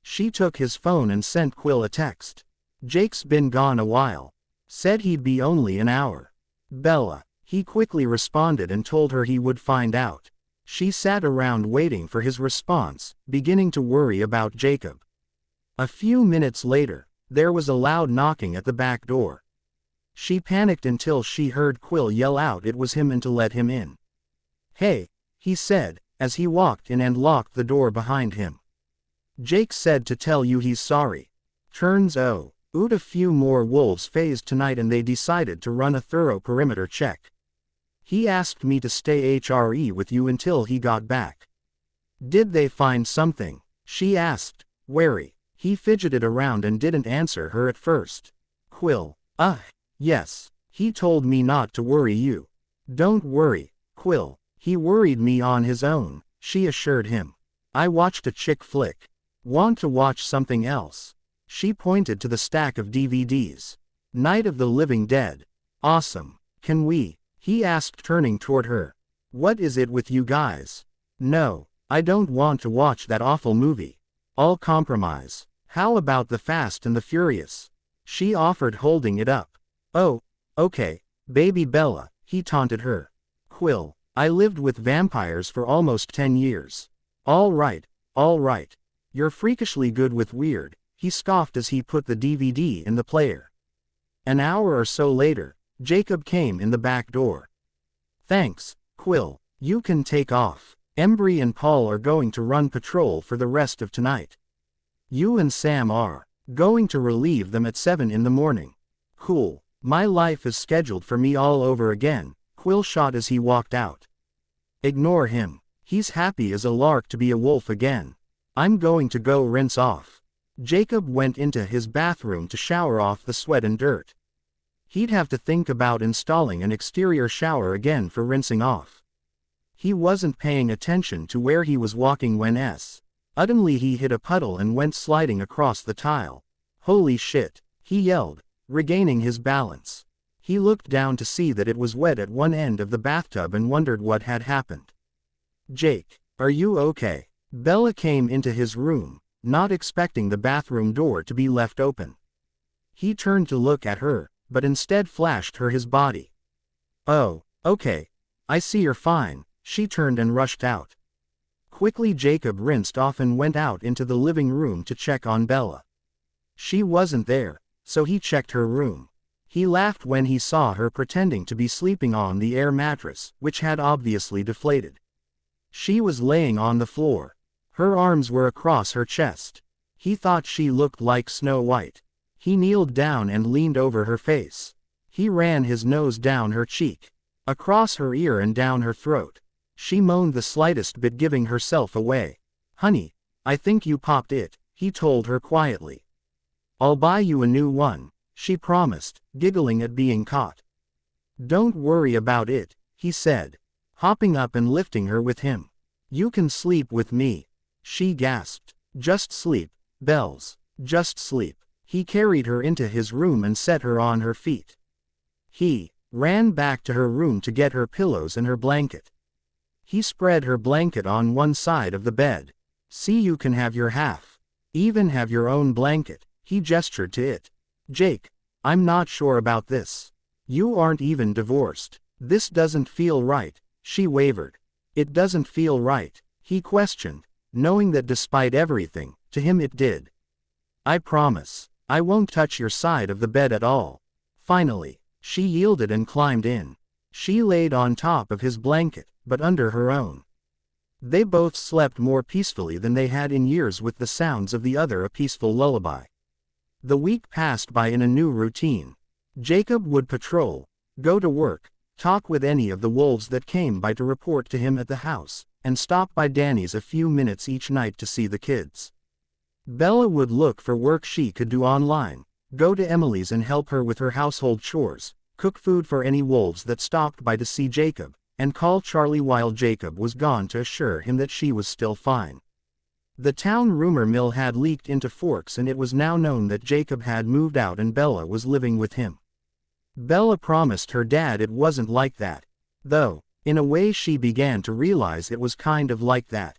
She took his phone and sent Quill a text. "Jake's been gone a while. Said he'd be only an hour." "Bella." He quickly responded and told her he would find out. She sat around waiting for his response, beginning to worry about Jacob. A few minutes later, there was a loud knocking at the back door. She panicked until she heard Quill yell out it was him and to let him in. "Hey," he said, as he walked in and locked the door behind him. "Jake said to tell you he's sorry. Turns out a few more wolves phased tonight and they decided to run a thorough perimeter check. He asked me to stay HRE with you until he got back." "Did they find something?" she asked, wary. He fidgeted around and didn't answer her at first. "Quill, yes. He told me not to worry you." "Don't worry, Quill. He worried me on his own," she assured him. "I watched a chick flick. Want to watch something else?" She pointed to the stack of DVDs. "Night of the Living Dead. Awesome. Can we?" he asked, turning toward her. "What is it with you guys?" "No, I don't want to watch that awful movie. I'll compromise. How about The Fast and the Furious?" she offered, holding it up. "Oh, okay, baby Bella," he taunted her. "Quill, I lived with vampires for almost 10 years. All right. You're freakishly good with weird," he scoffed as he put the DVD in the player. An hour or so later, Jacob came in the back door. "Thanks, Quill, you can take off. Embry and Paul are going to run patrol for the rest of tonight. You and Sam are going to relieve them at 7 in the morning." "Cool. My life is scheduled for me all over again," Quill shot as he walked out. "Ignore him. He's happy as a lark to be a wolf again. I'm going to go rinse off." Jacob went into his bathroom to shower off the sweat and dirt. He'd have to think about installing an exterior shower again for rinsing off. He wasn't paying attention to where he was walking when suddenly he hit a puddle and went sliding across the tile. "Holy shit," he yelled, regaining his balance. He looked down to see that it was wet at one end of the bathtub and wondered what had happened. "Jake, are you okay?" Bella came into his room, not expecting the bathroom door to be left open. He turned to look at her, but instead flashed her his body. "Oh, okay. I see you're fine." She turned and rushed out. Quickly Jacob rinsed off and went out into the living room to check on Bella. She wasn't there, so he checked her room. He laughed when he saw her pretending to be sleeping on the air mattress, which had obviously deflated. She was laying on the floor. Her arms were across her chest. He thought she looked like Snow White. He kneeled down and leaned over her face. He ran his nose down her cheek, across her ear and down her throat. She moaned the slightest bit, giving herself away. "Honey, I think you popped it," he told her quietly. "I'll buy you a new one," she promised, giggling at being caught. "Don't worry about it," he said, hopping up and lifting her with him. "You can sleep with me." She gasped. "Just sleep, Bells. Just sleep." He carried her into his room and set her on her feet. He ran back to her room to get her pillows and her blanket. He spread her blanket on one side of the bed. "See, you can have your half. Even have your own blanket," he gestured to it. "Jake, I'm not sure about this. You aren't even divorced. This doesn't feel right," she wavered. "It doesn't feel right?" he questioned, knowing that despite everything, to him it did. "I promise." I won't touch your side of the bed at all. Finally, she yielded and climbed in. She laid on top of his blanket, but under her own. They both slept more peacefully than they had in years, with the sounds of the other a peaceful lullaby. The week passed by in a new routine. Jacob would patrol, go to work, talk with any of the wolves that came by to report to him at the house, and stop by Danny's a few minutes each night to see the kids. Bella would look for work she could do online, go to Emily's and help her with her household chores, cook food for any wolves that stopped by to see Jacob, and call Charlie while Jacob was gone to assure him that she was still fine. The town rumor mill had leaked into Forks, and it was now known that Jacob had moved out and Bella was living with him. Bella promised her dad it wasn't like that, though, in a way she began to realize it was kind of like that.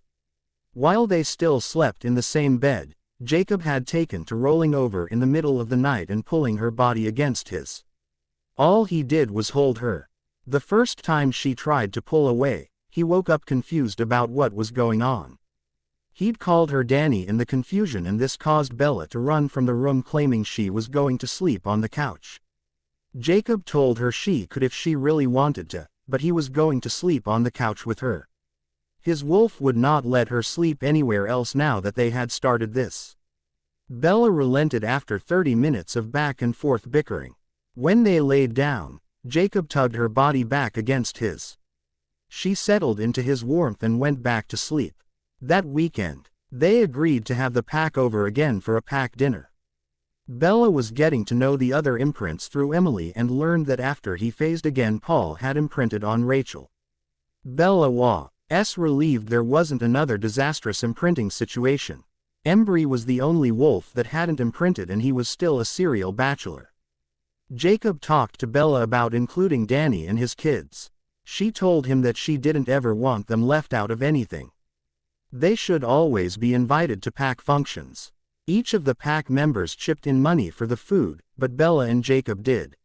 While they still slept in the same bed, Jacob had taken to rolling over in the middle of the night and pulling her body against his. All he did was hold her. The first time she tried to pull away, he woke up confused about what was going on. He'd called her Danny in the confusion, and this caused Bella to run from the room claiming she was going to sleep on the couch. Jacob told her she could if she really wanted to, but he was going to sleep on the couch with her. His wolf would not let her sleep anywhere else now that they had started this. Bella relented after 30 minutes of back and forth bickering. When they laid down, Jacob tugged her body back against his. She settled into his warmth and went back to sleep. That weekend, they agreed to have the pack over again for a pack dinner. Bella was getting to know the other imprints through Emily and learned that after he phased again, Paul had imprinted on Rachel. Bella was relieved there wasn't another disastrous imprinting situation. Embry was the only wolf that hadn't imprinted, and he was still a serial bachelor. Jacob talked to Bella about including Danny and his kids. She told him that she didn't ever want them left out of anything. They should always be invited to pack functions. Each of the pack members chipped in money for the food, but Bella and Jacob did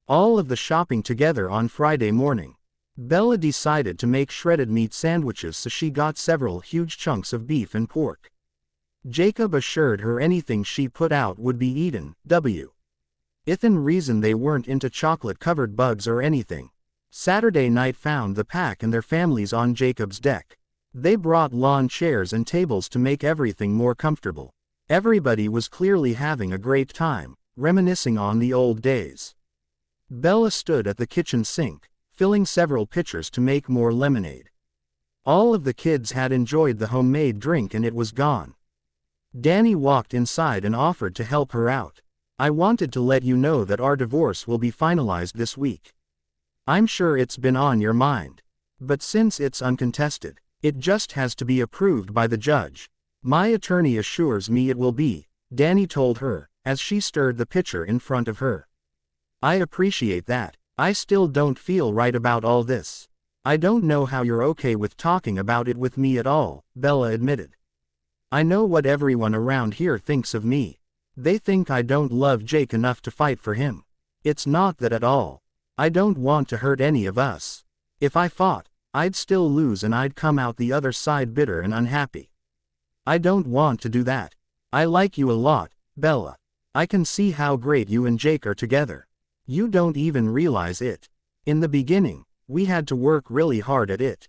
all of the shopping together on Friday morning. Bella decided to make shredded meat sandwiches, so she got several huge chunks of beef and pork. Jacob assured her anything she put out would be eaten. Within reason they weren't into chocolate-covered bugs or anything. Saturday night found the pack and their families on Jacob's deck. They brought lawn chairs and tables to make everything more comfortable. Everybody was clearly having a great time, reminiscing on the old days. Bella stood at the kitchen sink, filling several pitchers to make more lemonade. All of the kids had enjoyed the homemade drink and it was gone. Danny walked inside and offered to help her out. I wanted to let you know that our divorce will be finalized this week. I'm sure it's been on your mind. But since it's uncontested, it just has to be approved by the judge. My attorney assures me it will be, Danny told her, as she stirred the pitcher in front of her. I appreciate that. I still don't feel right about all this. I don't know how you're okay with talking about it with me at all, Bella admitted. I know what everyone around here thinks of me. They think I don't love Jake enough to fight for him. It's not that at all. I don't want to hurt any of us. If I fought, I'd still lose and I'd come out the other side bitter and unhappy. I don't want to do that. I like you a lot, Bella. I can see how great you and Jake are together. You don't even realize it. In the beginning, we had to work really hard at it.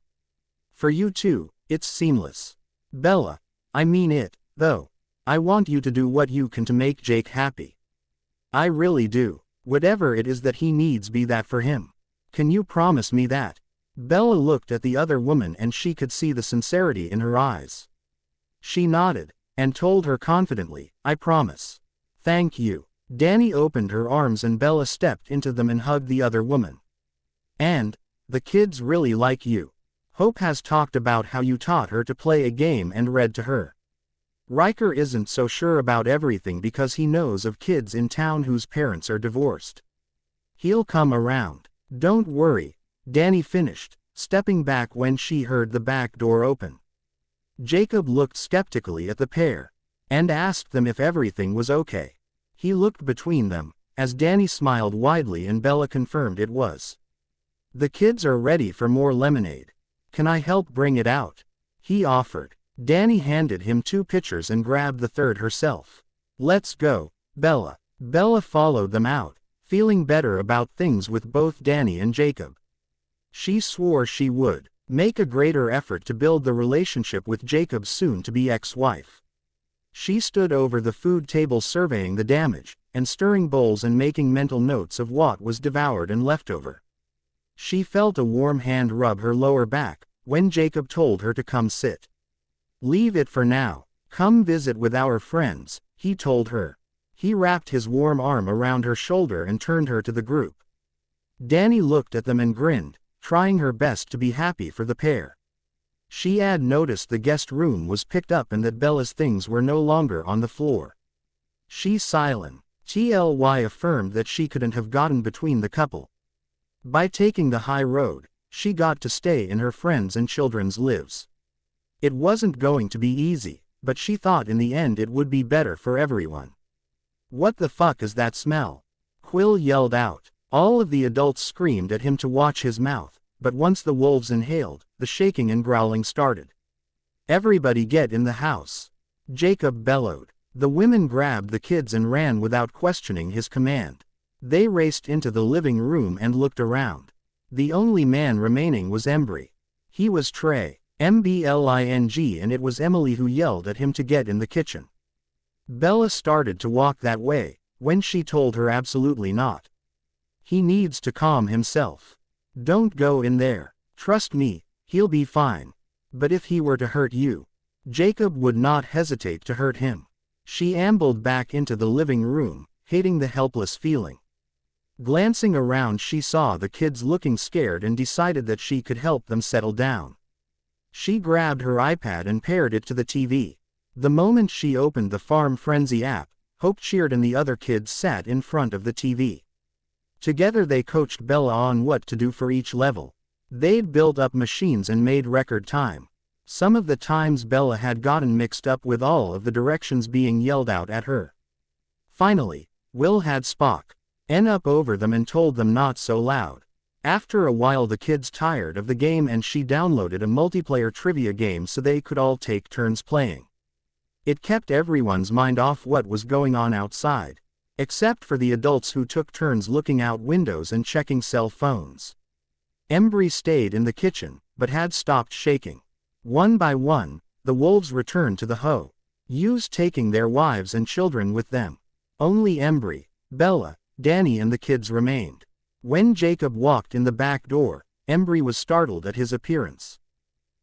For you too, it's seamless. Bella, I mean it, though. I want you to do what you can to make Jake happy. I really do. Whatever it is that he needs, be that for him. Can you promise me that? Bella looked at the other woman and she could see the sincerity in her eyes. She nodded, and told her confidently, I promise. Thank you. Danny opened her arms and Bella stepped into them and hugged the other woman. And, the kids really like you. Hope has talked about how you taught her to play a game and read to her. Riker isn't so sure about everything because he knows of kids in town whose parents are divorced. He'll come around. Don't worry, Danny finished, stepping back when she heard the back door open. Jacob looked skeptically at the pair, and asked them if everything was okay. He looked between them, as Danny smiled widely and Bella confirmed it was. The kids are ready for more lemonade. Can I help bring it out? He offered. Danny handed him 2 pitchers and grabbed the third herself. Let's go, Bella. Bella followed them out, feeling better about things with both Danny and Jacob. She swore she would make a greater effort to build the relationship with Jacob's soon-to-be ex-wife. She stood over the food table surveying the damage, and stirring bowls and making mental notes of what was devoured and left over. She felt a warm hand rub her lower back, when Jacob told her to come sit. "Leave it for now. Come visit with our friends," he told her. He wrapped his warm arm around her shoulder and turned her to the group. Danny looked at them and grinned, trying her best to be happy for the pair. She had noticed the guest room was picked up and that Bella's things were no longer on the floor. She silently affirmed that she couldn't have gotten between the couple. By taking the high road, she got to stay in her friends' and children's lives. It wasn't going to be easy, but she thought in the end it would be better for everyone. "What the fuck is that smell?" Quill yelled out. All of the adults screamed at him to watch his mouth, but once the wolves inhaled, the shaking and growling started. "Everybody get in the house," Jacob bellowed. The women grabbed the kids and ran without questioning his command. They raced into the living room and looked around. The only man remaining was Embry. He was Trey, MBLING, and it was Emily who yelled at him to get in the kitchen. Bella started to walk that way, when she told her absolutely not. "He needs to calm himself. Don't go in there. Trust me, he'll be fine. But if he were to hurt you, Jacob would not hesitate to hurt him." She ambled back into the living room, hating the helpless feeling. Glancing around, she saw the kids looking scared and decided that she could help them settle down. She grabbed her iPad and paired it to the TV. The moment she opened the Farm Frenzy app, Hope cheered and the other kids sat in front of the TV. Together they coached Bella on what to do for each level. They'd built up machines and made record time. Some of the times Bella had gotten mixed up with all of the directions being yelled out at her. Finally, Will had Spock up over them and told them not so loud. After a while the kids tired of the game and she downloaded a multiplayer trivia game so they could all take turns playing. It kept everyone's mind off what was going on outside, except for the adults who took turns looking out windows and checking cell phones. Embry stayed in the kitchen, but had stopped shaking. One by one, the wolves returned to the house, taking their wives and children with them. Only Embry, Bella, Danny and the kids remained. When Jacob walked in the back door, Embry was startled at his appearance.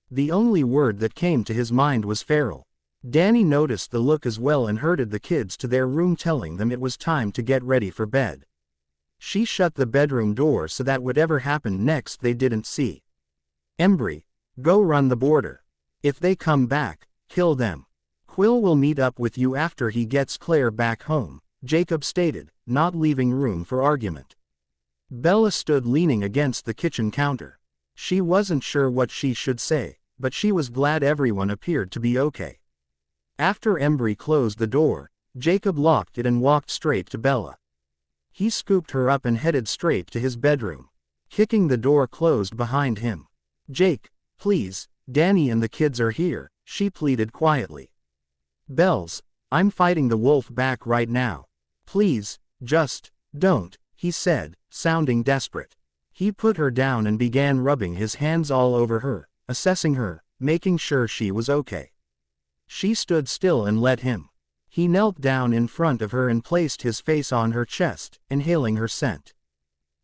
The only word that came to his mind was feral. Danny noticed the look as well and herded the kids to their room, telling them it was time to get ready for bed. She shut the bedroom door so that whatever happened next they didn't see. "Embry, go run the border. If they come back, kill them. Quill will meet up with you after he gets Claire back home," Jacob stated, not leaving room for argument. Bella stood leaning against the kitchen counter. She wasn't sure what she should say, but she was glad everyone appeared to be okay. After Embry closed the door, Jacob locked it and walked straight to Bella. He scooped her up and headed straight to his bedroom, kicking the door closed behind him. "Jake, please, Danny and the kids are here," she pleaded quietly. "Bells, I'm fighting the wolf back right now. Please, just don't," he said, sounding desperate. He put her down and began rubbing his hands all over her, assessing her, making sure she was okay. She stood still and let him. He knelt down in front of her and placed his face on her chest, inhaling her scent.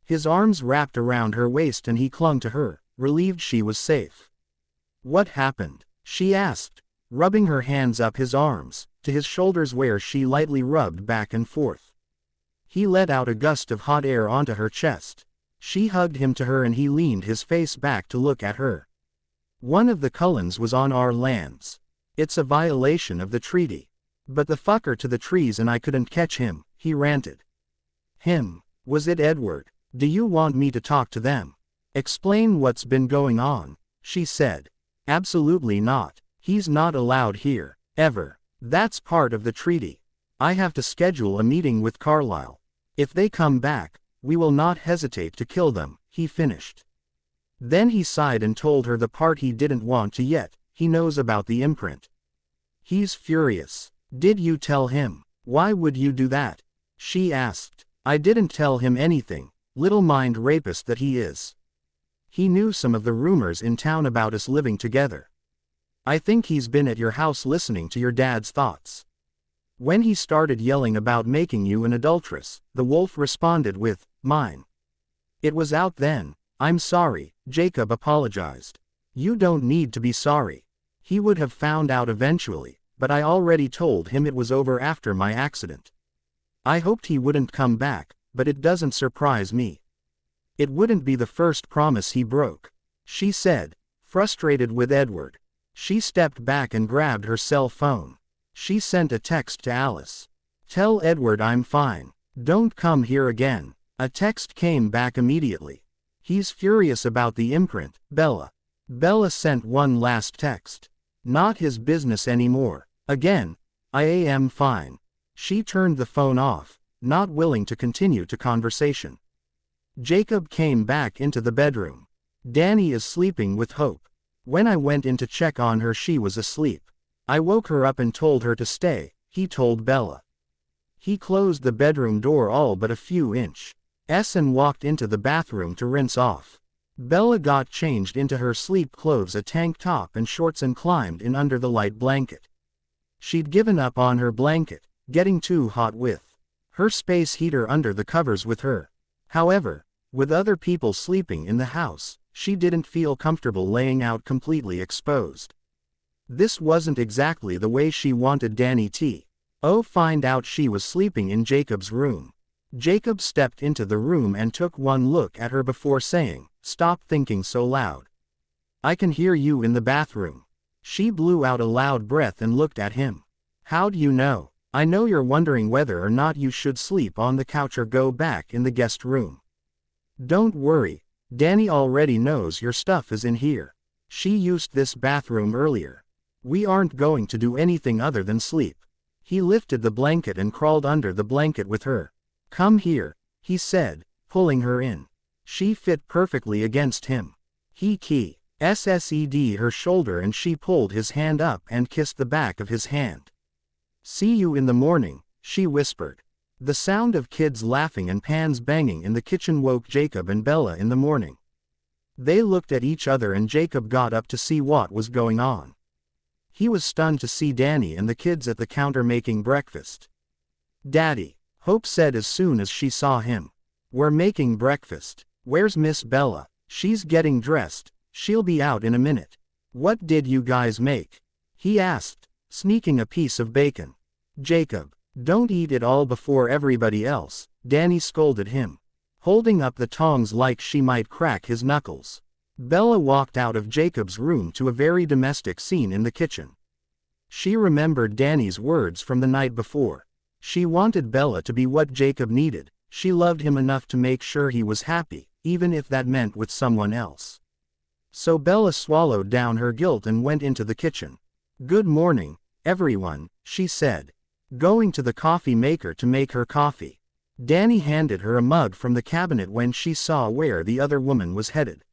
His arms wrapped around her waist and he clung to her, relieved she was safe. "What happened?" she asked, rubbing her hands up his arms, to his shoulders where she lightly rubbed back and forth. He let out a gust of hot air onto her chest. She hugged him to her and he leaned his face back to look at her. "One of the Cullens was on our lands. It's a violation of the treaty. But the fucker to the trees and I couldn't catch him," he ranted. "Him? Was it Edward? Do you want me to talk to them? Explain what's been going on?" she said. "Absolutely not. He's not allowed here, ever. That's part of the treaty. I have to schedule a meeting with Carlisle. If they come back, we will not hesitate to kill them," he finished. Then he sighed and told her the part he didn't want to yet. He knows about the imprint. He's furious. "Did you tell him?" Why would you do that? She asked. I didn't tell him anything, little mind rapist that he is. He knew some of the rumors in town about us living together. I think he's been at your house listening to your dad's thoughts. When he started yelling about making you an adulteress, the wolf responded with, mine. It was out then. I'm sorry, Jacob apologized. You don't need to be sorry. He would have found out eventually, but I already told him it was over after my accident. I hoped he wouldn't come back, but it doesn't surprise me. It wouldn't be the first promise he broke, she said, frustrated with Edward. She stepped back and grabbed her cell phone. She sent a text to Alice. Tell Edward I'm fine. Don't come here again. A text came back immediately. He's furious about the imprint, Bella. Bella sent one last text. Not his business anymore. Again, I am fine. She turned the phone off, not willing to continue the conversation. Jacob came back into the bedroom. Danny is sleeping with Hope. When I went in to check on her, she was asleep. I woke her up and told her to stay, he told Bella. He closed the bedroom door all but a few inches and walked into the bathroom to rinse off. Bella got changed into her sleep clothes, a tank top and shorts, and climbed in under the light blanket. She'd given up on her blanket, getting too hot with her space heater under the covers with her. However, with other people sleeping in the house, she didn't feel comfortable laying out completely exposed. This wasn't exactly the way she wanted Danny to find out she was sleeping in Jacob's room. Jacob stepped into the room and took one look at her before saying, stop thinking so loud. I can hear you in the bathroom. She blew out a loud breath and looked at him. How do you know? I know you're wondering whether or not you should sleep on the couch or go back in the guest room. Don't worry, Danny already knows your stuff is in here. She used this bathroom earlier. We aren't going to do anything other than sleep. He lifted the blanket and crawled under the blanket with her. Come here, he said, pulling her in. She fit perfectly against him. He SSED her shoulder and she pulled his hand up and kissed the back of his hand. See you in the morning, she whispered. The sound of kids laughing and pans banging in the kitchen woke Jacob and Bella in the morning. They looked at each other and Jacob got up to see what was going on. He was stunned to see Danny and the kids at the counter making breakfast. Daddy, Hope said as soon as she saw him. We're making breakfast. Where's Miss Bella? She's getting dressed. She'll be out in a minute. What did you guys make? He asked, sneaking a piece of bacon. Jacob, don't eat it all before everybody else, Danny scolded him, holding up the tongs like she might crack his knuckles. Bella walked out of Jacob's room to a very domestic scene in the kitchen. She remembered Danny's words from the night before. She wanted Bella to be what Jacob needed. She loved him enough to make sure he was happy, even if that meant with someone else. So Bella swallowed down her guilt and went into the kitchen. Good morning, everyone, she said, going to the coffee maker to make her coffee. Danny handed her a mug from the cabinet when she saw where the other woman was headed.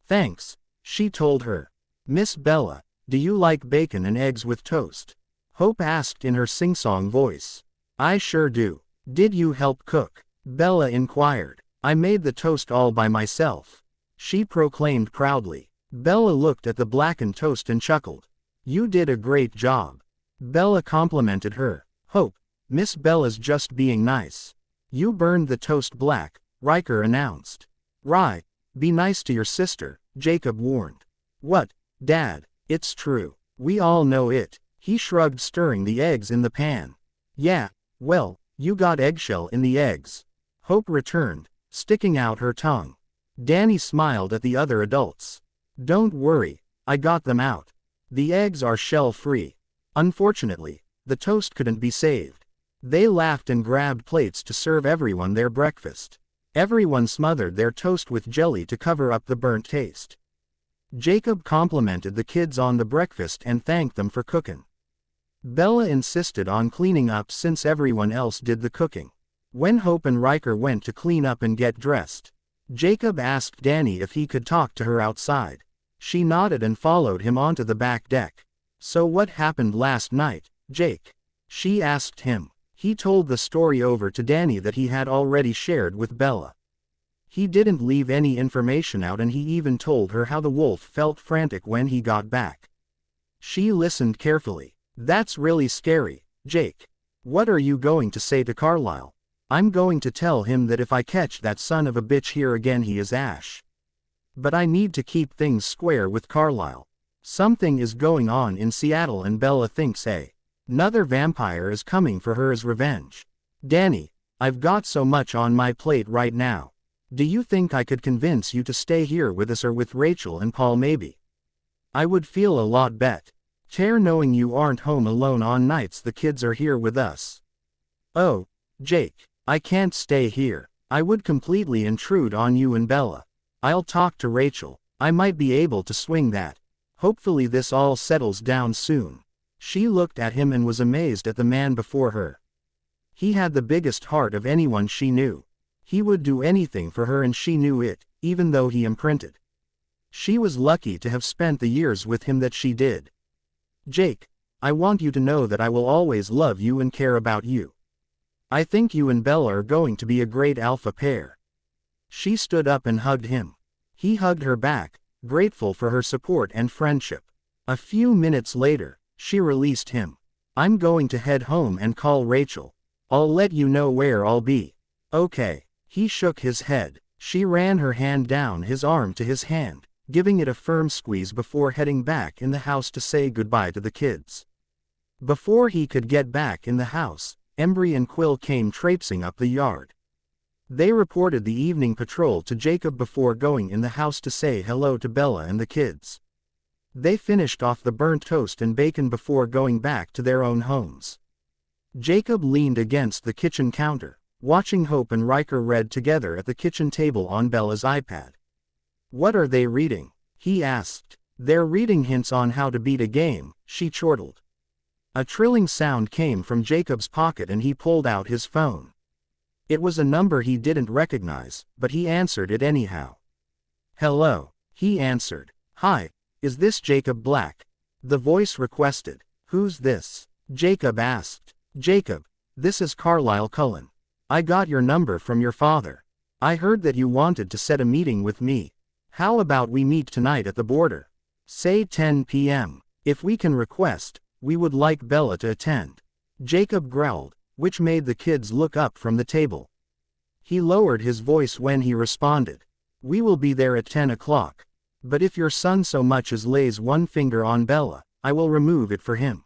Thanks, she told her. Miss Bella, do you like bacon and eggs with toast? Hope asked in her sing-song voice. I sure do. Did you help cook? Bella inquired. I made the toast all by myself, she proclaimed proudly. Bella looked at the blackened toast and chuckled. You did a great job. Bella complimented her. Hope, Miss Bella's just being nice. You burned the toast black, Riker announced. Right, be nice to your sister, Jacob warned. What, Dad, it's true. We all know it, he shrugged, stirring the eggs in the pan. Yeah, well, you got eggshell in the eggs, Hope returned, sticking out her tongue. Danny smiled at the other adults. Don't worry, I got them out. The eggs are shell-free. Unfortunately, the toast couldn't be saved. They laughed and grabbed plates to serve everyone their breakfast. Everyone smothered their toast with jelly to cover up the burnt taste. Jacob complimented the kids on the breakfast and thanked them for cooking. Bella insisted on cleaning up since everyone else did the cooking. When Hope and Riker went to clean up and get dressed, Jacob asked Danny if he could talk to her outside. She nodded and followed him onto the back deck. So what happened last night, Jake? She asked him. He told the story over to Danny that he had already shared with Bella. He didn't leave any information out, and he even told her how the wolf felt frantic when he got back. She listened carefully. That's really scary, Jake. What are you going to say to Carlisle? I'm going to tell him that if I catch that son of a bitch here again, he is Ash. But I need to keep things square with Carlisle. Something is going on in Seattle and Bella thinks another vampire is coming for her as revenge. Danny, I've got so much on my plate right now. Do you think I could convince you to stay here with us or with Rachel and Paul maybe? I would feel a lot better knowing you aren't home alone on nights the kids are here with us. Oh, Jake, I can't stay here. I would completely intrude on you and Bella. I'll talk to Rachel. I might be able to swing that. Hopefully this all settles down soon. She looked at him and was amazed at the man before her. He had the biggest heart of anyone she knew. He would do anything for her and she knew it, even though he imprinted. She was lucky to have spent the years with him that she did. Jake, I want you to know that I will always love you and care about you. I think you and Bella are going to be a great alpha pair. She stood up and hugged him. He hugged her back, grateful for her support and friendship. A few minutes later, she released him. I'm going to head home and call Rachel. I'll let you know where I'll be. Okay. He shook his head. She ran her hand down his arm to his hand, giving it a firm squeeze before heading back in the house to say goodbye to the kids. Before he could get back in the house, Embry and Quill came traipsing up the yard. They reported the evening patrol to Jacob before going in the house to say hello to Bella and the kids. They finished off the burnt toast and bacon before going back to their own homes. Jacob leaned against the kitchen counter, watching Hope and Riker read together at the kitchen table on Bella's iPad. What are they reading? He asked. They're reading hints on how to beat a game, she chortled. A trilling sound came from Jacob's pocket and he pulled out his phone. It was a number he didn't recognize, but he answered it anyhow. Hello, he answered. Hi, is this Jacob Black? The voice requested. Who's this? Jacob asked. Jacob, this is Carlisle Cullen. I got your number from your father. I heard that you wanted to set a meeting with me. How about we meet tonight at the border? Say 10 p.m. If we can request, we would like Bella to attend. Jacob growled, which made the kids look up from the table. He lowered his voice when he responded. We will be there at 10 o'clock. But if your son so much as lays one finger on Bella, I will remove it for him.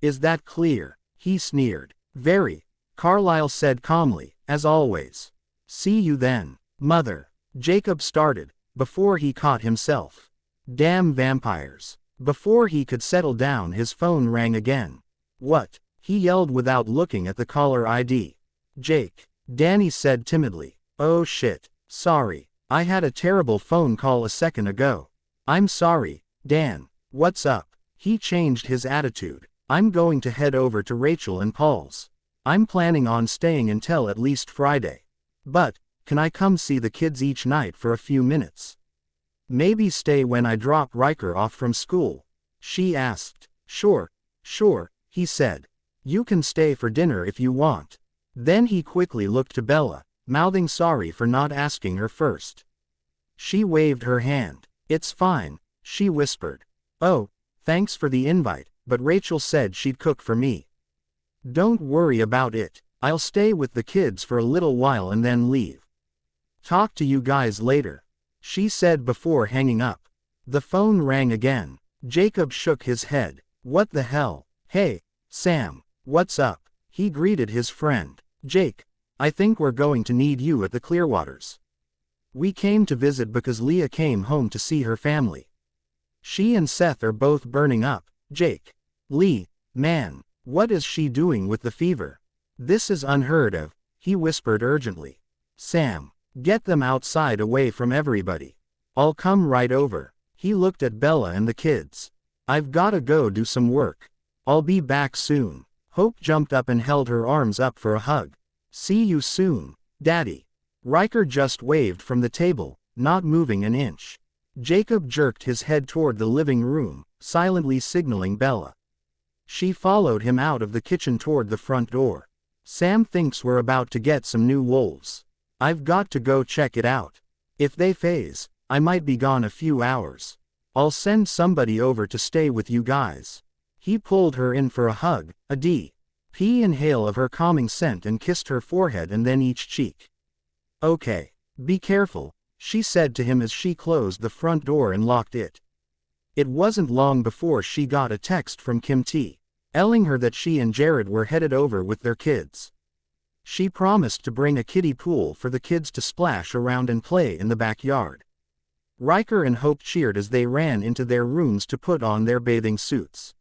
Is that clear? He sneered. Very. Carlisle said calmly, as always. See you then, mother. Jacob started, before he caught himself. Damn vampires. Before he could settle down, his phone rang again. What? He yelled without looking at the caller ID. Jake. Danny said timidly. Oh shit. Sorry. I had a terrible phone call a second ago. I'm sorry, Dan. What's up? He changed his attitude. I'm going to head over to Rachel and Paul's. I'm planning on staying until at least Friday. But, can I come see the kids each night for a few minutes? Maybe stay when I drop Riker off from school? She asked. Sure, he said. You can stay for dinner if you want. Then he quickly looked to Bella, mouthing sorry for not asking her first. She waved her hand. It's fine, she whispered. Oh, thanks for the invite, but Rachel said she'd cook for me. Don't worry about it. I'll stay with the kids for a little while and then leave. Talk to you guys later, she said before hanging up. The phone rang again. Jacob shook his head. What the hell? Hey, Sam, what's up? He greeted his friend. Jake, I think we're going to need you at the Clearwaters. We came to visit because Leah came home to see her family. She and Seth are both burning up. Jake. Lee, man, what is she doing with the fever? This is unheard of, he whispered urgently. Sam, get them outside away from everybody. I'll come right over. He looked at Bella and the kids. I've gotta go do some work. I'll be back soon. Hope jumped up and held her arms up for a hug. See you soon, Daddy. Riker just waved from the table, not moving an inch. Jacob jerked his head toward the living room, silently signaling Bella. She followed him out of the kitchen toward the front door. Sam thinks we're about to get some new wolves. I've got to go check it out. If they phase, I might be gone a few hours. I'll send somebody over to stay with you guys." He pulled her in for a hug, a deep inhale of her calming scent, and kissed her forehead and then each cheek. "Okay. Be careful," she said to him as she closed the front door and locked it. It wasn't long before she got a text from Kim telling her that she and Jared were headed over with their kids. She promised to bring a kiddie pool for the kids to splash around and play in the backyard. Riker and Hope cheered as they ran into their rooms to put on their bathing suits.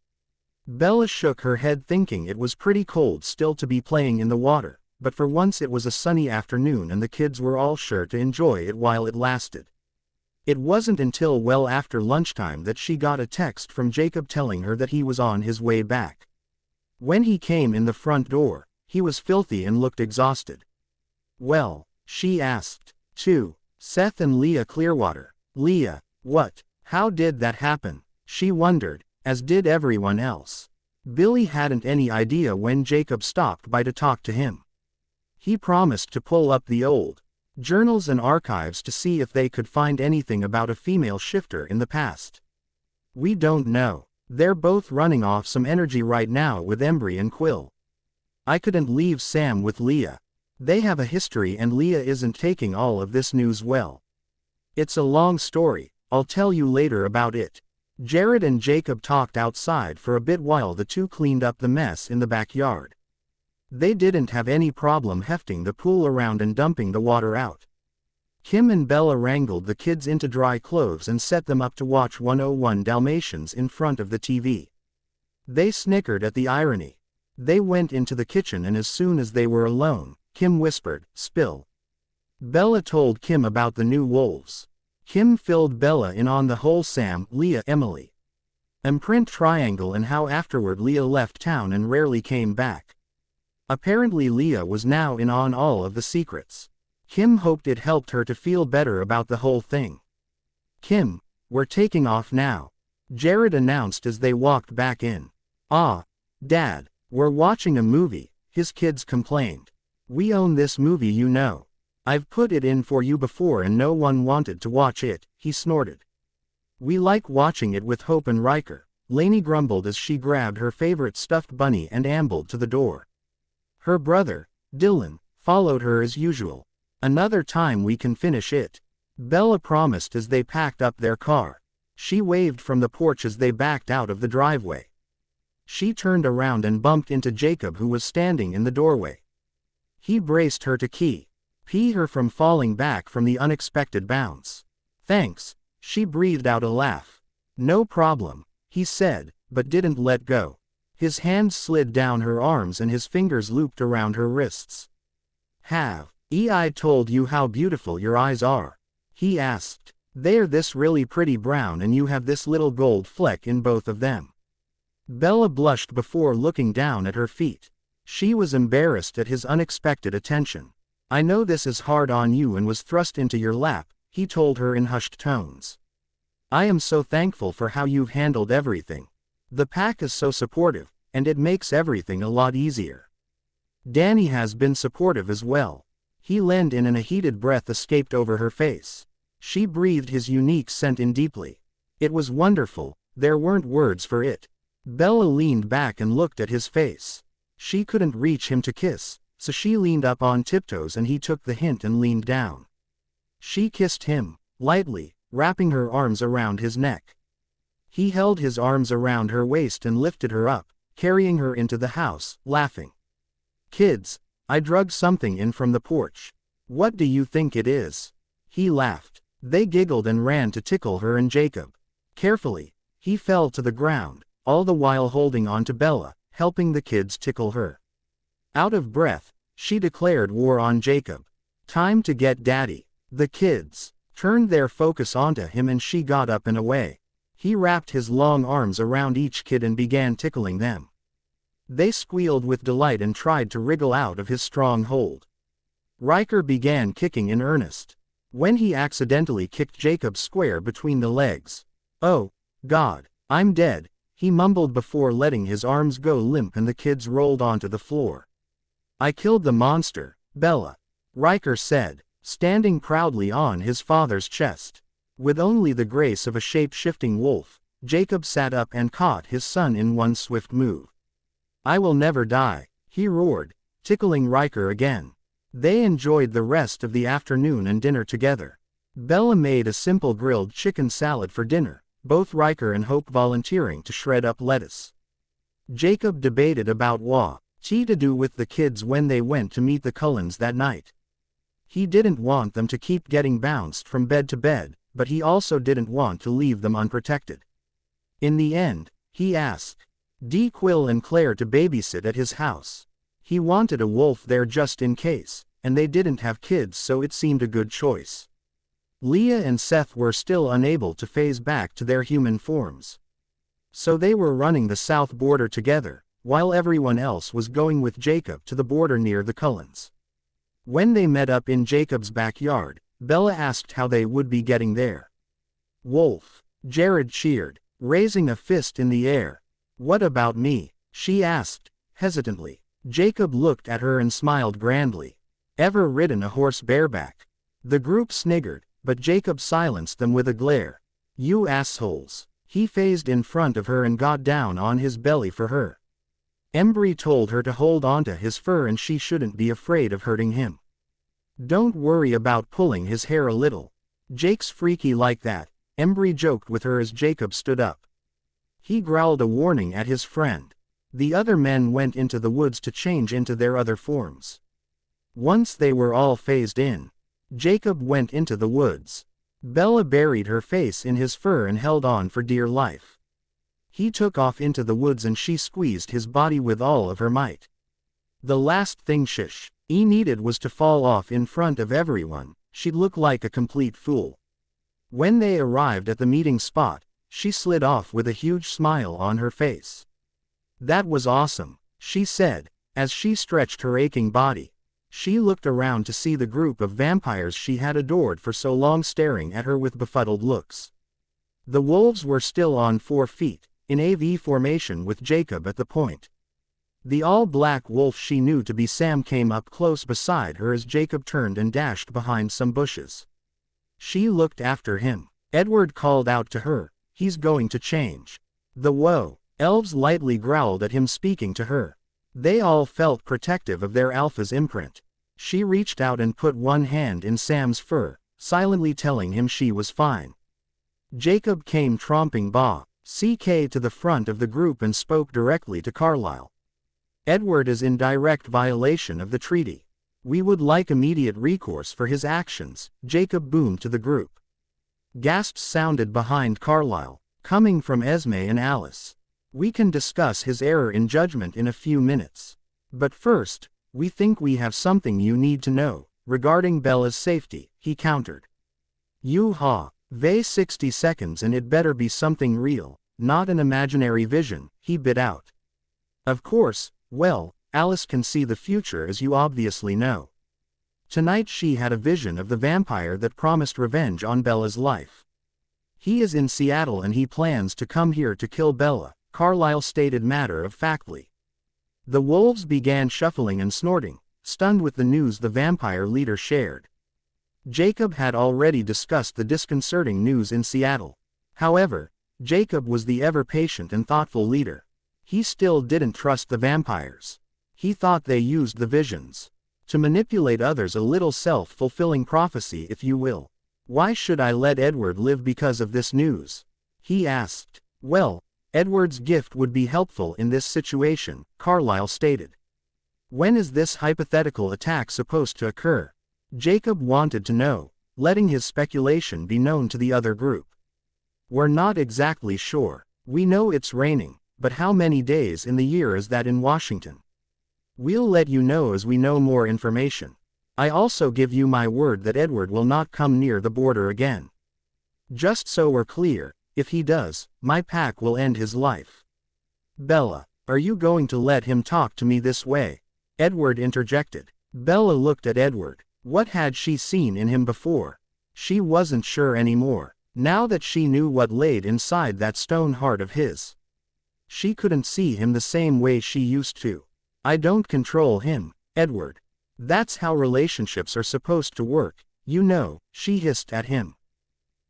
Bella shook her head, thinking it was pretty cold still to be playing in the water, but for once it was a sunny afternoon and the kids were all sure to enjoy it while it lasted. It wasn't until well after lunchtime that she got a text from Jacob telling her that he was on his way back. When he came in the front door, he was filthy and looked exhausted. "Well?" she asked. "To Seth and Leah Clearwater." "Leah, what? How did that happen?" she wondered, as did everyone else. Billy hadn't any idea when Jacob stopped by to talk to him. He promised to pull up the old journals and archives to see if they could find anything about a female shifter in the past. "We don't know. They're both running off some energy right now with Embry and Quill. I couldn't leave Sam with Leah. They have a history and Leah isn't taking all of this news well. It's a long story, I'll tell you later about it." Jared and Jacob talked outside for a bit while the two cleaned up the mess in the backyard. They didn't have any problem hefting the pool around and dumping the water out. Kim and Bella wrangled the kids into dry clothes and set them up to watch 101 Dalmatians in front of the TV. They snickered at the irony. They went into the kitchen and as soon as they were alone, Kim whispered, "Spill." Bella told Kim about the new wolves. Kim filled Bella in on the whole Sam, Leah, Emily imprint triangle and how afterward Leah left town and rarely came back. Apparently Leah was now in on all of the secrets. Kim hoped it helped her to feel better about the whole thing. "Kim, we're taking off now," Jared announced as they walked back in. "Ah, Dad, we're watching a movie," his kids complained. "We own this movie, you know. I've put it in for you before and no one wanted to watch it," he snorted. "We like watching it with Hope and Riker," Lainey grumbled as she grabbed her favorite stuffed bunny and ambled to the door. Her brother, Dylan, followed her as usual. "Another time we can finish it," Bella promised as they packed up their car. She waved from the porch as they backed out of the driveway. She turned around and bumped into Jacob, who was standing in the doorway. He braced her to keep her from falling back from the unexpected bounce. "Thanks," she breathed out a laugh. "No problem," he said, but didn't let go. His hand slid down her arms and his fingers looped around her wrists. "Have I told you how beautiful your eyes are?" he asked. "They're this really pretty brown and you have this little gold fleck in both of them." Bella blushed before looking down at her feet. She was embarrassed at his unexpected attention. "I know this is hard on you and was thrust into your lap," he told her in hushed tones. "I am so thankful for how you've handled everything. The pack is so supportive, and it makes everything a lot easier. Danny has been supportive as well." He leaned in and a heated breath escaped over her face. She breathed his unique scent in deeply. It was wonderful, there weren't words for it. Bella leaned back and looked at his face. She couldn't reach him to kiss, so she leaned up on tiptoes and he took the hint and leaned down. She kissed him, lightly, wrapping her arms around his neck. He held his arms around her waist and lifted her up, carrying her into the house, laughing. "Kids, I drug something in from the porch. What do you think it is?" He laughed. They giggled and ran to tickle her and Jacob. Carefully, he fell to the ground, all the while holding on to Bella, helping the kids tickle her. Out of breath, she declared war on Jacob. "Time to get daddy." The kids turned their focus onto him and she got up and away. He wrapped his long arms around each kid and began tickling them. They squealed with delight and tried to wriggle out of his strong hold. Riker began kicking in earnest. When he accidentally kicked Jacob square between the legs. "Oh, God, I'm dead," he mumbled before letting his arms go limp and the kids rolled onto the floor. I killed the monster, Bella, Riker said, standing proudly on his father's chest. With only the grace of a shape-shifting wolf, Jacob sat up and caught his son in one swift move. I will never die, he roared, tickling Riker again. They enjoyed the rest of the afternoon and dinner together. Bella made a simple grilled chicken salad for dinner, both Riker and Hope volunteering to shred up lettuce. Jacob debated about what to do with the kids when they went to meet the Cullens that night. He didn't want them to keep getting bounced from bed to bed, but he also didn't want to leave them unprotected. In the end, he asked Quill and Claire to babysit at his house. He wanted a wolf there just in case, and they didn't have kids, so it seemed a good choice. Leah and Seth were still unable to phase back to their human forms. So they were running the south border together, while everyone else was going with Jacob to the border near the Cullens. When they met up in Jacob's backyard, Bella asked how they would be getting there. Wolf, Jared cheered, raising a fist in the air. What about me? She asked, hesitantly. Jacob looked at her and smiled grandly. Ever ridden a horse bareback? The group sniggered, but Jacob silenced them with a glare. You assholes. He phased in front of her and got down on his belly for her. Embry told her to hold onto his fur and she shouldn't be afraid of hurting him. Don't worry about pulling his hair a little. Jake's freaky like that, Embry joked with her as Jacob stood up. He growled a warning at his friend. The other men went into the woods to change into their other forms. Once they were all phased in, Jacob went into the woods. Bella buried her face in his fur and held on for dear life. He took off into the woods and she squeezed his body with all of her might. The last thing she needed was to fall off in front of everyone. She'd look like a complete fool. When they arrived at the meeting spot, she slid off with a huge smile on her face. That was awesome, she said, as she stretched her aching body. She looked around to see the group of vampires she had adored for so long staring at her with befuddled looks. The wolves were still on 4 feet, in AV formation with Jacob at the point. The all-black wolf she knew to be Sam came up close beside her as Jacob turned and dashed behind some bushes. She looked after him. Edward called out to her, he's going to change. The woe. Elves lightly growled at him speaking to her. They all felt protective of their alpha's imprint. She reached out and put one hand in Sam's fur, silently telling him she was fine. Jacob came tromping CK to the front of the group and spoke directly to Carlyle. Edward is in direct violation of the treaty. We would like immediate recourse for his actions, Jacob boomed to the group. Gasps sounded behind Carlyle, coming from Esme and Alice. We can discuss his error in judgment in a few minutes. But first, we think we have something you need to know, regarding Bella's safety, he countered. Vey 60 seconds and it better be something real, not an imaginary vision, he bit out. Of course, well, Alice can see the future as you obviously know. Tonight she had a vision of the vampire that promised revenge on Bella's life. He is in Seattle and he plans to come here to kill Bella, Carlyle stated matter-of-factly. The wolves began shuffling and snorting, stunned with the news the vampire leader shared. Jacob had already discussed the disconcerting news in Seattle. However, Jacob was the ever-patient and thoughtful leader. He still didn't trust the vampires. He thought they used the visions to manipulate others, a little self-fulfilling prophecy if you will. Why should I let Edward live because of this news? He asked. Well, Edward's gift would be helpful in this situation, Carlyle stated. When is this hypothetical attack supposed to occur? Jacob wanted to know, letting his speculation be known to the other group. We're not exactly sure. We know it's raining, but how many days in the year is that in Washington? We'll let you know as we know more information. I also give you my word that Edward will not come near the border again. Just so we're clear, if he does, my pack will end his life. Bella, are you going to let him talk to me this way? Edward interjected. Bella looked at Edward. What had she seen in him before? She wasn't sure anymore, now that she knew what laid inside that stone heart of his. She couldn't see him the same way she used to. I don't control him, Edward. That's how relationships are supposed to work, you know, she hissed at him.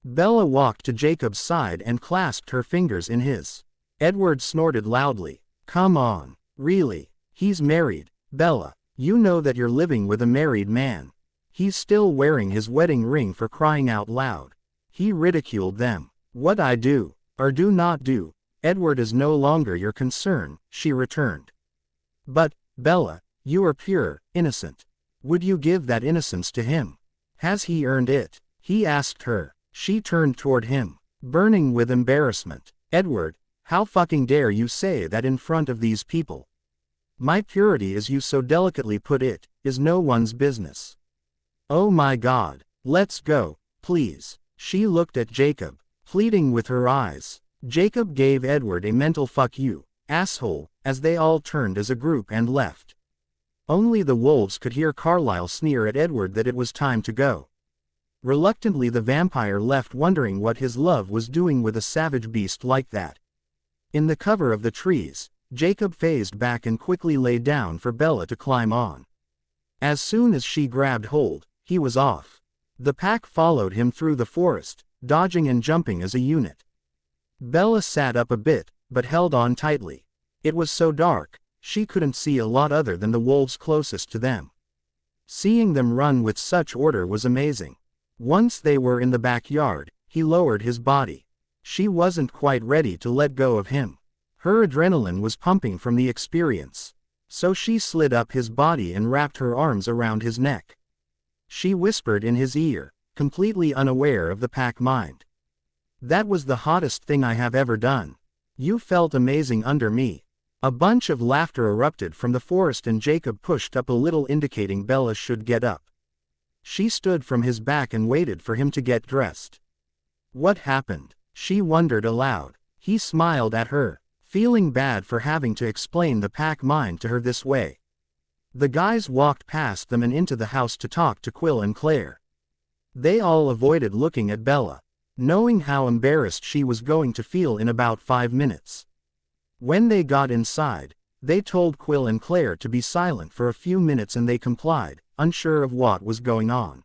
Bella walked to Jacob's side and clasped her fingers in his. Edward snorted loudly. Come on, really? He's married, Bella. You know that you're living with a married man. He's still wearing his wedding ring, for crying out loud. He ridiculed them. What I do, or do not do, Edward, is no longer your concern, she returned. But, Bella, you are pure, innocent. Would you give that innocence to him? Has he earned it? He asked her. She turned toward him, burning with embarrassment. Edward, how fucking dare you say that in front of these people? My purity, as you so delicately put it, is no one's business. Oh my God, let's go, please. She looked at Jacob, pleading with her eyes. Jacob gave Edward a mental fuck you, asshole, as they all turned as a group and left. Only the wolves could hear Carlyle sneer at Edward that it was time to go. Reluctantly the vampire left, wondering what his love was doing with a savage beast like that. In the cover of the trees, Jacob phased back and quickly lay down for Bella to climb on. As soon as she grabbed hold, he was off. The pack followed him through the forest, dodging and jumping as a unit. Bella sat up a bit, but held on tightly. It was so dark, she couldn't see a lot other than the wolves closest to them. Seeing them run with such order was amazing. Once they were in the backyard, he lowered his body. She wasn't quite ready to let go of him. Her adrenaline was pumping from the experience. So she slid up his body and wrapped her arms around his neck. She whispered in his ear, completely unaware of the pack mind. That was the hottest thing I have ever done. You felt amazing under me. A bunch of laughter erupted from the forest and Jacob pushed up a little, indicating Bella should get up. She stood from his back and waited for him to get dressed. What happened? She wondered aloud. He smiled at her, feeling bad for having to explain the pack mind to her this way. The guys walked past them and into the house to talk to Quill and Claire. They all avoided looking at Bella, knowing how embarrassed she was going to feel in about 5 minutes. When they got inside, they told Quill and Claire to be silent for a few minutes and they complied, unsure of what was going on.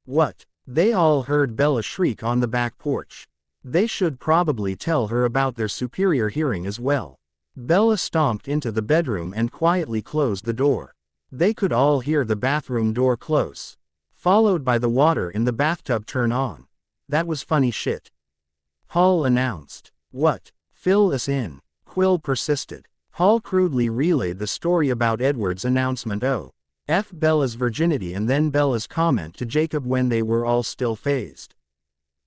What? They all heard Bella shriek on the back porch. They should probably tell her about their superior hearing as well. Bella stomped into the bedroom and quietly closed the door. They could all hear the bathroom door close, followed by the water in the bathtub turn on. That was funny shit. Hall announced. What? Fill us in. Quill persisted. Hall crudely relayed the story about Edward's announcement of Bella's virginity and then Bella's comment to Jacob when they were all still phased.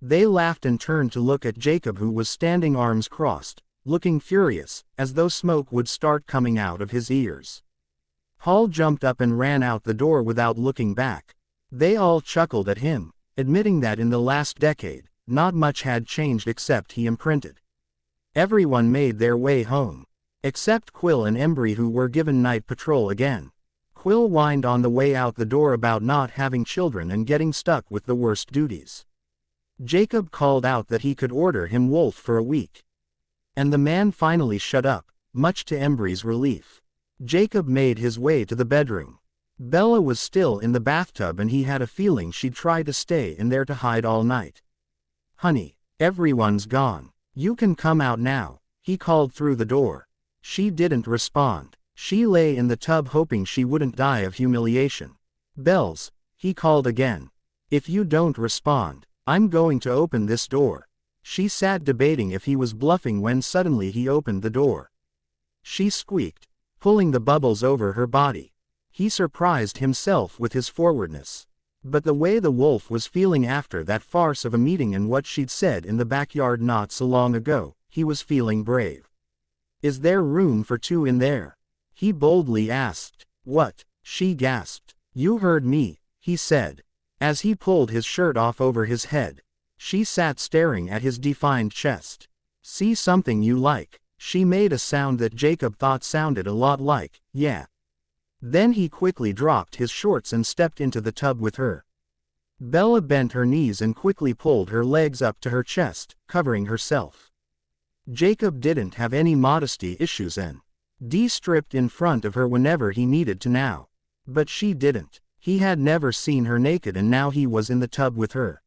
They laughed and turned to look at Jacob, who was standing arms crossed, looking furious, as though smoke would start coming out of his ears. Hall jumped up and ran out the door without looking back. They all chuckled at him, admitting that in the last decade, not much had changed except he imprinted. Everyone made their way home, except Quill and Embry, who were given night patrol again. Quill whined on the way out the door about not having children and getting stuck with the worst duties. Jacob called out that he could order him wolf for a week. And the man finally shut up, much to Embry's relief. Jacob made his way to the bedroom. Bella was still in the bathtub and he had a feeling she'd try to stay in there to hide all night. Honey, everyone's gone. You can come out now, he called through the door. She didn't respond. She lay in the tub hoping she wouldn't die of humiliation. Bells, he called again. If you don't respond, I'm going to open this door. She sat debating if he was bluffing when suddenly he opened the door. She squeaked, pulling the bubbles over her body. He surprised himself with his forwardness. But the way the wolf was feeling after that farce of a meeting and what she'd said in the backyard not so long ago, he was feeling brave. Is there room for 2 in there? He boldly asked. What? She gasped. You heard me, he said, as he pulled his shirt off over his head. She sat staring at his defined chest. See something you like? She made a sound that Jacob thought sounded a lot like, yeah. Then he quickly dropped his shorts and stepped into the tub with her. Bella bent her knees and quickly pulled her legs up to her chest, covering herself. Jacob didn't have any modesty issues and stripped in front of her whenever he needed to now. But she didn't. He had never seen her naked and now he was in the tub with her.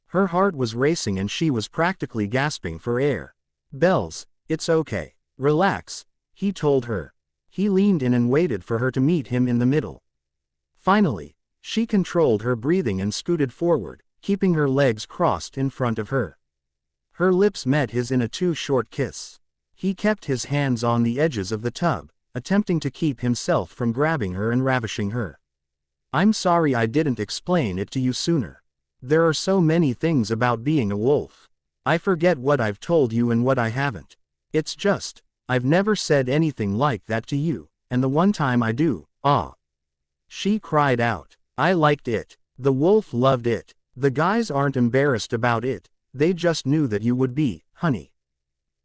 Her heart was racing and she was practically gasping for air. Bells, it's okay. Relax, he told her. He leaned in and waited for her to meet him in the middle. Finally, she controlled her breathing and scooted forward, keeping her legs crossed in front of her. Her lips met his in a too-short kiss. He kept his hands on the edges of the tub, attempting to keep himself from grabbing her and ravishing her. I'm sorry I didn't explain it to you sooner. There are so many things about being a wolf. I forget what I've told you and what I haven't. It's just, I've never said anything like that to you, and the one time I do, ah. She cried out. I liked it. The wolf loved it. The guys aren't embarrassed about it, they just knew that you would be, honey.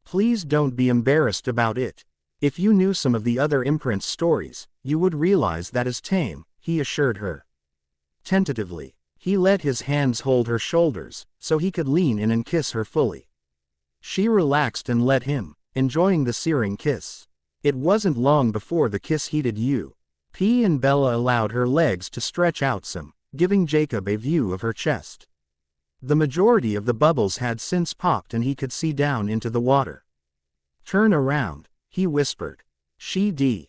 Please don't be embarrassed about it. If you knew some of the other imprints stories, you would realize that is tame, he assured her. Tentatively, he let his hands hold her shoulders, so he could lean in and kiss her fully. She relaxed and let him, enjoying the searing kiss. It wasn't long before the kiss heated you. P and Bella allowed her legs to stretch out some, giving Jacob a view of her chest. The majority of the bubbles had since popped and he could see down into the water. Turn around, he whispered. She D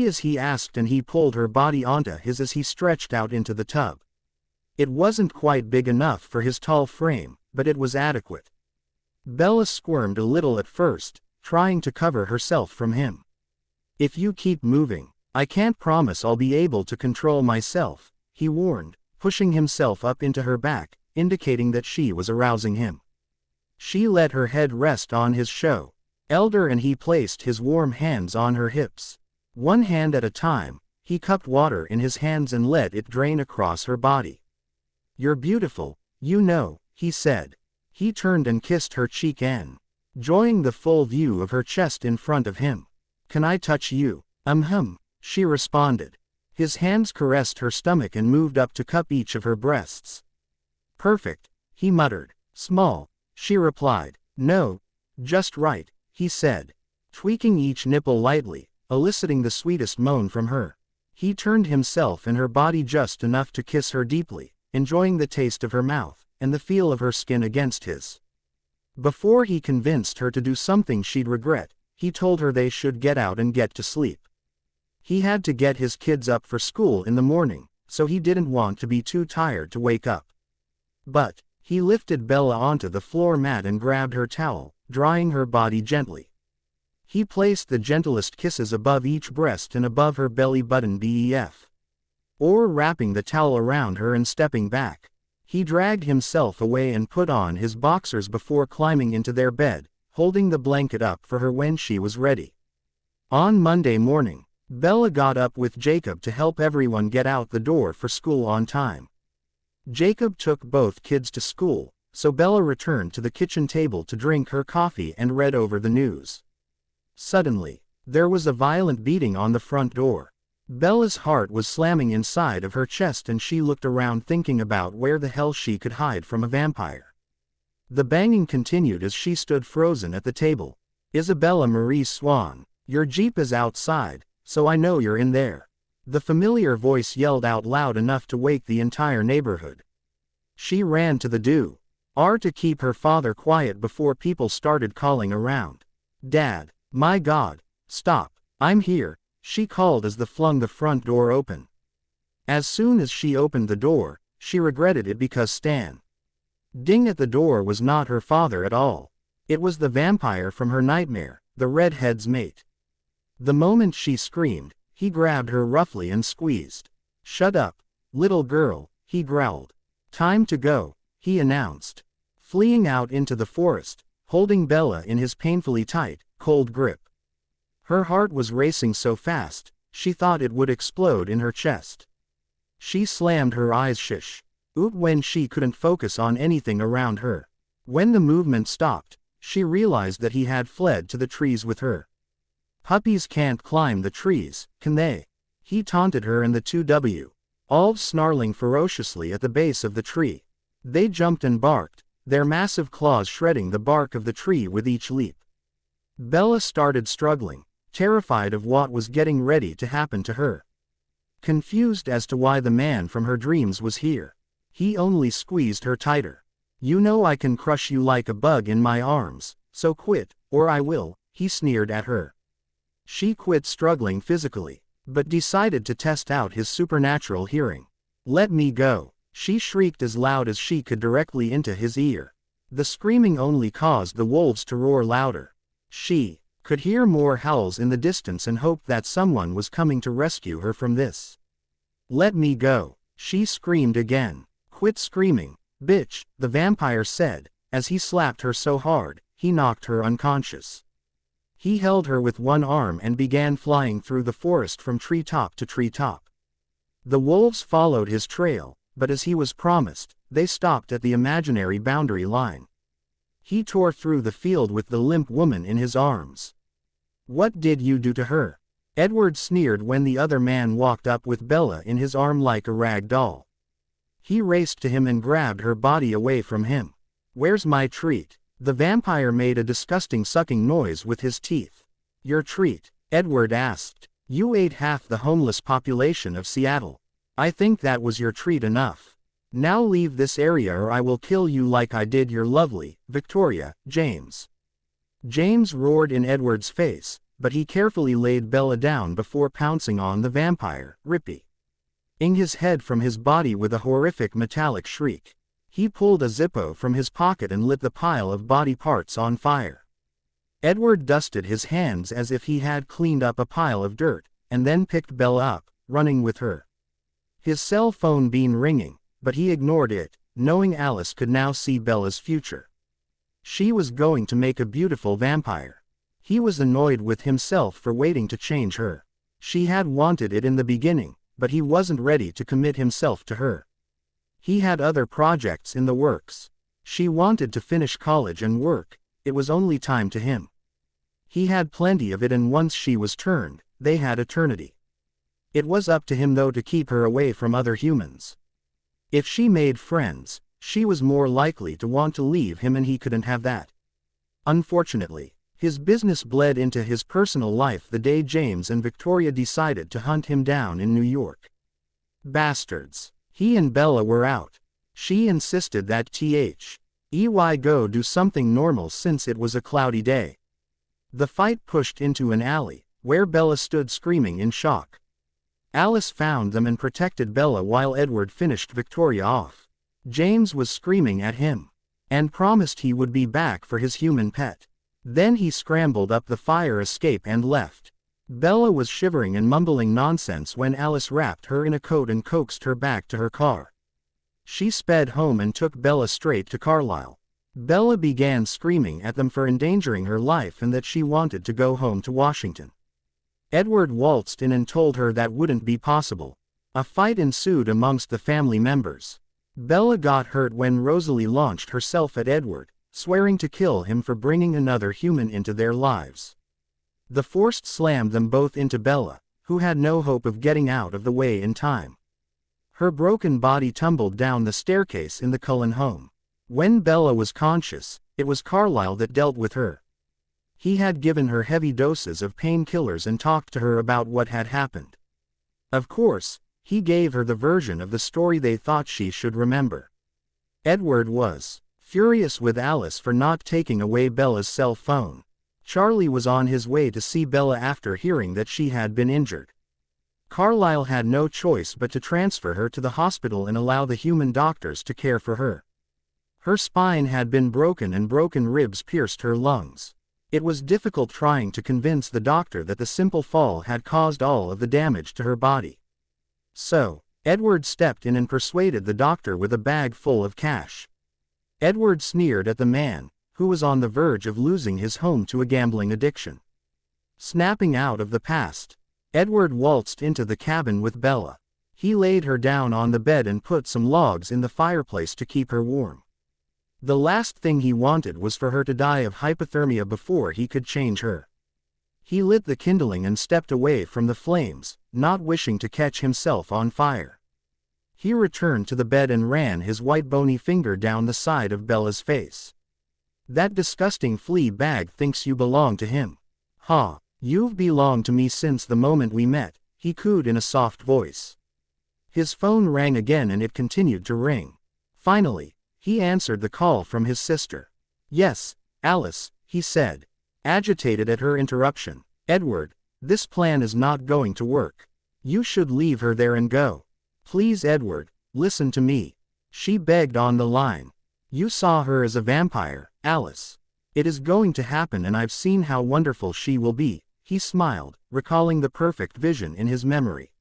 as he asked and he pulled her body onto his as he stretched out into the tub. It wasn't quite big enough for his tall frame, but it was adequate. Bella squirmed a little at first, trying to cover herself from him. If you keep moving, I can't promise I'll be able to control myself, he warned, pushing himself up into her back, indicating that she was arousing him. She let her head rest on his shoulder and he placed his warm hands on her hips. One hand at a time, he cupped water in his hands and let it drain across her body. You're beautiful, you know, he said. He turned and kissed her cheek enjoying the full view of her chest in front of him. Can I touch you? She responded. His hands caressed her stomach and moved up to cup each of her breasts. Perfect, he muttered. Small, she replied. No, just right, he said, tweaking each nipple lightly, eliciting the sweetest moan from her. He turned himself and her body just enough to kiss her deeply, enjoying the taste of her mouth, and the feel of her skin against his. Before he convinced her to do something she'd regret, he told her they should get out and get to sleep. He had to get his kids up for school in the morning, so he didn't want to be too tired to wake up. But, he lifted Bella onto the floor mat and grabbed her towel, drying her body gently. He placed the gentlest kisses above each breast and above her belly button or wrapping the towel around her and stepping back. He dragged himself away and put on his boxers before climbing into their bed, holding the blanket up for her when she was ready. On Monday morning, Bella got up with Jacob to help everyone get out the door for school on time. Jacob took both kids to school, so Bella returned to the kitchen table to drink her coffee and read over the news. Suddenly, there was a violent beating on the front door. Bella's heart was slamming inside of her chest and she looked around thinking about where the hell she could hide from a vampire. The banging continued as she stood frozen at the table. Isabella Marie Swan, your Jeep is outside, so I know you're in there. The familiar voice yelled out loud enough to wake the entire neighborhood. She ran to the door to keep her father quiet before people started calling around. Dad, my God, stop, I'm here, she called as they flung the front door open. As soon as she opened the door, she regretted it because standing at the door was not her father at all. It was the vampire from her nightmare, the redhead's mate. The moment she screamed, he grabbed her roughly and squeezed. Shut up, little girl, he growled. Time to go, he announced. Fleeing out into the forest, holding Bella in his painfully tight, cold grip. Her heart was racing so fast, she thought it would explode in her chest. She slammed her eyes shut when she couldn't focus on anything around her. When the movement stopped, she realized that he had fled to the trees with her. Puppies can't climb the trees, can they? He taunted her and the two all snarling ferociously at the base of the tree. They jumped and barked, their massive claws shredding the bark of the tree with each leap. Bella started struggling, terrified of what was getting ready to happen to her. confused as to why the man from her dreams was here. He only squeezed her tighter. "You know I can crush you like a bug in my arms, so quit, or I will," he sneered at her. She quit struggling physically, but decided to test out his supernatural hearing. "Let me go," she shrieked as loud as she could directly into his ear. The screaming only caused the wolves to roar louder. She could hear more howls in the distance and hoped that someone was coming to rescue her from this. "Let me go," she screamed again. "Quit screaming, bitch," the vampire said, as he slapped her so hard, he knocked her unconscious. He held her with one arm and began flying through the forest from treetop to treetop. The wolves followed his trail, but as he was promised, they stopped at the imaginary boundary line. He tore through the field with the limp woman in his arms. "What did you do to her?" Edward sneered when the other man walked up with Bella in his arm like a rag doll. He raced to him and grabbed her body away from him. "Where's my treat?" The vampire made a disgusting sucking noise with his teeth. "Your treat?" Edward asked. "You ate half the homeless population of Seattle. I think that was your treat enough. Now leave this area or I will kill you like I did your lovely Victoria, James." James roared in Edward's face, but he carefully laid Bella down before pouncing on the vampire, ripping his head from his body with a horrific metallic shriek. He pulled a Zippo from his pocket and lit the pile of body parts on fire. Edward dusted his hands as if he had cleaned up a pile of dirt, and then picked Bella up, running with her. His cell phone began ringing, but he ignored it, knowing Alice could now see Bella's future. She was going to make a beautiful vampire. He was annoyed with himself for waiting to change her. She had wanted it in the beginning, but he wasn't ready to commit himself to her. He had other projects in the works. She wanted to finish college and work. It was only time to him. He had plenty of it, and once she was turned, they had eternity. It was up to him though to keep her away from other humans. If she made friends, she was more likely to want to leave him, and he couldn't have that. Unfortunately, his business bled into his personal life the day James and Victoria decided to hunt him down in New York. Bastards. He and Bella were out. She insisted that he go do something normal since it was a cloudy day. The fight pushed into an alley, where Bella stood screaming in shock. Alice found them and protected Bella while Edward finished Victoria off. James was screaming at him, and promised he would be back for his human pet. Then he scrambled up the fire escape and left. Bella was shivering and mumbling nonsense when Alice wrapped her in a coat and coaxed her back to her car. She sped home and took Bella straight to Carlisle. Bella began screaming at them for endangering her life and that she wanted to go home to Washington. Edward waltzed in and told her that wouldn't be possible. A fight ensued amongst the family members. Bella got hurt when Rosalie launched herself at Edward, swearing to kill him for bringing another human into their lives. The force slammed them both into Bella, who had no hope of getting out of the way in time. Her broken body tumbled down the staircase in the Cullen home. When Bella was conscious, it was Carlisle that dealt with her. He had given her heavy doses of painkillers and talked to her about what had happened. Of course, he gave her the version of the story they thought she should remember. Edward was furious with Alice for not taking away Bella's cell phone. Charlie was on his way to see Bella after hearing that she had been injured. Carlisle had no choice but to transfer her to the hospital and allow the human doctors to care for her. Her spine had been broken and broken ribs pierced her lungs. It was difficult trying to convince the doctor that the simple fall had caused all of the damage to her body. So, Edward stepped in and persuaded the doctor with a bag full of cash. Edward sneered at the man, who was on the verge of losing his home to a gambling addiction. Snapping out of the past, Edward waltzed into the cabin with Bella. He laid her down on the bed and put some logs in the fireplace to keep her warm. The last thing he wanted was for her to die of hypothermia before he could change her. He lit the kindling and stepped away from the flames, not wishing to catch himself on fire. He returned to the bed and ran his white bony finger down the side of Bella's face. "That disgusting flea bag thinks you belong to him. Ha, you've belonged to me since the moment we met," he cooed in a soft voice. His phone rang again and it continued to ring. Finally, he answered the call from his sister. Yes, Alice, he said, agitated at her interruption. Edward, this plan is not going to work. You should leave her there and go. Please, Edward, listen to me. She begged on the line. You saw her as a vampire, Alice. It is going to happen and I've seen how wonderful she will be. He smiled, recalling the perfect vision in his memory.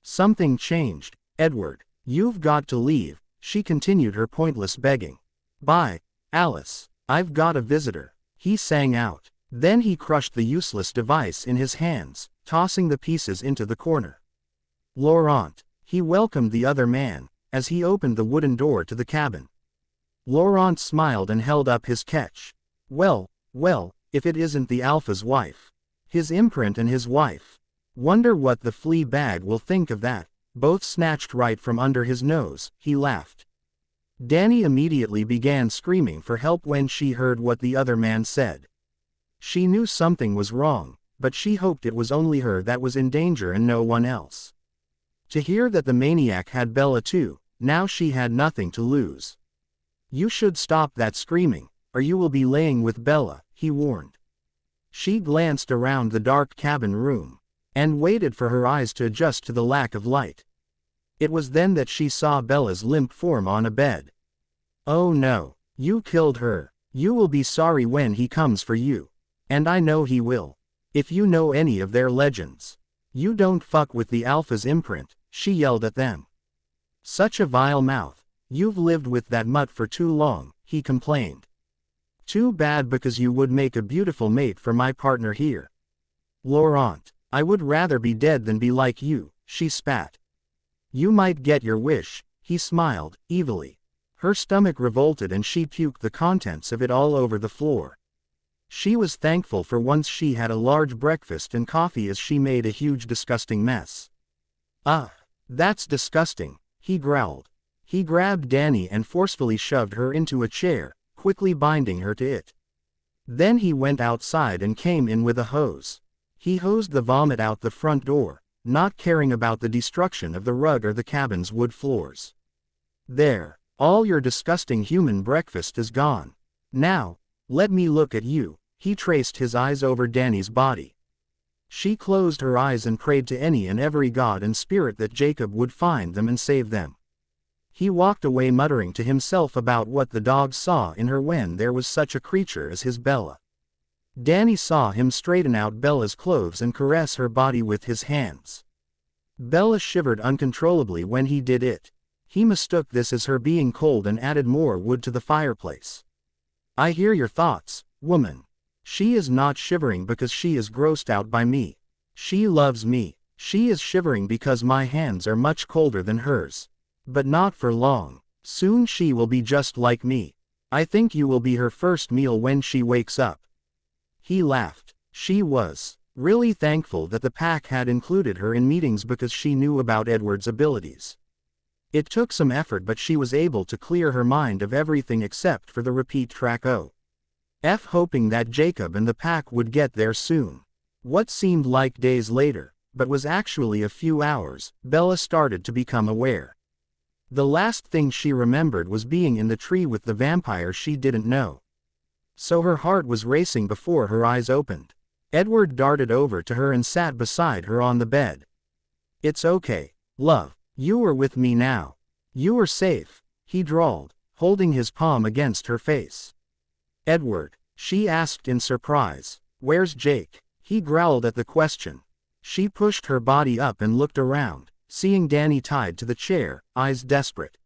Something changed, Edward. You've got to leave, she continued her pointless begging. Bye, Alice. I've got a visitor, he sang out. Then he crushed the useless device in his hands, tossing the pieces into the corner. Laurent, he welcomed the other man, as he opened the wooden door to the cabin. Laurent smiled and held up his catch. Well, if it isn't the Alpha's wife. His imprint and his wife. Wonder what the flea bag will think of that, both snatched right from under his nose, he laughed. Danny immediately began screaming for help when she heard what the other man said. She knew something was wrong, but she hoped it was only her that was in danger and no one else. To hear that the maniac had Bella too, now she had nothing to lose. You should stop that screaming, or you will be laying with Bella, he warned. She glanced around the dark cabin room, and waited for her eyes to adjust to the lack of light. It was then that she saw Bella's limp form on a bed. Oh no, you killed her. You will be sorry when he comes for you. And I know he will. If you know any of their legends. You don't fuck with the Alpha's imprint, she yelled at them. Such a vile mouth. You've lived with that mutt for too long, he complained. Too bad, because you would make a beautiful mate for my partner here. Laurent, I would rather be dead than be like you, she spat. You might get your wish, he smiled, evilly. Her stomach revolted and she puked the contents of it all over the floor. She was thankful for once she had a large breakfast and coffee as she made a huge disgusting mess. Ah, that's disgusting, he growled. He grabbed Danny and forcefully shoved her into a chair, quickly binding her to it. Then he went outside and came in with a hose. He hosed the vomit out the front door, not caring about the destruction of the rug or the cabin's wood floors. There, all your disgusting human breakfast is gone. Now, let me look at you, he traced his eyes over Danny's body. She closed her eyes and prayed to any and every god and spirit that Jacob would find them and save them. He walked away muttering to himself about what the dogs saw in her when there was such a creature as his Bella. Danny saw him straighten out Bella's clothes and caress her body with his hands. Bella shivered uncontrollably when he did it. He mistook this as her being cold and added more wood to the fireplace. I hear your thoughts, woman. She is not shivering because she is grossed out by me. She loves me. She is shivering because my hands are much colder than hers. But not for long. Soon she will be just like me. I think you will be her first meal when she wakes up. He laughed. She was really thankful that the pack had included her in meetings because she knew about Edward's abilities. It took some effort, but she was able to clear her mind of everything except for the repeat track hoping that Jacob and the pack would get there soon. What seemed like days later, but was actually a few hours, Bella started to become aware. The last thing she remembered was being in the tree with the vampire she didn't know. So her heart was racing before her eyes opened. Edward darted over to her and sat beside her on the bed. It's okay, love. You are with me now. You are safe, he drawled, holding his palm against her face. Edward, she asked in surprise. Where's Jake? He growled at the question. She pushed her body up and looked around, seeing Danny tied to the chair, eyes desperate.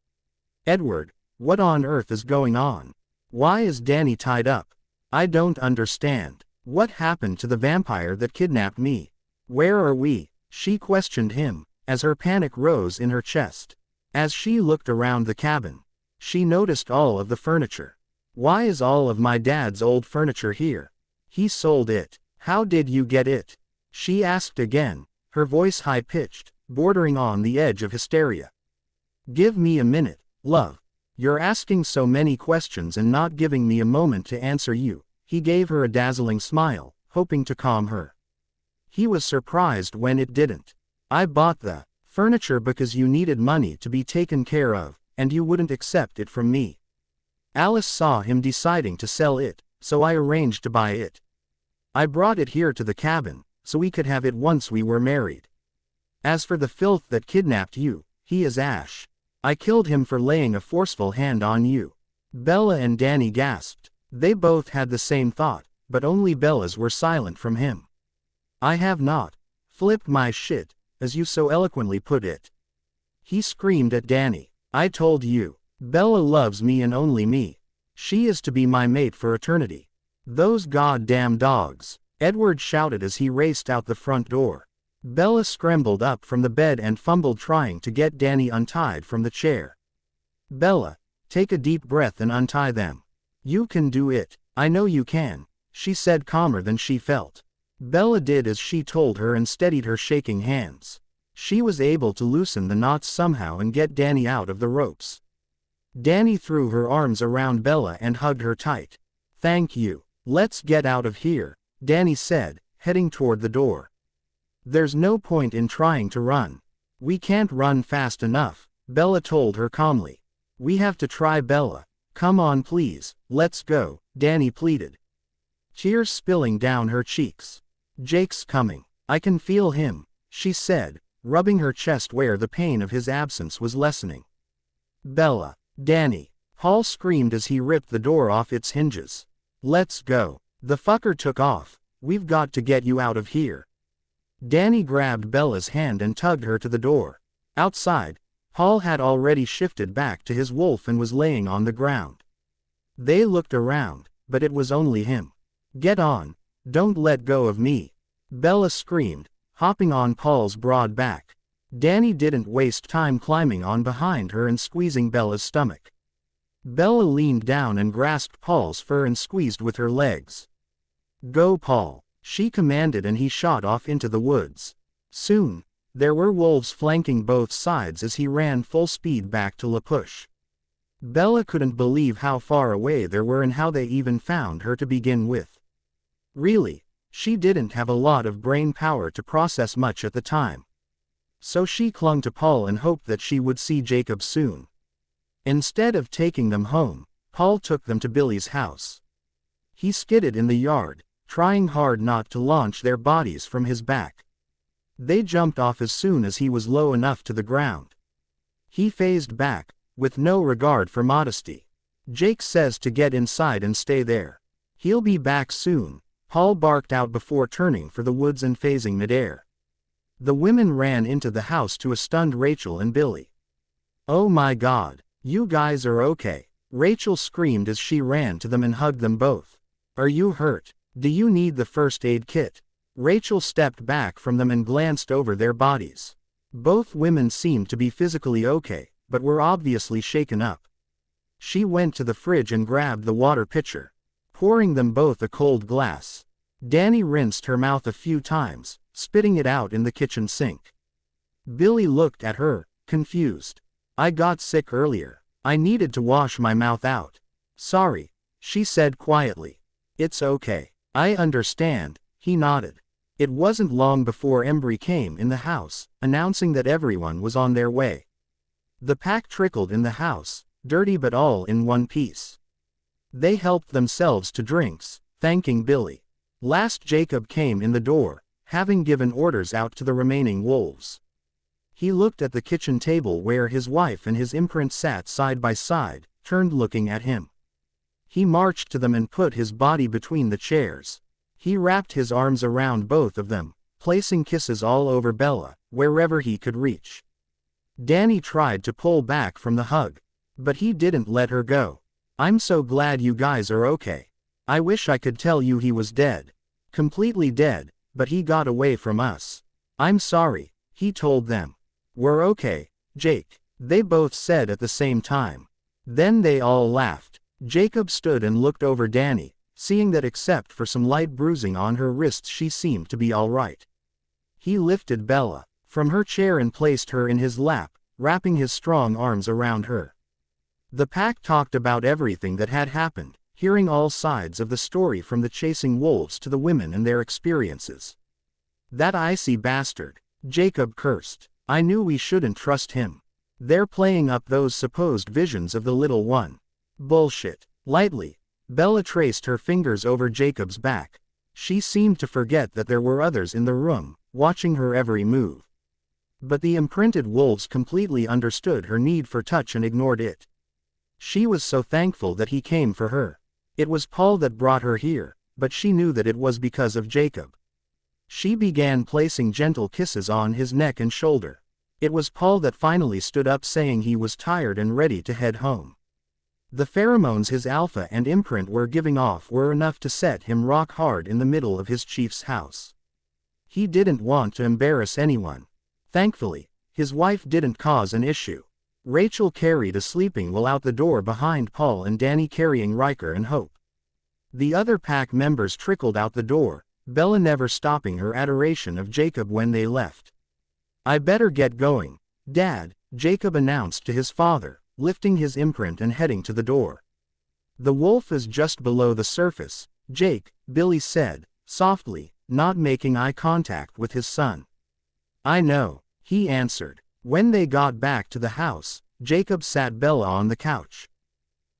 Edward, what on earth is going on? Why is Danny tied up? I don't understand. What happened to the vampire that kidnapped me? Where are we? She questioned him, as her panic rose in her chest. As she looked around the cabin, she noticed all of the furniture. Why is all of my dad's old furniture here? He sold it. How did you get it? She asked again, her voice high-pitched, bordering on the edge of hysteria. Give me a minute, love. You're asking so many questions and not giving me a moment to answer you. He gave her a dazzling smile, hoping to calm her. He was surprised when it didn't. I bought the furniture because you needed money to be taken care of, and you wouldn't accept it from me. Alice saw him deciding to sell it, so I arranged to buy it. I brought it here to the cabin, so we could have it once we were married. As for the filth that kidnapped you, he is Ash. I killed him for laying a forceful hand on you. Bella and Danny gasped. They both had the same thought, but only Bella's were silent from him. I have not flipped my shit, as you so eloquently put it. He screamed at Danny. I told you. Bella loves me and only me. She is to be my mate for eternity. Those goddamn dogs, Edward shouted as he raced out the front door. Bella scrambled up from the bed and fumbled trying to get Danny untied from the chair. Bella, take a deep breath and untie them. You can do it. I know you can, she said calmer than she felt. Bella did as she told her and steadied her shaking hands. She was able to loosen the knots somehow and get Danny out of the ropes. Danny threw her arms around Bella and hugged her tight. Thank you. Let's get out of here, Danny said, heading toward the door. There's no point in trying to run. We can't run fast enough, Bella told her calmly. We have to try, Bella. Come on please, let's go, Danny pleaded. Tears spilling down her cheeks. Jake's coming. I can feel him, she said, rubbing her chest where the pain of his absence was lessening. Bella, Danny, Paul screamed as he ripped the door off its hinges. Let's go. The fucker took off. We've got to get you out of here. Danny grabbed Bella's hand and tugged her to the door. Outside, Paul had already shifted back to his wolf and was laying on the ground. They looked around, but it was only him. Get on. Don't let go of me, Bella screamed, hopping on Paul's broad back. Danny didn't waste time climbing on behind her and squeezing Bella's stomach. Bella leaned down and grasped Paul's fur and squeezed with her legs. Go, Paul, she commanded, and he shot off into the woods. Soon, there were wolves flanking both sides as he ran full speed back to La Push. Bella couldn't believe how far away they were and how they even found her to begin with. Really, she didn't have a lot of brain power to process much at the time. So she clung to Paul and hoped that she would see Jacob soon. Instead of taking them home, Paul took them to Billy's house. He skidded in the yard, trying hard not to launch their bodies from his back. They jumped off as soon as he was low enough to the ground. He phased back, with no regard for modesty. Jake says to get inside and stay there. He'll be back soon, Paul barked out before turning for the woods and phasing midair. The women ran into the house to a stunned Rachel and Billy. Oh my God, you guys are okay, Rachel screamed as she ran to them and hugged them both. Are you hurt? Do you need the first aid kit? Rachel stepped back from them and glanced over their bodies. Both women seemed to be physically okay, but were obviously shaken up. She went to the fridge and grabbed the water pitcher, pouring them both a cold glass. Danny rinsed her mouth a few times, spitting it out in the kitchen sink. Billy looked at her, confused. I got sick earlier. I needed to wash my mouth out. Sorry, she said quietly. It's okay. I understand, he nodded. It wasn't long before Embry came in the house, announcing that everyone was on their way. The pack trickled in the house, dirty but all in one piece. They helped themselves to drinks, thanking Billy. Last Jacob came in the door, having given orders out to the remaining wolves. He looked at the kitchen table where his wife and his imprint sat side by side, turned looking at him. He marched to them and put his body between the chairs. He wrapped his arms around both of them, placing kisses all over Bella, wherever he could reach. Danny tried to pull back from the hug, but he didn't let her go. I'm so glad you guys are okay. I wish I could tell you he was dead. Completely dead, but he got away from us. I'm sorry, he told them. We're okay, Jake, they both said at the same time. Then they all laughed. Jacob stood and looked over Danny, seeing that except for some light bruising on her wrists she seemed to be all right. He lifted Bella from her chair and placed her in his lap, wrapping his strong arms around her. The pack talked about everything that had happened, hearing all sides of the story from the chasing wolves to the women and their experiences. That icy bastard, Jacob cursed. I knew we shouldn't trust him. They're playing up those supposed visions of the little one. Bullshit. Lightly, Bella traced her fingers over Jacob's back. She seemed to forget that there were others in the room, watching her every move. But the imprinted wolves completely understood her need for touch and ignored it. She was so thankful that he came for her. It was Paul that brought her here, but she knew that it was because of Jacob. She began placing gentle kisses on his neck and shoulder. It was Paul that finally stood up, saying he was tired and ready to head home. The pheromones his alpha and imprint were giving off were enough to set him rock hard in the middle of his chief's house. He didn't want to embarrass anyone. Thankfully, his wife didn't cause an issue. Rachel carried a sleeping Will out the door behind Paul, and Danny carrying Riker and Hope. The other pack members trickled out the door, Bella never stopping her adoration of Jacob when they left. I better get going, Dad, Jacob announced to his father, lifting his imprint and heading to the door. The wolf is just below the surface, Jake, Billy said, softly, not making eye contact with his son. I know, he answered. When they got back to the house, Jacob sat Bella on the couch.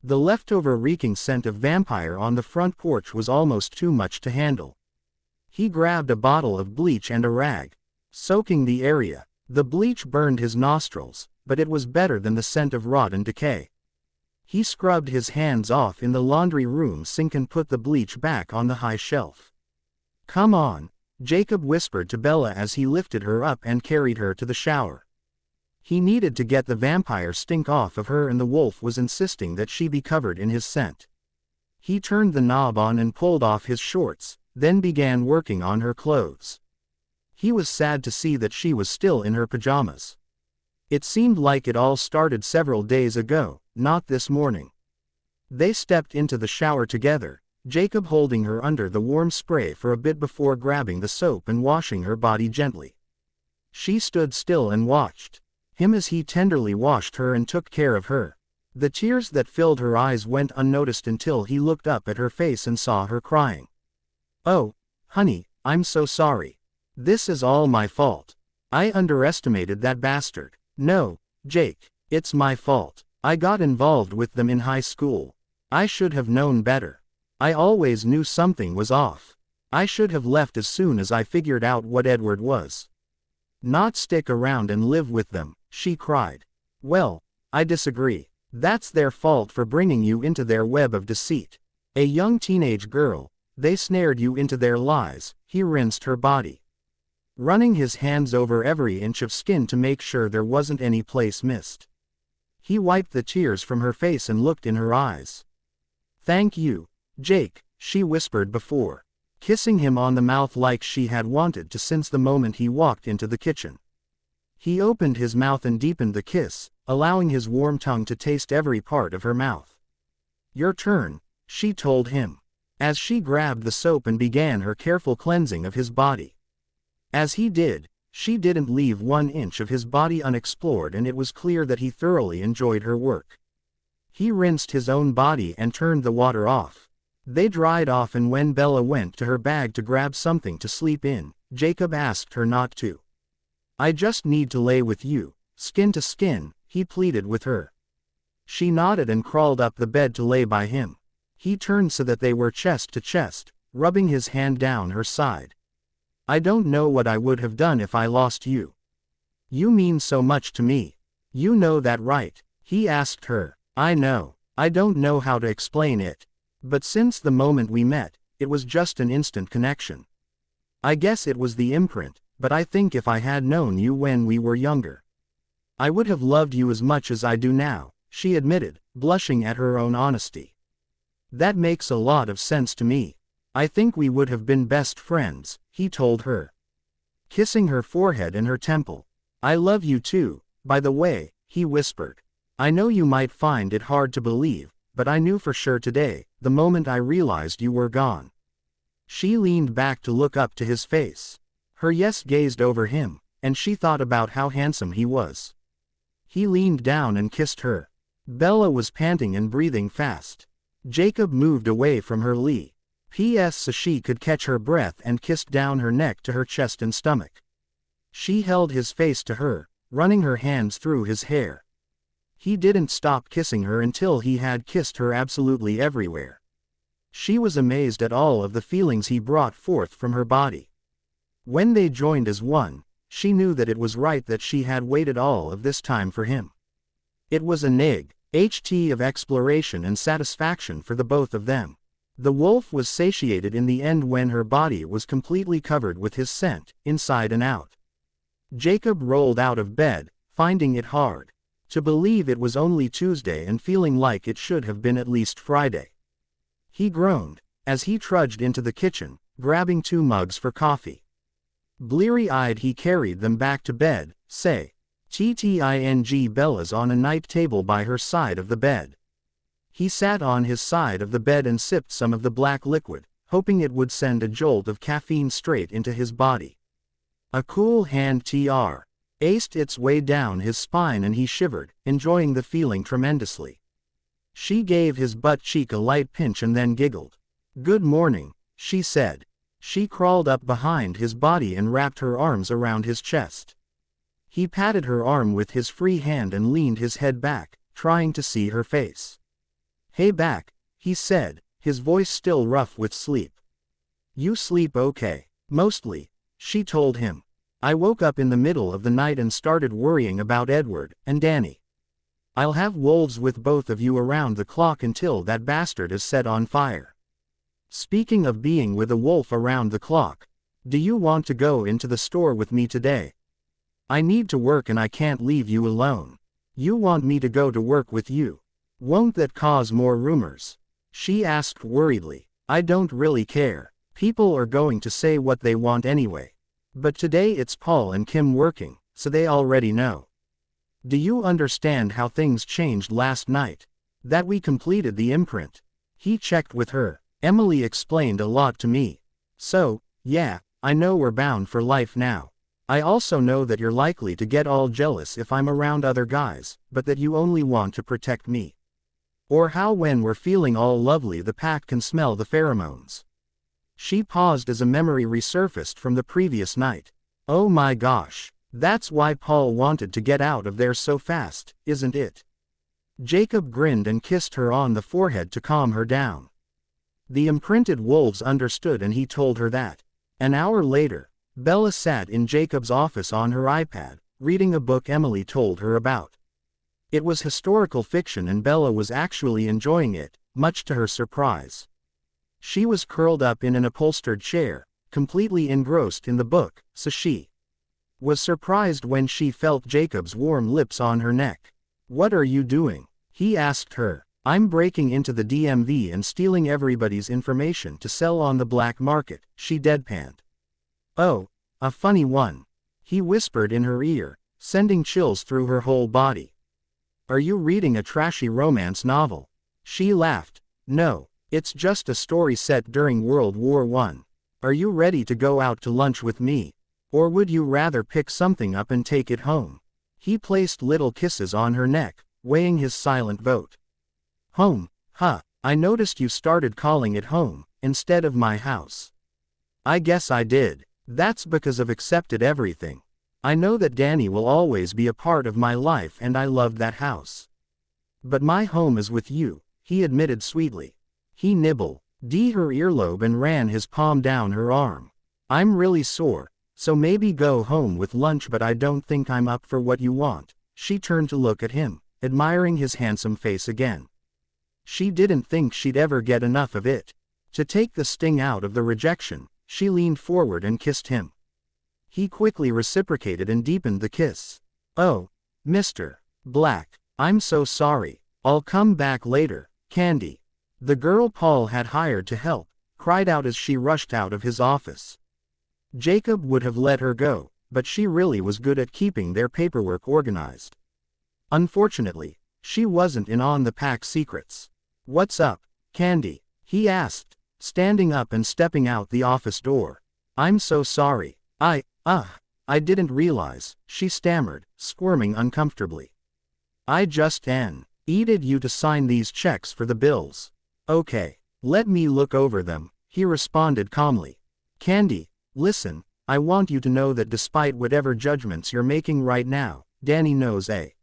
The leftover reeking scent of vampire on the front porch was almost too much to handle. He grabbed a bottle of bleach and a rag, soaking the area. The bleach burned his nostrils, but it was better than the scent of rot and decay. He scrubbed his hands off in the laundry room sink and put the bleach back on the high shelf. Come on, Jacob whispered to Bella as he lifted her up and carried her to the shower. He needed to get the vampire stink off of her, and the wolf was insisting that she be covered in his scent. He turned the knob on and pulled off his shorts, then began working on her clothes. He was sad to see that she was still in her pajamas. It seemed like it all started several days ago, not this morning. They stepped into the shower together, Jacob holding her under the warm spray for a bit before grabbing the soap and washing her body gently. She stood still and watched him as he tenderly washed her and took care of her. The tears that filled her eyes went unnoticed until he looked up at her face and saw her crying. Oh, honey, I'm so sorry. This is all my fault. I underestimated that bastard. No, Jake, it's my fault. I got involved with them in high school. I should have known better. I always knew something was off. I should have left as soon as I figured out what Edward was. Not stick around and live with them, she cried. Well, I disagree. That's their fault for bringing you into their web of deceit. A young teenage girl, they snared you into their lies. He rinsed her body, running his hands over every inch of skin to make sure there wasn't any place missed. He wiped the tears from her face and looked in her eyes. Thank you, Jake, she whispered before, kissing him on the mouth like she had wanted to since the moment he walked into the kitchen. He opened his mouth and deepened the kiss, allowing his warm tongue to taste every part of her mouth. Your turn, she told him, as she grabbed the soap and began her careful cleansing of his body. As he did, she didn't leave 1 inch of his body unexplored, and it was clear that he thoroughly enjoyed her work. He rinsed his own body and turned the water off. They dried off, and when Bella went to her bag to grab something to sleep in, Jacob asked her not to. I just need to lay with you, skin to skin, he pleaded with her. She nodded and crawled up the bed to lay by him. He turned so that they were chest to chest, rubbing his hand down her side. I don't know what I would have done if I lost you. You mean so much to me. You know that, right? He asked her. I know. I don't know how to explain it. But since the moment we met, it was just an instant connection. I guess it was the imprint, but I think if I had known you when we were younger, I would have loved you as much as I do now, she admitted, blushing at her own honesty. That makes a lot of sense to me. I think we would have been best friends, he told her, kissing her forehead and her temple. I love you too, by the way, he whispered. I know you might find it hard to believe, but I knew for sure today, the moment I realized you were gone. She leaned back to look up to his face. Her yes gazed over him, and she thought about how handsome he was. He leaned down and kissed her. Bella was panting and breathing fast. Jacob moved away from her so she could catch her breath, and kissed down her neck to her chest and stomach. She held his face to her, running her hands through his hair. He didn't stop kissing her until he had kissed her absolutely everywhere. She was amazed at all of the feelings he brought forth from her body. When they joined as one, she knew that it was right that she had waited all of this time for him. It was a ht of exploration and satisfaction for the both of them. The wolf was satiated in the end when her body was completely covered with his scent, inside and out. Jacob rolled out of bed, finding it hard to believe it was only Tuesday and feeling like it should have been at least Friday. He groaned as he trudged into the kitchen, grabbing 2 mugs for coffee. Bleary-eyed he carried them back to bed, TTING Bella's on a night table by her side of the bed. He sat on his side of the bed and sipped some of the black liquid, hoping it would send a jolt of caffeine straight into his body. A cool hand aced its way down his spine and he shivered, enjoying the feeling tremendously. She gave his butt cheek a light pinch and then giggled. "Good morning," she said. She crawled up behind his body and wrapped her arms around his chest. He patted her arm with his free hand and leaned his head back, trying to see her face. "Hey back," he said, his voice still rough with sleep. "You sleep okay?" "Mostly," she told him. "I woke up in the middle of the night and started worrying about Edward and Danny. I'll have wolves with both of you around the clock until that bastard is set on fire. Speaking of being with a wolf around the clock, do you want to go into the store with me today? I need to work and I can't leave you alone. You want me to go to work with you? Won't that cause more rumors?" She asked worriedly. "I don't really care. People are going to say what they want anyway. But today it's Paul and Kim working, so they already know. Do you understand how things changed last night? That we completed the imprint?" He checked with her. "Emily explained a lot to me. So, yeah, I know we're bound for life now. I also know that you're likely to get all jealous if I'm around other guys, but that you only want to protect me. Or how when we're feeling all lovely the pack can smell the pheromones." She paused as a memory resurfaced from the previous night. "Oh my gosh, that's why Paul wanted to get out of there so fast, isn't it?" Jacob grinned and kissed her on the forehead to calm her down. The imprinted wolves understood and he told her that. An hour later, Bella sat in Jacob's office on her iPad, reading a book Emily told her about. It was historical fiction and Bella was actually enjoying it, much to her surprise. She was curled up in an upholstered chair, completely engrossed in the book, so she was surprised when she felt Jacob's warm lips on her neck. "What are you doing?" he asked her. "I'm breaking into the DMV and stealing everybody's information to sell on the black market," she deadpanned. "Oh, a funny one," he whispered in her ear, sending chills through her whole body. "Are you reading a trashy romance novel?" She laughed. "No. It's just a story set during World War I. Are you ready to go out to lunch with me? Or would you rather pick something up and take it home?" He placed little kisses on her neck, weighing his silent vote. "Home, huh? I noticed you started calling it home, instead of my house." "I guess I did. That's because I've accepted everything. I know that Danny will always be a part of my life and I love that house. But my home is with you," he admitted sweetly. He nibbled her earlobe and ran his palm down her arm. "I'm really sore, so maybe go home with lunch, but I don't think I'm up for what you want." She turned to look at him, admiring his handsome face again. She didn't think she'd ever get enough of it. To take the sting out of the rejection, she leaned forward and kissed him. He quickly reciprocated and deepened the kiss. "Oh, Mr. Black, I'm so sorry. I'll come back later, Candy." The girl Paul had hired to help cried out as she rushed out of his office. Jacob would have let her go, but she really was good at keeping their paperwork organized. Unfortunately, she wasn't in on the pack secrets. "What's up, Candy?" he asked, standing up and stepping out the office door. "I'm so sorry. I didn't realize," she stammered, squirming uncomfortably. "I just needed you to sign these checks for the bills." "Okay, let me look over them," he responded calmly. "Candy, listen, I want you to know that despite whatever judgments you're making right now, Danny knows a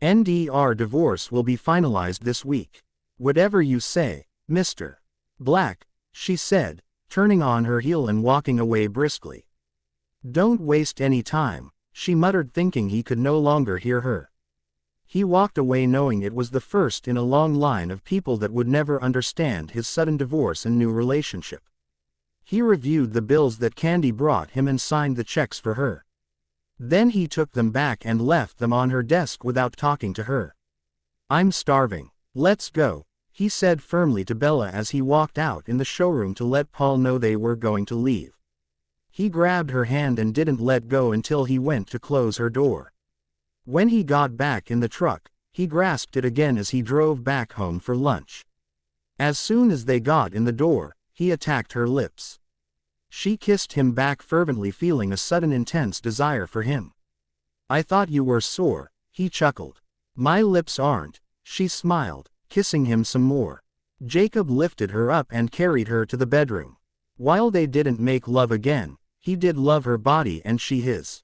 NDR divorce will be finalized this week. Whatever you say, Mr. Black, she said, turning on her heel and walking away briskly. Don't waste any time, she muttered, thinking he could no longer hear her. He walked away knowing it was the first in a long line of people that would never understand his sudden divorce and new relationship. He reviewed the bills that Candy brought him and signed the checks for her. Then he took them back and left them on her desk without talking to her. I'm starving. Let's go, he said firmly to Bella as he walked out in the showroom to let Paul know they were going to leave. He grabbed her hand and didn't let go until he went to close her door. When he got back in the truck, he grasped it again as he drove back home for lunch. As soon as they got in the door, he attacked her lips. She kissed him back fervently, feeling a sudden intense desire for him. I thought you were sore, he chuckled. My lips aren't, she smiled, kissing him some more. Jacob lifted her up and carried her to the bedroom. While they didn't make love again, he did love her body and she his.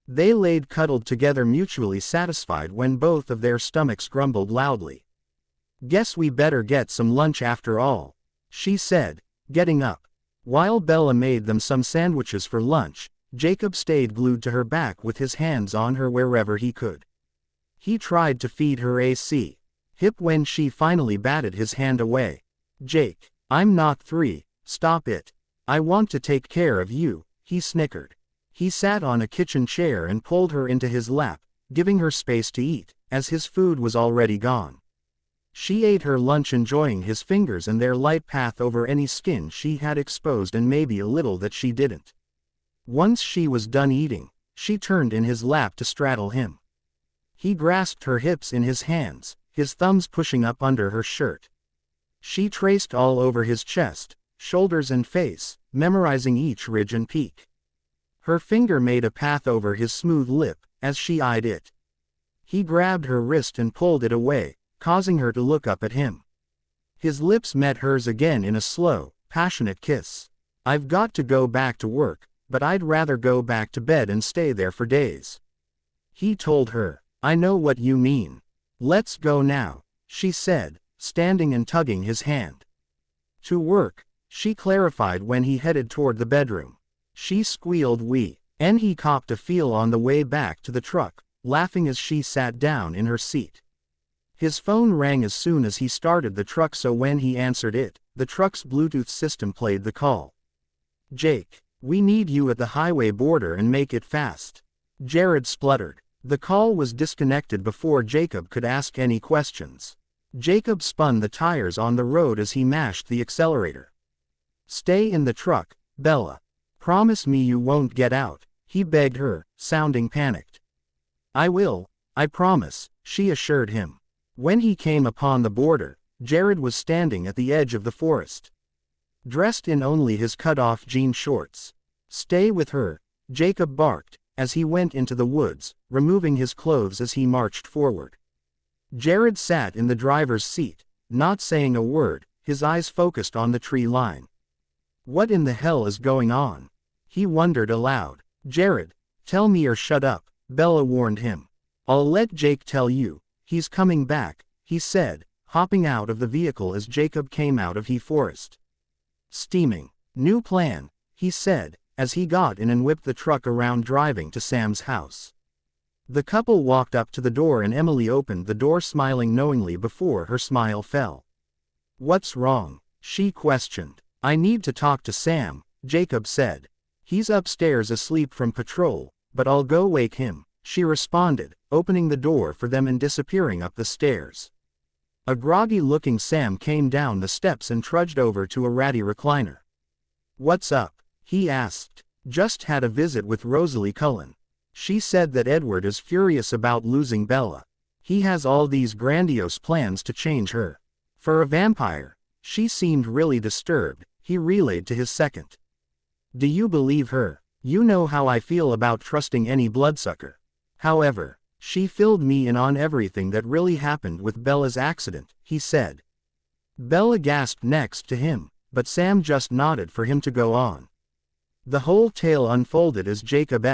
They laid cuddled together, mutually satisfied when both of their stomachs grumbled loudly. Guess we better get some lunch after all, she said, getting up. While Bella made them some sandwiches for lunch, Jacob stayed glued to her back with his hands on her wherever he could. He tried to feed her AC hip when she finally batted his hand away. Jake, I'm not 3, stop it. I want to take care of you, he snickered. He sat on a kitchen chair and pulled her into his lap, giving her space to eat, as his food was already gone. She ate her lunch, enjoying his fingers and their light path over any skin she had exposed and maybe a little that she didn't. Once she was done eating, she turned in his lap to straddle him. He grasped her hips in his hands, his thumbs pushing up under her shirt. She traced all over his chest, shoulders and face, memorizing each ridge and peak. Her finger made a path over his smooth lip, as she eyed it. He grabbed her wrist and pulled it away, causing her to look up at him. His lips met hers again in a slow, passionate kiss. I've got to go back to work, but I'd rather go back to bed and stay there for days. He told her. I know what you mean. Let's go now, she said, standing and tugging his hand. To work, she clarified when he headed toward the bedroom. She squealed and he copped a feel on the way back to the truck, laughing as she sat down in her seat. His phone rang as soon as he started the truck, so when he answered it, the truck's Bluetooth system played the call. Jake, we need you at the highway border and make it fast. Jared spluttered. The call was disconnected before Jacob could ask any questions. Jacob spun the tires on the road as he mashed the accelerator. Stay in the truck, Bella. Promise me you won't get out, he begged her, sounding panicked. I will, I promise, she assured him. When he came upon the border, Jared was standing at the edge of the forest. Dressed in only his cut-off jean shorts. Stay with her, Jacob barked, as he went into the woods, removing his clothes as he marched forward. Jared sat in the driver's seat, not saying a word, his eyes focused on the tree line. What in the hell is going on? He wondered aloud. Jared, tell me or shut up, Bella warned him. I'll let Jake tell you, he's coming back, he said, hopping out of the vehicle as Jacob came out of the forest. Steaming. New plan, he said, as he got in and whipped the truck around, driving to Sam's house. The couple walked up to the door and Emily opened the door, smiling knowingly before her smile fell. What's wrong? She questioned. I need to talk to Sam, Jacob said. He's upstairs asleep from patrol, but I'll go wake him, she responded, opening the door for them and disappearing up the stairs. A groggy-looking Sam came down the steps and trudged over to a ratty recliner. What's up? He asked. Just had a visit with Rosalie Cullen. She said that Edward is furious about losing Bella. He has all these grandiose plans to change her. For a vampire, she seemed really disturbed, he relayed to his second. Do you believe her? You know how I feel about trusting any bloodsucker. However, she filled me in on everything that really happened with Bella's accident, he said. Bella gasped next to him, but Sam just nodded for him to go on. The whole tale unfolded as Jacob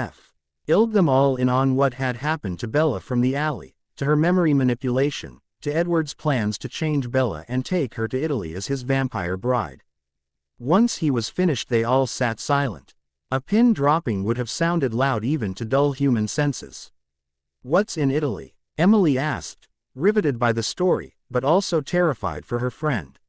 filled them all in on what had happened to Bella from the alley, to her memory manipulation, to Edward's plans to change Bella and take her to Italy as his vampire bride. Once he was finished they all sat silent. A pin dropping would have sounded loud even to dull human senses. "What's in Italy?" Emily asked, riveted by the story, but also terrified for her friend.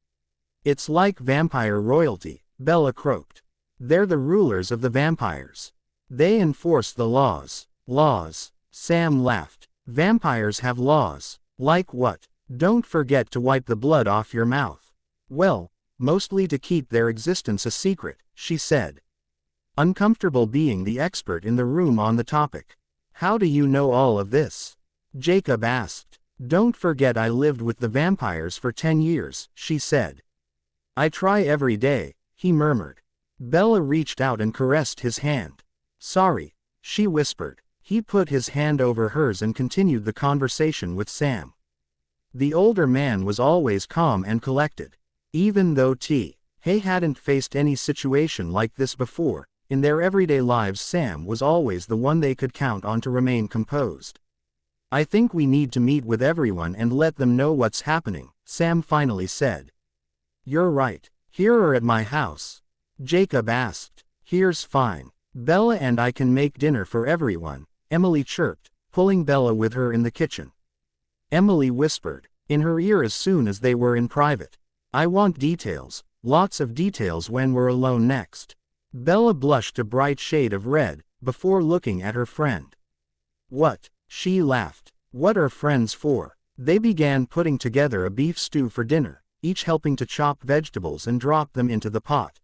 "It's like vampire royalty," Bella croaked. "They're the rulers of the vampires. They enforce the laws." "Laws?" Sam laughed. "Vampires have laws. Like what?" "Don't forget to wipe the blood off your mouth." "Well, mostly to keep their existence a secret," she said, uncomfortable being the expert in the room on the topic. "How do you know all of this?" Jacob asked. "Don't forget I lived with the vampires for 10 years, she said. "I try every day," he murmured. Bella reached out and caressed his hand. "Sorry," she whispered. He put his hand over hers and continued the conversation with Sam. The older man was always calm and collected. Even though He hadn't faced any situation like this before, in their everyday lives Sam was always the one they could count on to remain composed. "I think we need to meet with everyone and let them know what's happening," Sam finally said. "You're right. Here or at my house?" Jacob asked. "Here's fine. Bella and I can make dinner for everyone," Emily chirped, pulling Bella with her in the kitchen. Emily whispered in her ear as soon as they were in private. "I want details, lots of details when we're alone next." Bella blushed a bright shade of red, before looking at her friend. "What?" She laughed. "What are friends for?" They began putting together a beef stew for dinner, each helping to chop vegetables and drop them into the pot.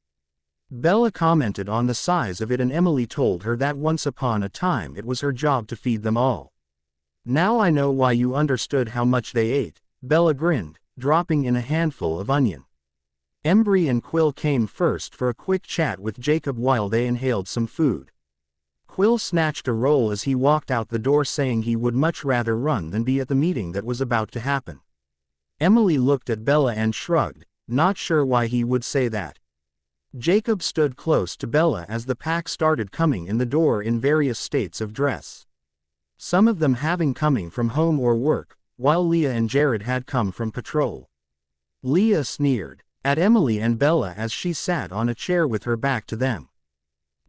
Bella commented on the size of it and Emily told her that once upon a time it was her job to feed them all. "Now I know why you understood how much they ate," Bella grinned, dropping in a handful of onion. Embry and Quill came first for a quick chat with Jacob while they inhaled some food. Quill snatched a roll as he walked out the door saying he would much rather run than be at the meeting that was about to happen. Emily looked at Bella and shrugged, not sure why he would say that. Jacob stood close to Bella as the pack started coming in the door in various states of dress. Some of them having coming from home or work, while Leah and Jared had come from patrol. Leah sneered at Emily and Bella as she sat on a chair with her back to them.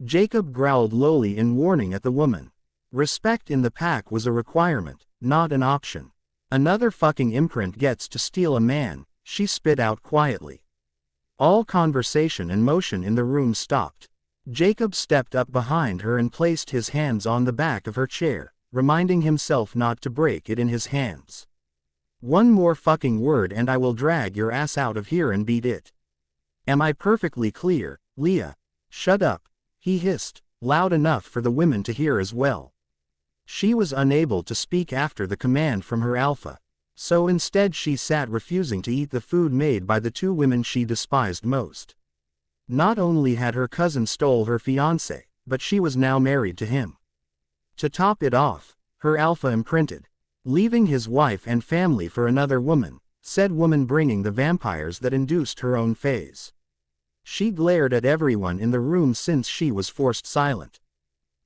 Jacob growled lowly in warning at the woman. Respect in the pack was a requirement, not an option. "Another fucking imprint gets to steal a man," she spit out quietly. All conversation and motion in the room stopped. Jacob stepped up behind her and placed his hands on the back of her chair, reminding himself not to break it in his hands. "One more fucking word and I will drag your ass out of here and beat it. Am I perfectly clear, Leah?" "Shut up," he hissed, loud enough for the women to hear as well. She was unable to speak after the command from her alpha, so instead she sat refusing to eat the food made by the two women she despised most. Not only had her cousin stole her fiancé, but she was now married to him. To top it off, her alpha imprinted, leaving his wife and family for another woman, said woman bringing the vampires that induced her own phase. She glared at everyone in the room since she was forced silent.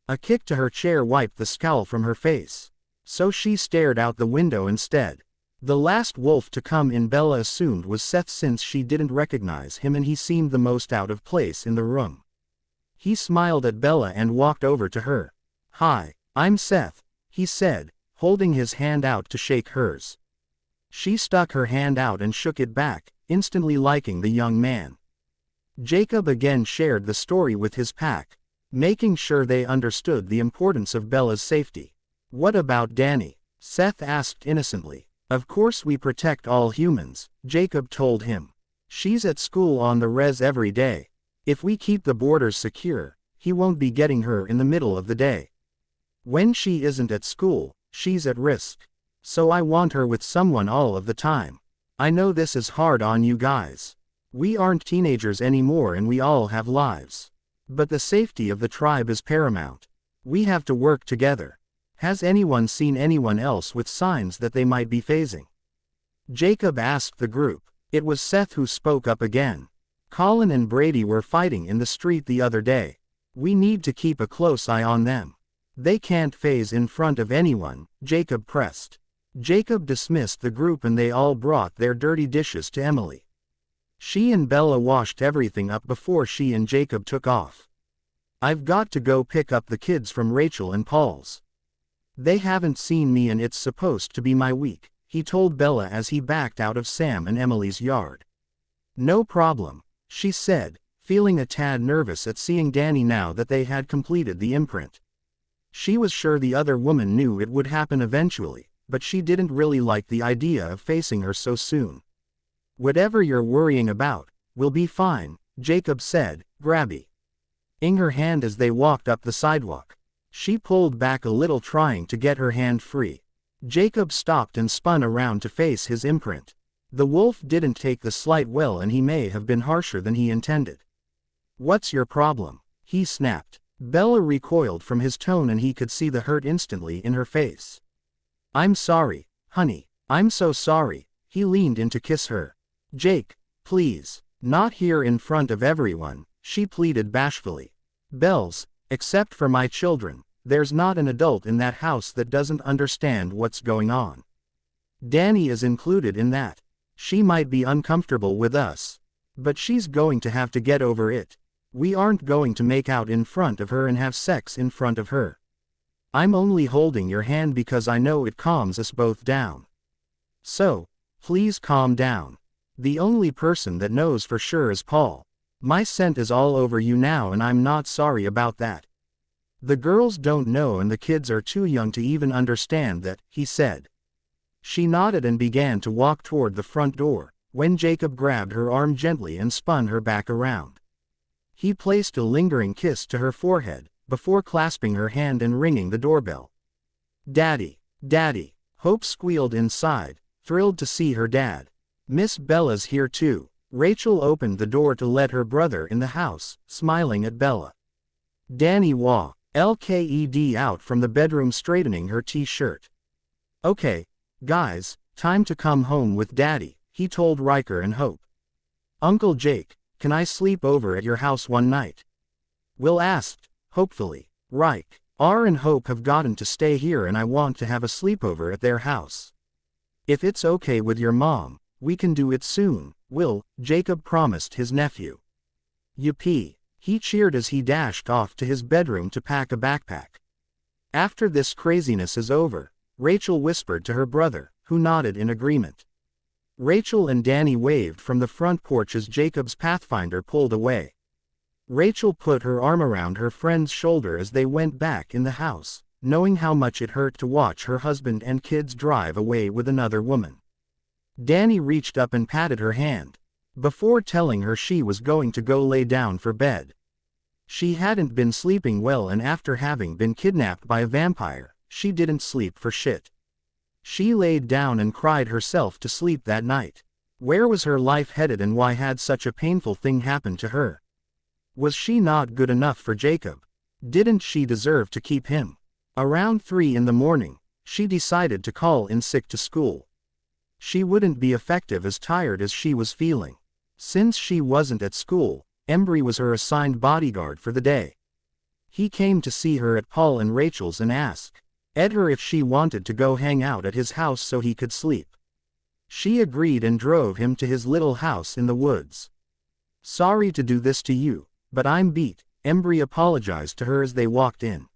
A kick to her chair wiped the scowl from her face, so she stared out the window instead. The last wolf to come in Bella assumed was Seth since she didn't recognize him and he seemed the most out of place in the room. He smiled at Bella and walked over to her. "Hi, I'm Seth," he said, holding his hand out to shake hers. She stuck her hand out and shook it back, instantly liking the young man. Jacob again shared the story with his pack, making sure they understood the importance of Bella's safety. "What about Danny?" Seth asked innocently. "Of course we protect all humans," Jacob told him. "She's at school on the res every day. If we keep the borders secure, he won't be getting her in the middle of the day. When she isn't at school, she's at risk. So I want her with someone all of the time. I know this is hard on you guys. We aren't teenagers anymore and we all have lives. But the safety of the tribe is paramount. We have to work together. Has anyone seen anyone else with signs that they might be phasing?" Jacob asked the group. It was Seth who spoke up again. "Colin and Brady were fighting in the street the other day. We need to keep a close eye on them. They can't phase in front of anyone, Jacob pressed. Jacob dismissed the group and they all brought their dirty dishes to Emily. She and Bella washed everything up before she and Jacob took off. I've got to go pick up the kids from Rachel and Paul's. They haven't seen me and it's supposed to be my week, he told Bella as he backed out of Sam and Emily's yard. No problem, she said, feeling a tad nervous at seeing Danny now that they had completed the imprint. She was sure the other woman knew it would happen eventually, but she didn't really like the idea of facing her so soon. Whatever you're worrying about, we'll be fine, Jacob said, grabbing her hand as they walked up the sidewalk. She pulled back a little trying to get her hand free. Jacob stopped and spun around to face his imprint. The wolf didn't take the slight well and he may have been harsher than he intended. What's your problem? He snapped. Bella recoiled from his tone and he could see the hurt instantly in her face. I'm sorry, honey. I'm so sorry. He leaned in to kiss her. Jake, please. Not here in front of everyone, she pleaded bashfully. Bells, except for my children, there's not an adult in that house that doesn't understand what's going on. Danny is included in that. She might be uncomfortable with us, but she's going to have to get over it. We aren't going to make out in front of her and have sex in front of her. I'm only holding your hand because I know it calms us both down. So, please calm down. The only person that knows for sure is Paul. My scent is all over you now and I'm not sorry about that. The girls don't know and the kids are too young to even understand that, he said. She nodded and began to walk toward the front door, when Jacob grabbed her arm gently and spun her back around. He placed a lingering kiss to her forehead, before clasping her hand and ringing the doorbell. Daddy, Daddy, Hope squealed inside, thrilled to see her dad. Miss Bella's here too. Rachel opened the door to let her brother in the house, smiling at Bella. Danny walked out from the bedroom straightening her t-shirt. Okay, guys, time to come home with Daddy, he told Riker and Hope. Uncle Jake, can I sleep over at your house one night? Will asked, hopefully. Riker and Hope have gotten to stay here and I want to have a sleepover at their house. If it's okay with your mom, we can do it soon, Will, Jacob promised his nephew. Yippee, he cheered as he dashed off to his bedroom to pack a backpack. After this craziness is over, Rachel whispered to her brother, who nodded in agreement. Rachel and Danny waved from the front porch as Jacob's Pathfinder pulled away. Rachel put her arm around her friend's shoulder as they went back in the house, knowing how much it hurt to watch her husband and kids drive away with another woman. Danny reached up and patted her hand, before telling her she was going to go lay down for bed. She hadn't been sleeping well and after having been kidnapped by a vampire, she didn't sleep for shit. She laid down and cried herself to sleep that night. Where was her life headed and why had such a painful thing happen to her? Was she not good enough for Jacob? Didn't she deserve to keep him? Around 3 in the morning, she decided to call in sick to school. She wouldn't be effective as tired as she was feeling. Since she wasn't at school, Embry was her assigned bodyguard for the day. He came to see her at Paul and Rachel's and asked her if she wanted to go hang out at his house so he could sleep. She agreed and drove him to his little house in the woods. Sorry to do this to you, but I'm beat, Embry apologized to her as they walked in.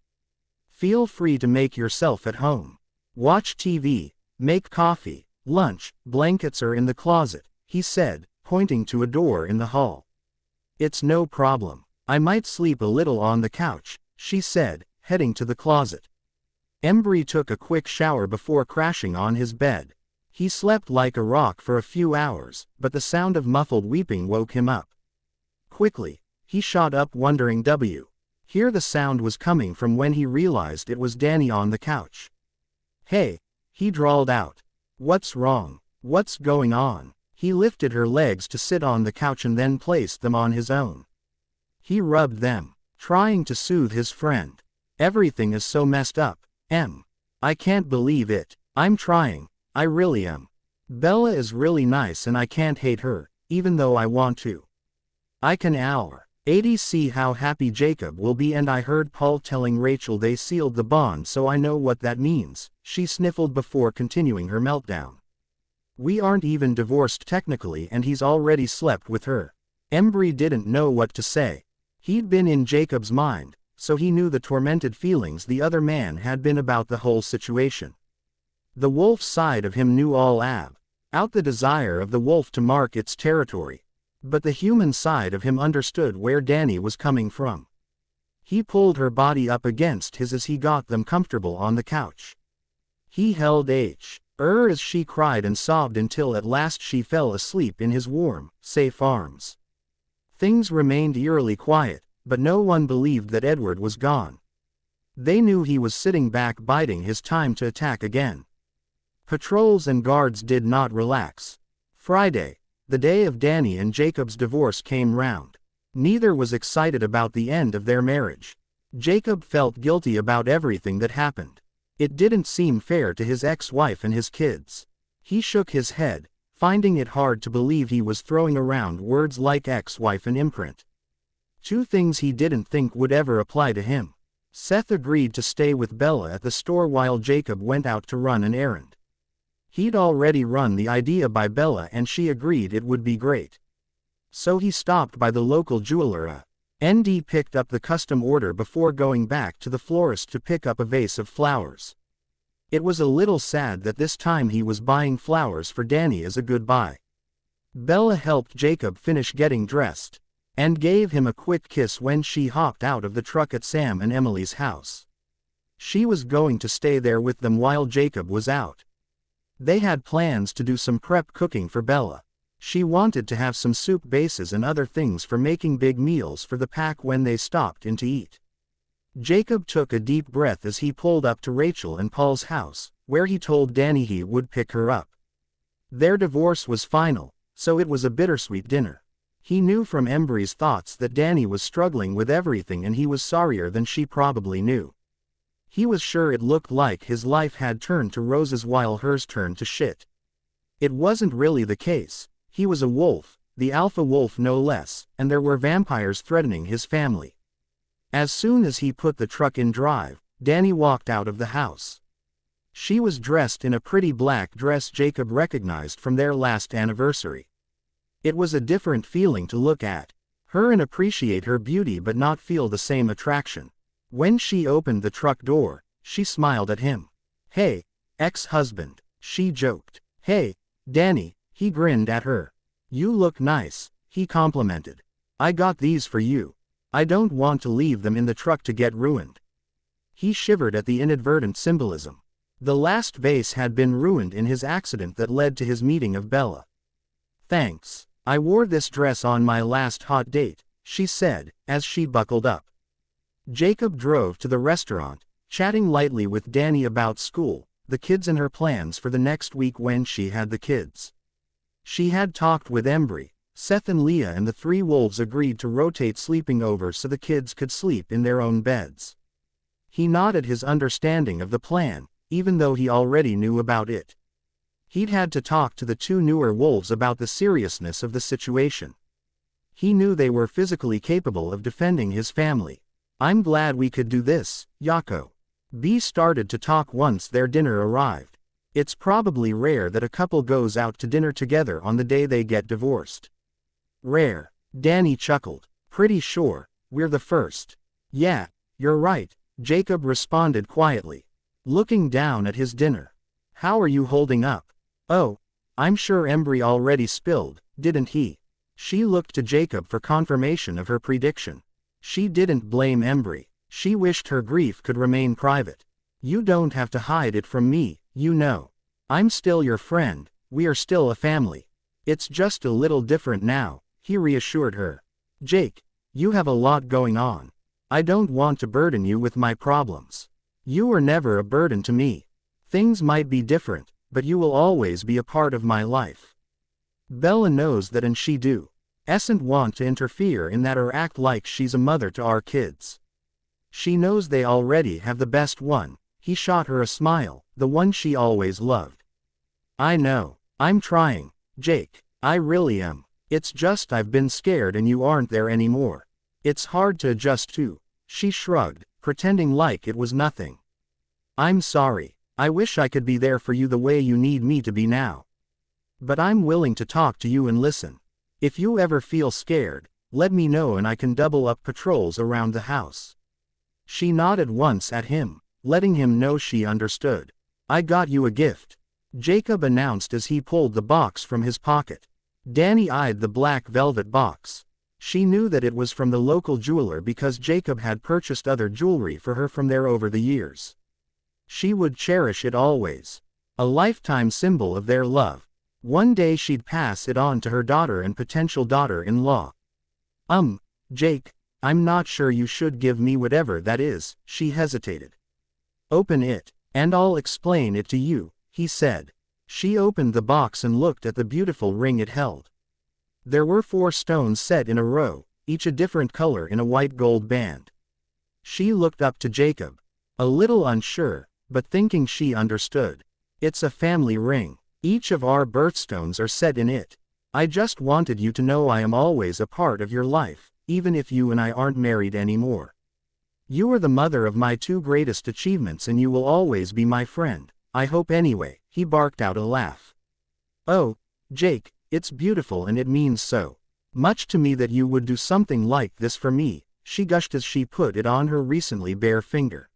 Feel free to make yourself at home. Watch TV, make coffee, lunch, blankets are in the closet, he said, pointing to a door in the hall. It's no problem. I might sleep a little on the couch, she said, heading to the closet. Embry took a quick shower before crashing on his bed. He slept like a rock for a few hours, but the sound of muffled weeping woke him up. Quickly, he shot up wondering here the sound was coming from when he realized it was Danny on the couch. Hey, he drawled out. What's wrong? What's going on? He lifted her legs to sit on the couch and then placed them on his own. He rubbed them, trying to soothe his friend. Everything is so messed up, I can't believe it. I'm trying, I really am. Bella is really nice and I can't hate her, even though I want to. I can See how happy Jacob will be, and I heard Paul telling Rachel they sealed the bond, so I know what that means, she sniffled before continuing her meltdown. We aren't even divorced technically and he's already slept with her. Embry didn't know what to say. He'd been in Jacob's mind, so he knew the tormented feelings the other man had been about the whole situation. The wolf side of him knew all about the desire of the wolf to mark its territory. But the human side of him understood where Danny was coming from. He pulled her body up against his as he got them comfortable on the couch. He held her as she cried and sobbed until at last she fell asleep in his warm, safe arms. Things remained eerily quiet, but no one believed that Edward was gone. They knew he was sitting back biding his time to attack again. Patrols and guards did not relax. Friday, the day of Danny and Jacob's divorce, came round. Neither was excited about the end of their marriage. Jacob felt guilty about everything that happened. It didn't seem fair to his ex-wife and his kids. He shook his head, finding it hard to believe he was throwing around words like ex-wife and imprint. Two things he didn't think would ever apply to him. Seth agreed to stay with Bella at the store while Jacob went out to run an errand. He'd already run the idea by Bella and she agreed it would be great. So he stopped by the local jeweler. ND picked up the custom order before going back to the florist to pick up a vase of flowers. It was a little sad that this time he was buying flowers for Danny as a goodbye. Bella helped Jacob finish getting dressed, and gave him a quick kiss when she hopped out of the truck at Sam and Emily's house. She was going to stay there with them while Jacob was out. They had plans to do some prep cooking for Bella. She wanted to have some soup bases and other things for making big meals for the pack when they stopped in to eat. Jacob took a deep breath as he pulled up to Rachel and Paul's house, where he told Danny he would pick her up. Their divorce was final, so it was a bittersweet dinner. He knew from Embry's thoughts that Danny was struggling with everything and he was sorrier than she probably knew. He was sure it looked like his life had turned to roses while hers turned to shit. It wasn't really the case. He was a wolf, the alpha wolf no less, and there were vampires threatening his family. As soon as he put the truck in drive, Danny walked out of the house. She was dressed in a pretty black dress Jacob recognized from their last anniversary. It was a different feeling to look at her and appreciate her beauty but not feel the same attraction. When she opened the truck door, she smiled at him. "Hey, ex-husband," she joked. "Hey, Danny," he grinned at her. "You look nice," he complimented. "I got these for you. I don't want to leave them in the truck to get ruined." He shivered at the inadvertent symbolism. The last vase had been ruined in his accident that led to his meeting of Bella. "Thanks. I wore this dress on my last hot date," she said, as she buckled up. Jacob drove to the restaurant, chatting lightly with Danny about school, the kids and her plans for the next week when she had the kids. She had talked with Embry, Seth and Leah, and the three wolves agreed to rotate sleeping over so the kids could sleep in their own beds. He nodded his understanding of the plan, even though he already knew about it. He'd had to talk to the two newer wolves about the seriousness of the situation. He knew they were physically capable of defending his family. "I'm glad we could do this, Yako." B started to talk once their dinner arrived. It's probably rare that a couple goes out to dinner together on the day they get divorced. "Rare," Danny chuckled. "Pretty sure we're the first." "Yeah, you're right," Jacob responded quietly, looking down at his dinner. "How are you holding up?" "Oh, I'm sure Embry already spilled, didn't he?" She looked to Jacob for confirmation of her prediction. She didn't blame Embry. She wished her grief could remain private. "You don't have to hide it from me, you know. I'm still your friend, we are still a family. It's just a little different now," he reassured her. "Jake, you have a lot going on. I don't want to burden you with my problems. You were never a burden to me. Things might be different, but you will always be a part of my life. Bella knows that and she doesn't want to interfere in that or act like she's a mother to our kids. She knows they already have the best one." He shot her a smile, the one she always loved. "I know. I'm trying, Jake. I really am. It's just I've been scared and you aren't there anymore." It's hard to adjust to. She shrugged, pretending like it was nothing. I'm sorry. I wish I could be there for you the way you need me to be now. But I'm willing to talk to you and listen. If you ever feel scared, let me know and I can double up patrols around the house. She nodded once at him, letting him know she understood. I got you a gift, Jacob announced as he pulled the box from his pocket. Danny eyed the black velvet box. She knew that it was from the local jeweler because Jacob had purchased other jewelry for her from there over the years. She would cherish it always. A lifetime symbol of their love. One day she'd pass it on to her daughter and potential daughter-in-law. Jake, I'm not sure you should give me whatever that is, she hesitated. Open it, and I'll explain it to you, he said. She opened the box and looked at the beautiful ring it held. There were 4 stones set in a row, each a different color in a white gold band. She looked up to Jacob, a little unsure, but thinking she understood. It's a family ring. Each of our birthstones are set in it. I just wanted you to know I am always a part of your life, even if you and I aren't married anymore. You are the mother of my 2 greatest achievements and you will always be my friend, I hope anyway, he barked out a laugh. Oh, Jake, it's beautiful and it means so much to me that you would do something like this for me, she gushed as she put it on her recently bare finger.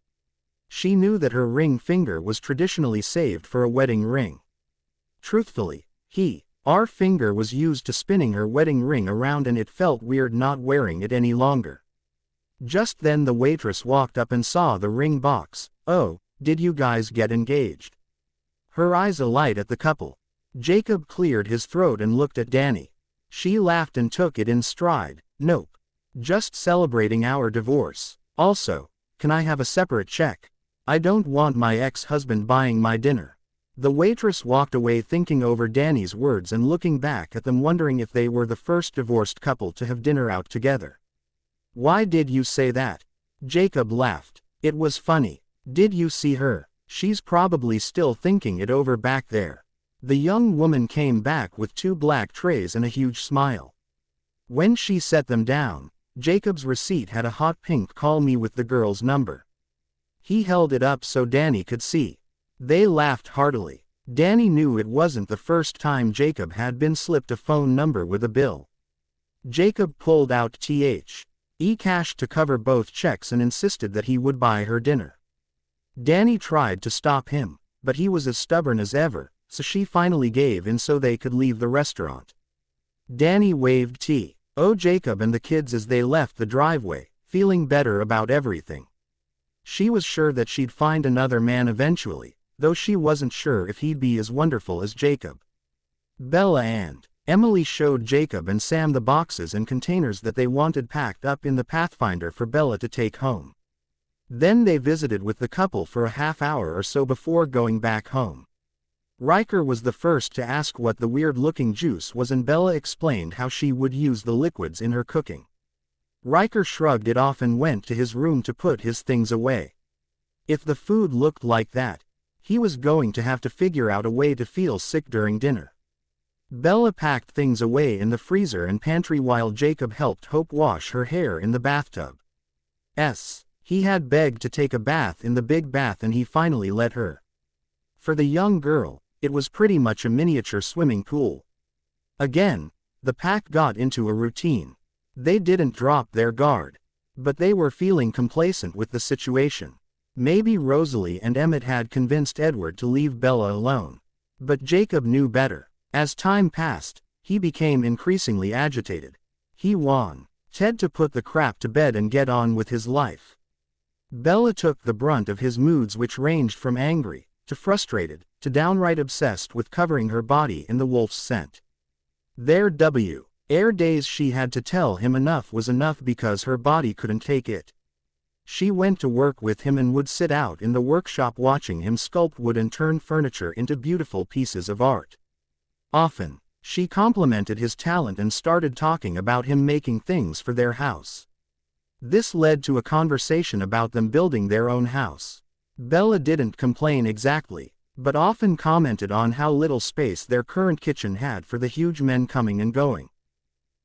She knew that her ring finger was traditionally saved for a wedding ring. Truthfully, our finger was used to spinning her wedding ring around and it felt weird not wearing it any longer. Just then the waitress walked up and saw the ring box. Oh, did you guys get engaged? Her eyes alight at the couple. Jacob cleared his throat and looked at Danny. She laughed and took it in stride. Nope. Just celebrating our divorce. Also, can I have a separate check? I don't want my ex-husband buying my dinner. The waitress walked away thinking over Danny's words and looking back at them wondering if they were the first divorced couple to have dinner out together. Why did you say that? Jacob laughed. It was funny. Did you see her? She's probably still thinking it over back there. The young woman came back with 2 black trays and a huge smile. When she set them down, Jacob's receipt had a hot pink "call me" with the girl's number. He held it up so Danny could see. They laughed heartily. Danny knew it wasn't the first time Jacob had been slipped a phone number with a bill. Jacob pulled out cash to cover both checks and insisted that he would buy her dinner. Danny tried to stop him, but he was as stubborn as ever, so she finally gave in so they could leave the restaurant. Danny waved Jacob and the kids as they left the driveway, feeling better about everything. She was sure that she'd find another man eventually, though she wasn't sure if he'd be as wonderful as Jacob. Bella and Emily showed Jacob and Sam the boxes and containers that they wanted packed up in the Pathfinder for Bella to take home. Then they visited with the couple for a half hour or so before going back home. Riker was the first to ask what the weird-looking juice was and Bella explained how she would use the liquids in her cooking. Riker shrugged it off and went to his room to put his things away. If the food looked like that, he was going to have to figure out a way to feel sick during dinner. Bella packed things away in the freezer and pantry while Jacob helped Hope wash her hair in the bathtub. He had begged to take a bath in the big bath and he finally let her. For the young girl, it was pretty much a miniature swimming pool. Again, the pack got into a routine. They didn't drop their guard. But they were feeling complacent with the situation. Maybe Rosalie and Emmett had convinced Edward to leave Bella alone. But Jacob knew better. As time passed, he became increasingly agitated. He wanted to put the crap to bed and get on with his life. Bella took the brunt of his moods, which ranged from angry, to frustrated, to downright obsessed with covering her body in the wolf's scent. There were days she had to tell him enough was enough because her body couldn't take it. She went to work with him and would sit out in the workshop watching him sculpt wood and turn furniture into beautiful pieces of art. Often, she complimented his talent and started talking about him making things for their house. This led to a conversation about them building their own house. Bella didn't complain exactly, but often commented on how little space their current kitchen had for the huge men coming and going.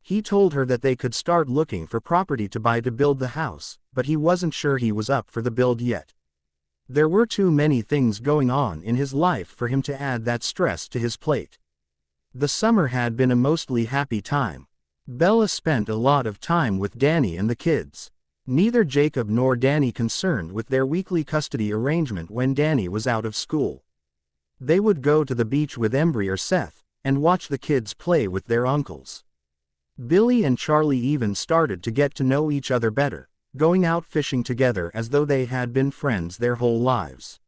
He told her that they could start looking for property to buy to build the house, but he wasn't sure he was up for the build yet. There were too many things going on in his life for him to add that stress to his plate. The summer had been a mostly happy time. Bella spent a lot of time with Danny and the kids. Neither Jacob nor Danny concerned with their weekly custody arrangement when Danny was out of school. They would go to the beach with Embry or Seth, and watch the kids play with their uncles. Billy and Charlie even started to get to know each other better, going out fishing together as though they had been friends their whole lives.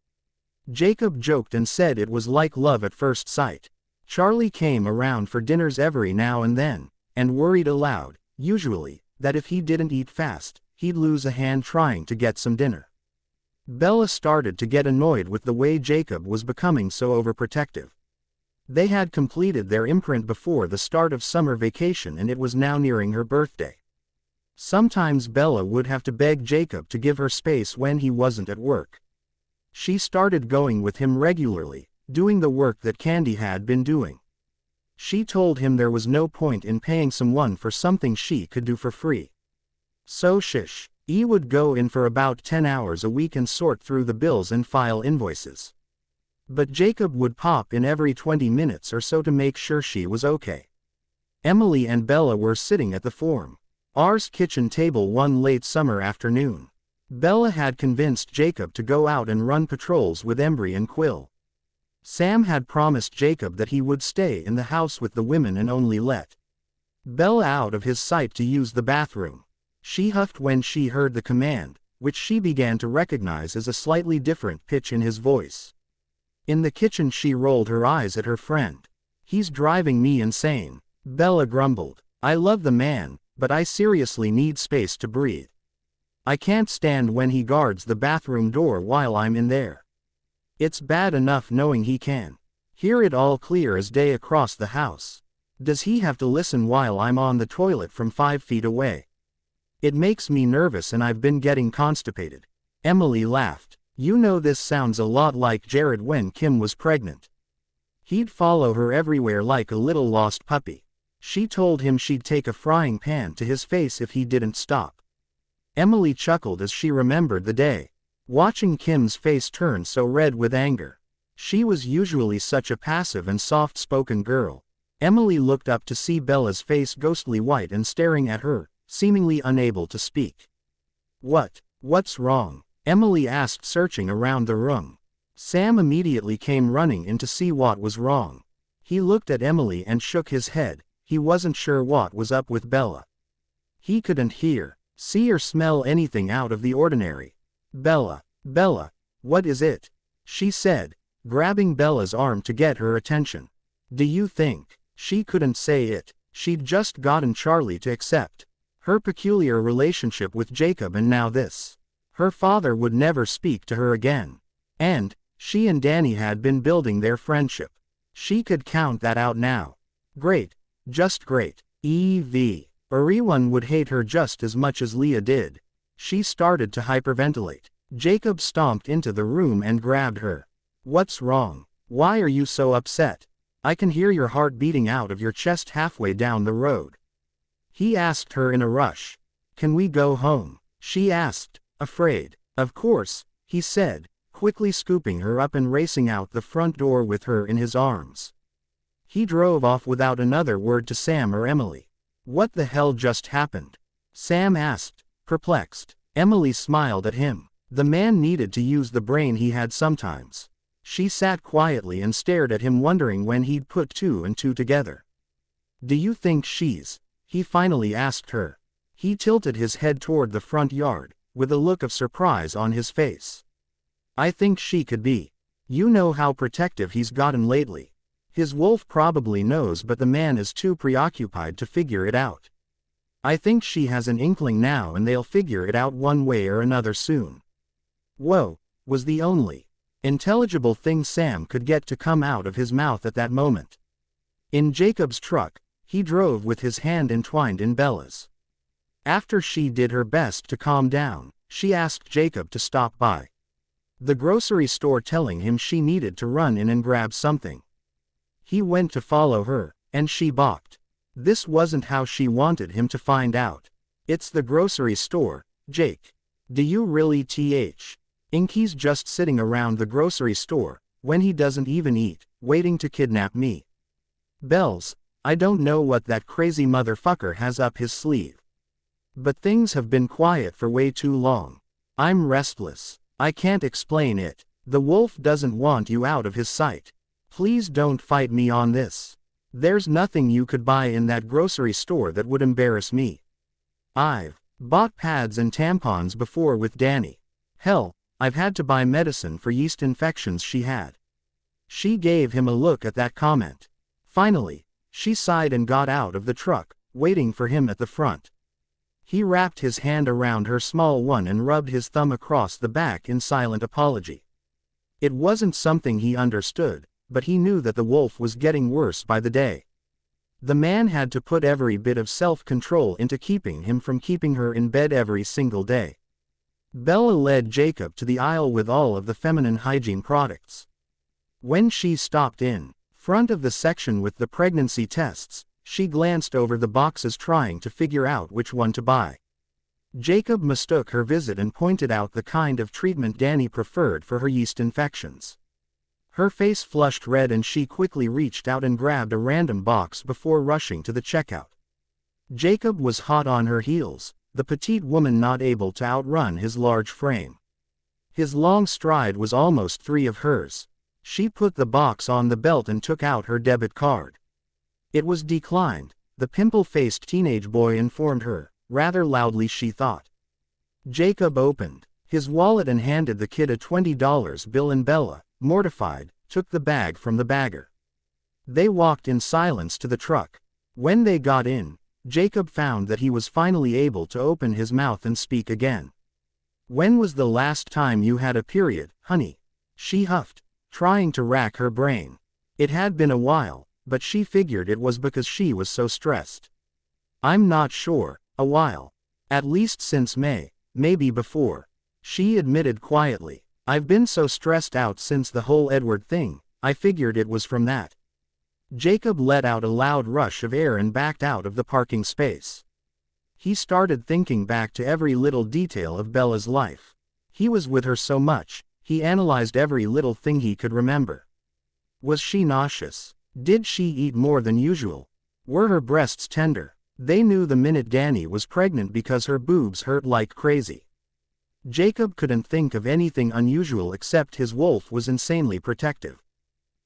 Jacob joked and said it was like love at first sight. Charlie came around for dinners every now and then, and worried aloud, usually, that if he didn't eat fast, he'd lose a hand trying to get some dinner. Bella started to get annoyed with the way Jacob was becoming so overprotective. They had completed their imprint before the start of summer vacation and it was now nearing her birthday. Sometimes Bella would have to beg Jacob to give her space when he wasn't at work. She started going with him regularly, doing the work that Candy had been doing. She told him there was no point in paying someone for something she could do for free. So shish. He would go in for about 10 hours a week and sort through the bills and file invoices. But Jacob would pop in every 20 minutes or so to make sure she was okay. Emily and Bella were sitting at the Form's kitchen table one late summer afternoon. Bella had convinced Jacob to go out and run patrols with Embry and Quill. Sam had promised Jacob that he would stay in the house with the women and only let Bella out of his sight to use the bathroom. She huffed when she heard the command, which she began to recognize as a slightly different pitch in his voice. In the kitchen she rolled her eyes at her friend. "He's driving me insane," Bella grumbled. "I love the man, but I seriously need space to breathe. I can't stand when he guards the bathroom door while I'm in there. It's bad enough knowing he can hear it all clear as day across the house. Does he have to listen while I'm on the toilet from 5 feet away? It makes me nervous and I've been getting constipated." Emily laughed. "You know this sounds a lot like Jared when Kim was pregnant. He'd follow her everywhere like a little lost puppy. She told him she'd take a frying pan to his face if he didn't stop." Emily chuckled as she remembered the day. Watching Kim's face turn so red with anger. She was usually such a passive and soft-spoken girl. Emily looked up to see Bella's face ghostly white and staring at her, seemingly unable to speak. What's wrong?" Emily asked, searching around the room. Sam immediately came running in to see what was wrong. He looked at Emily and shook his head. He wasn't sure what was up with Bella. He couldn't hear, see or smell anything out of the ordinary. Bella, what is it?" she said, grabbing Bella's arm to get her attention. "Do you think?" She couldn't say it. She'd just gotten Charlie to accept her peculiar relationship with Jacob and now this. Her father would never speak to her again. And she and Danny had been building their friendship. She could count that out now. Great. Just great. Everyone would hate her just as much as Leah did. She started to hyperventilate. Jacob stomped into the room and grabbed her. "What's wrong? Why are you so upset? I can hear your heart beating out of your chest halfway down the road." He asked her in a rush. "Can we go home?" she asked, afraid. "Of course," he said, quickly scooping her up and racing out the front door with her in his arms. He drove off without another word to Sam or Emily. "What the hell just happened?" Sam asked, perplexed. Emily smiled at him. The man needed to use the brain he had sometimes. She sat quietly and stared at him, wondering when he'd put 2 and 2 together. "Do you think she's?" he finally asked her. He tilted his head toward the front yard, with a look of surprise on his face. "I think she could be. You know how protective he's gotten lately. His wolf probably knows, but the man is too preoccupied to figure it out. I think she has an inkling now and they'll figure it out one way or another soon." "Whoa," was the only intelligible thing Sam could get to come out of his mouth at that moment. In Jacob's truck, he drove with his hand entwined in Bella's. After she did her best to calm down, she asked Jacob to stop by the grocery store, telling him she needed to run in and grab something. He went to follow her, and she balked. This wasn't how she wanted him to find out. It's the grocery store, Jake. Do you really think he's just sitting around the grocery store, when he doesn't even eat, waiting to kidnap me? Bells, I don't know what that crazy motherfucker has up his sleeve. But things have been quiet for way too long. I'm restless. I can't explain it. The wolf doesn't want you out of his sight. Please don't fight me on this. There's nothing you could buy in that grocery store that would embarrass me. I've bought pads and tampons before with Danny. Hell, I've had to buy medicine for yeast infections she had. She gave him a look at that comment. Finally, she sighed and got out of the truck, waiting for him at the front. He wrapped his hand around her small one and rubbed his thumb across the back in silent apology. It wasn't something he understood, but he knew that the wolf was getting worse by the day. The man had to put every bit of self-control into keeping him from keeping her in bed every single day. Bella led Jacob to the aisle with all of the feminine hygiene products. When she stopped in front of the section with the pregnancy tests, she glanced over the boxes trying to figure out which one to buy. Jacob mistook her visit and pointed out the kind of treatment Danny preferred for her yeast infections. Her face flushed red and she quickly reached out and grabbed a random box before rushing to the checkout. Jacob was hot on her heels, the petite woman not able to outrun his large frame. His long stride was almost 3 of hers. She put the box on the belt and took out her debit card. It was declined, the pimple-faced teenage boy informed her, rather loudly she thought. Jacob opened his wallet and handed the kid a $20 bill and Bella, mortified, took the bag from the bagger. They walked in silence to the truck. When they got in, Jacob found that he was finally able to open his mouth and speak again. "When was the last time you had a period, honey?" she huffed, trying to rack her brain. It had been a while, but she figured it was because she was so stressed. "I'm not sure, a while. At least since May, maybe before," she admitted quietly. "I've been so stressed out since the whole Edward thing, I figured it was from that." Jacob let out a loud rush of air and backed out of the parking space. He started thinking back to every little detail of Bella's life. He was with her so much, he analyzed every little thing he could remember. Was she nauseous? Did she eat more than usual? Were her breasts tender? They knew the minute Danny was pregnant because her boobs hurt like crazy. Jacob couldn't think of anything unusual except his wolf was insanely protective.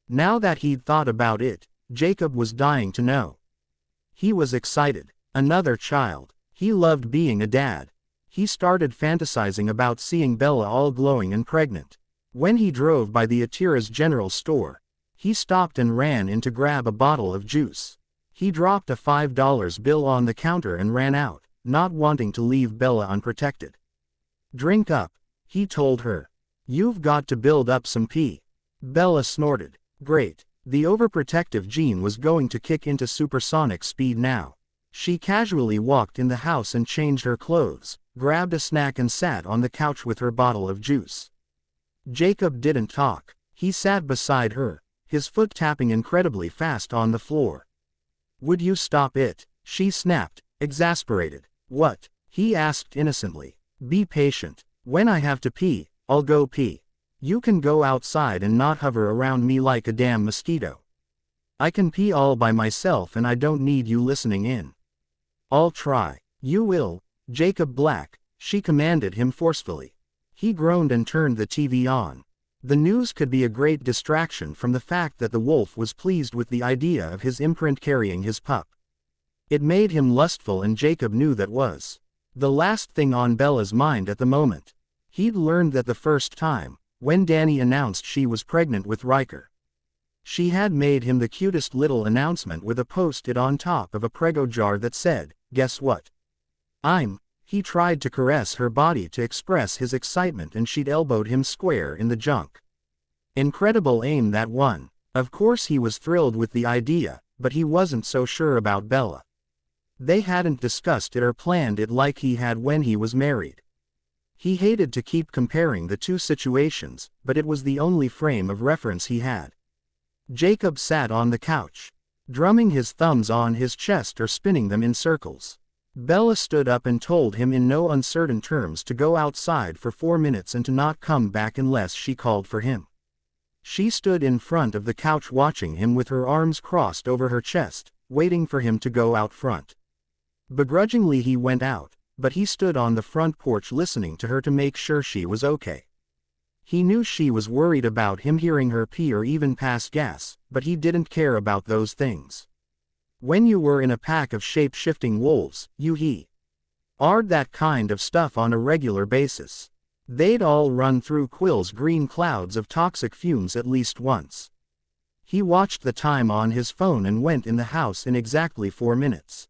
Now that he'd thought about it, Jacob was dying to know. He was excited. Another child. He loved being a dad. He started fantasizing about seeing Bella all glowing and pregnant. When he drove by the Atira's general store, he stopped and ran in to grab a bottle of juice. He dropped a $5 bill on the counter and ran out, not wanting to leave Bella unprotected. "Drink up," he told her. "You've got to build up some pee." Bella snorted. Great. The overprotective gene was going to kick into supersonic speed now. She casually walked in the house and changed her clothes, grabbed a snack and sat on the couch with her bottle of juice. Jacob didn't talk. He sat beside her, his foot tapping incredibly fast on the floor. "Would you stop it?" she snapped, exasperated. "What?" he asked innocently. "Be patient. When I have to pee, I'll go pee. You can go outside and not hover around me like a damn mosquito. I can pee all by myself and I don't need you listening in." "I'll try." "You will, Jacob Black," she commanded him forcefully. He groaned and turned the TV on. The news could be a great distraction from the fact that the wolf was pleased with the idea of his imprint carrying his pup. It made him lustful and Jacob knew that was the last thing on Bella's mind at the moment. He'd learned that the first time, when Danny announced she was pregnant with Riker. She had made him the cutest little announcement with a post-it on top of a Prego jar that said, "Guess what? He tried to caress her body to express his excitement and she'd elbowed him square in the junk. Incredible aim that one. Of course he was thrilled with the idea, but he wasn't so sure about Bella. They hadn't discussed it or planned it like he had when he was married. He hated to keep comparing the two situations, but it was the only frame of reference he had. Jacob sat on the couch. drumming his thumbs on his chest or spinning them in circles. Bella stood up and told him in no uncertain terms to go outside for 4 minutes and to not come back unless she called for him. She stood in front of the couch watching him with her arms crossed over her chest, waiting for him to go out front. Begrudgingly he went out, but he stood on the front porch listening to her to make sure she was okay. He knew she was worried about him hearing her pee or even pass gas, but he didn't care about those things. When you were in a pack of shape-shifting wolves, heard that kind of stuff on a regular basis. They'd all run through Quill's green clouds of toxic fumes at least once. He watched the time on his phone and went in the house in exactly 4 minutes.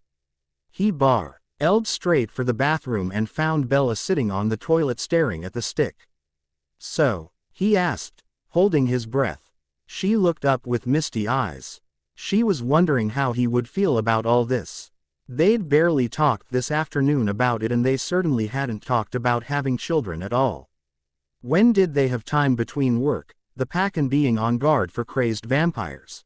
He barreled straight for the bathroom and found Bella sitting on the toilet staring at the stick. "So?" he asked, holding his breath. She looked up with misty eyes. She was wondering how he would feel about all this. They'd barely talked this afternoon about it, and they certainly hadn't talked about having children at all. When did they have time between work, the pack, and being on guard for crazed vampires?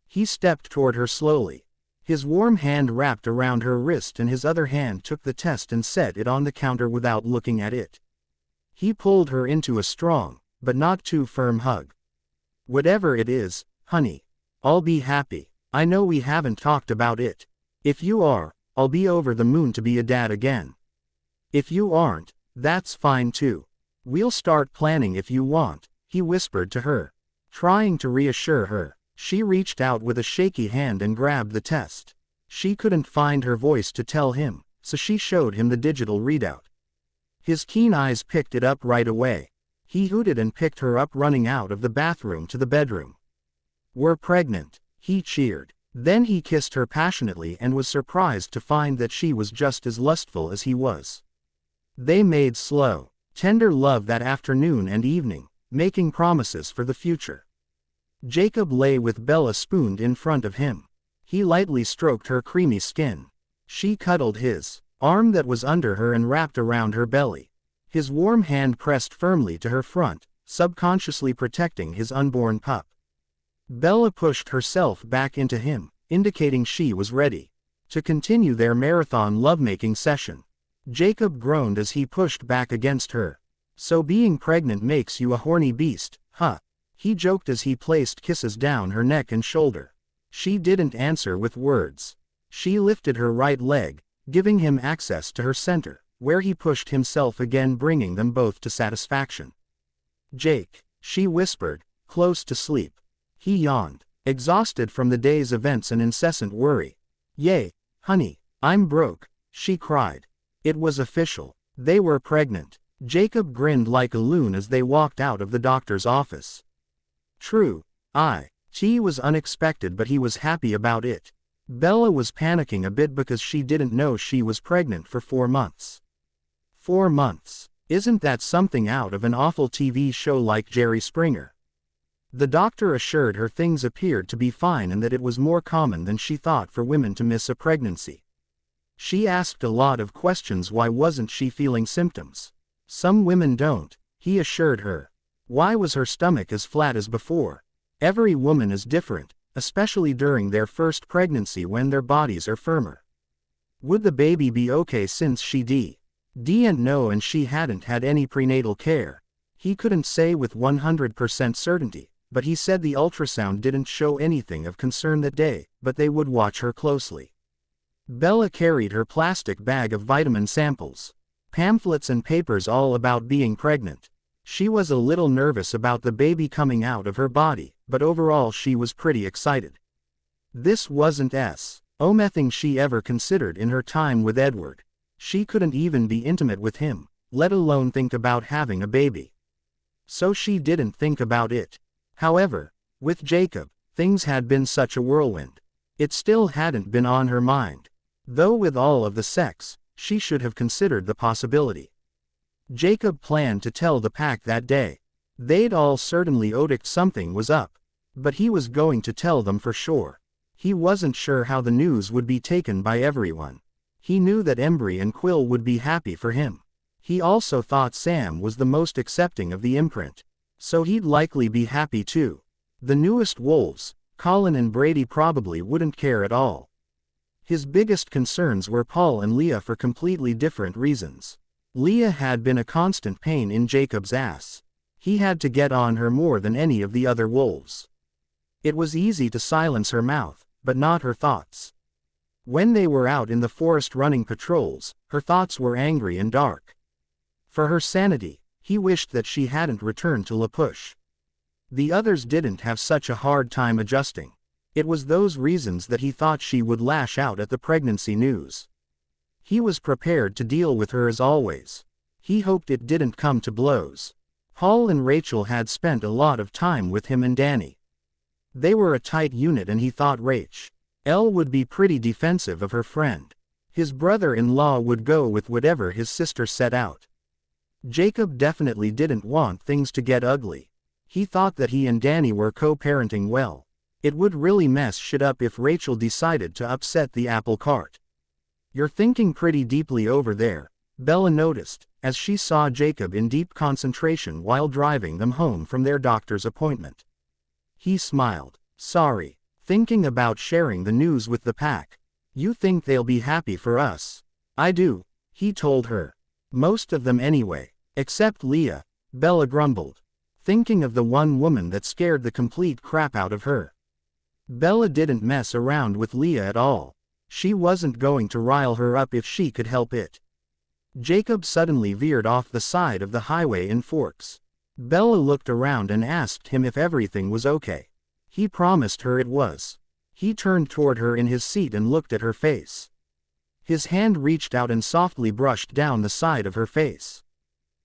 He stepped toward her slowly. His warm hand wrapped around her wrist and his other hand took the test and set it on the counter without looking at it. He pulled her into a strong, but not too firm hug. "Whatever it is, honey, I'll be happy. I know we haven't talked about it. If you are, I'll be over the moon to be a dad again. If you aren't, that's fine too. We'll start planning if you want," he whispered to her. Trying to reassure her, she reached out with a shaky hand and grabbed the test. She couldn't find her voice to tell him, so she showed him the digital readout. His keen eyes picked it up right away. He hooted and picked her up, running out of the bathroom to the bedroom. "We're pregnant," he cheered. Then he kissed her passionately and was surprised to find that she was just as lustful as he was. They made slow, tender love that afternoon and evening, making promises for the future. Jacob lay with Bella spooned in front of him. He lightly stroked her creamy skin. She cuddled his arm that was under her and wrapped around her belly. His warm hand pressed firmly to her front, subconsciously protecting his unborn pup. Bella pushed herself back into him, indicating she was ready to continue their marathon lovemaking session. Jacob groaned as he pushed back against her. "So being pregnant makes you a horny beast, huh?" he joked as he placed kisses down her neck and shoulder. She didn't answer with words. She lifted her right leg, giving him access to her center, where he pushed himself again, bringing them both to satisfaction. "Jake," she whispered, close to sleep. He yawned, exhausted from the day's events and incessant worry. "Yay, honey, I'm broke," she cried. It was official. They were pregnant. Jacob grinned like a loon as they walked out of the doctor's office. True, it was unexpected, but he was happy about it. Bella was panicking a bit because she didn't know she was pregnant for 4 months. 4 months. Isn't that something out of an awful TV show like Jerry Springer? The doctor assured her things appeared to be fine and that it was more common than she thought for women to miss a pregnancy. She asked a lot of questions. Why wasn't she feeling symptoms? "Some women don't," he assured her. Why was her stomach as flat as before? Every woman is different, especially during their first pregnancy when their bodies are firmer. Would the baby be okay since she didn't know and she hadn't had any prenatal care? He couldn't say with 100% certainty, but he said the ultrasound didn't show anything of concern that day, but they would watch her closely. Bella carried her plastic bag of vitamin samples, pamphlets and papers all about being pregnant. She was a little nervous about the baby coming out of her body, but overall she was pretty excited. This wasn't only thing she ever considered in her time with Edward. She couldn't even be intimate with him, let alone think about having a baby. So she didn't think about it. However, with Jacob, things had been such a whirlwind. It still hadn't been on her mind. Though with all of the sex, she should have considered the possibility. Jacob planned to tell the pack that day. They'd all certainly odicked something was up. But he was going to tell them for sure. He wasn't sure how the news would be taken by everyone. He knew that Embry and Quill would be happy for him. He also thought Sam was the most accepting of the imprint. So he'd likely be happy too. The newest wolves, Colin and Brady probably wouldn't care at all. His biggest concerns were Paul and Leah for completely different reasons. Leah had been a constant pain in Jacob's ass. He had to get on her more than any of the other wolves. It was easy to silence her mouth, but not her thoughts. When they were out in the forest running patrols, her thoughts were angry and dark. For her sanity, he wished that she hadn't returned to La Push. The others didn't have such a hard time adjusting. It was those reasons that he thought she would lash out at the pregnancy news. He was prepared to deal with her as always. He hoped it didn't come to blows. Paul and Rachel had spent a lot of time with him and Danny. They were a tight unit and he thought Rachel would be pretty defensive of her friend. His brother-in-law would go with whatever his sister set out. Jacob definitely didn't want things to get ugly. He thought that he and Danny were co-parenting well. It would really mess shit up if Rachel decided to upset the apple cart. "You're thinking pretty deeply over there," Bella noticed, as she saw Jacob in deep concentration while driving them home from their doctor's appointment. He smiled. "Sorry. Thinking about sharing the news with the pack. You think they'll be happy for us?" "I do," he told her. "Most of them anyway. Except Leah," Bella grumbled, thinking of the one woman that scared the complete crap out of her. Bella didn't mess around with Leah at all. She wasn't going to rile her up if she could help it. Jacob suddenly veered off the side of the highway in Forks. Bella looked around and asked him if everything was okay. He promised her it was. He turned toward her in his seat and looked at her face. His hand reached out and softly brushed down the side of her face.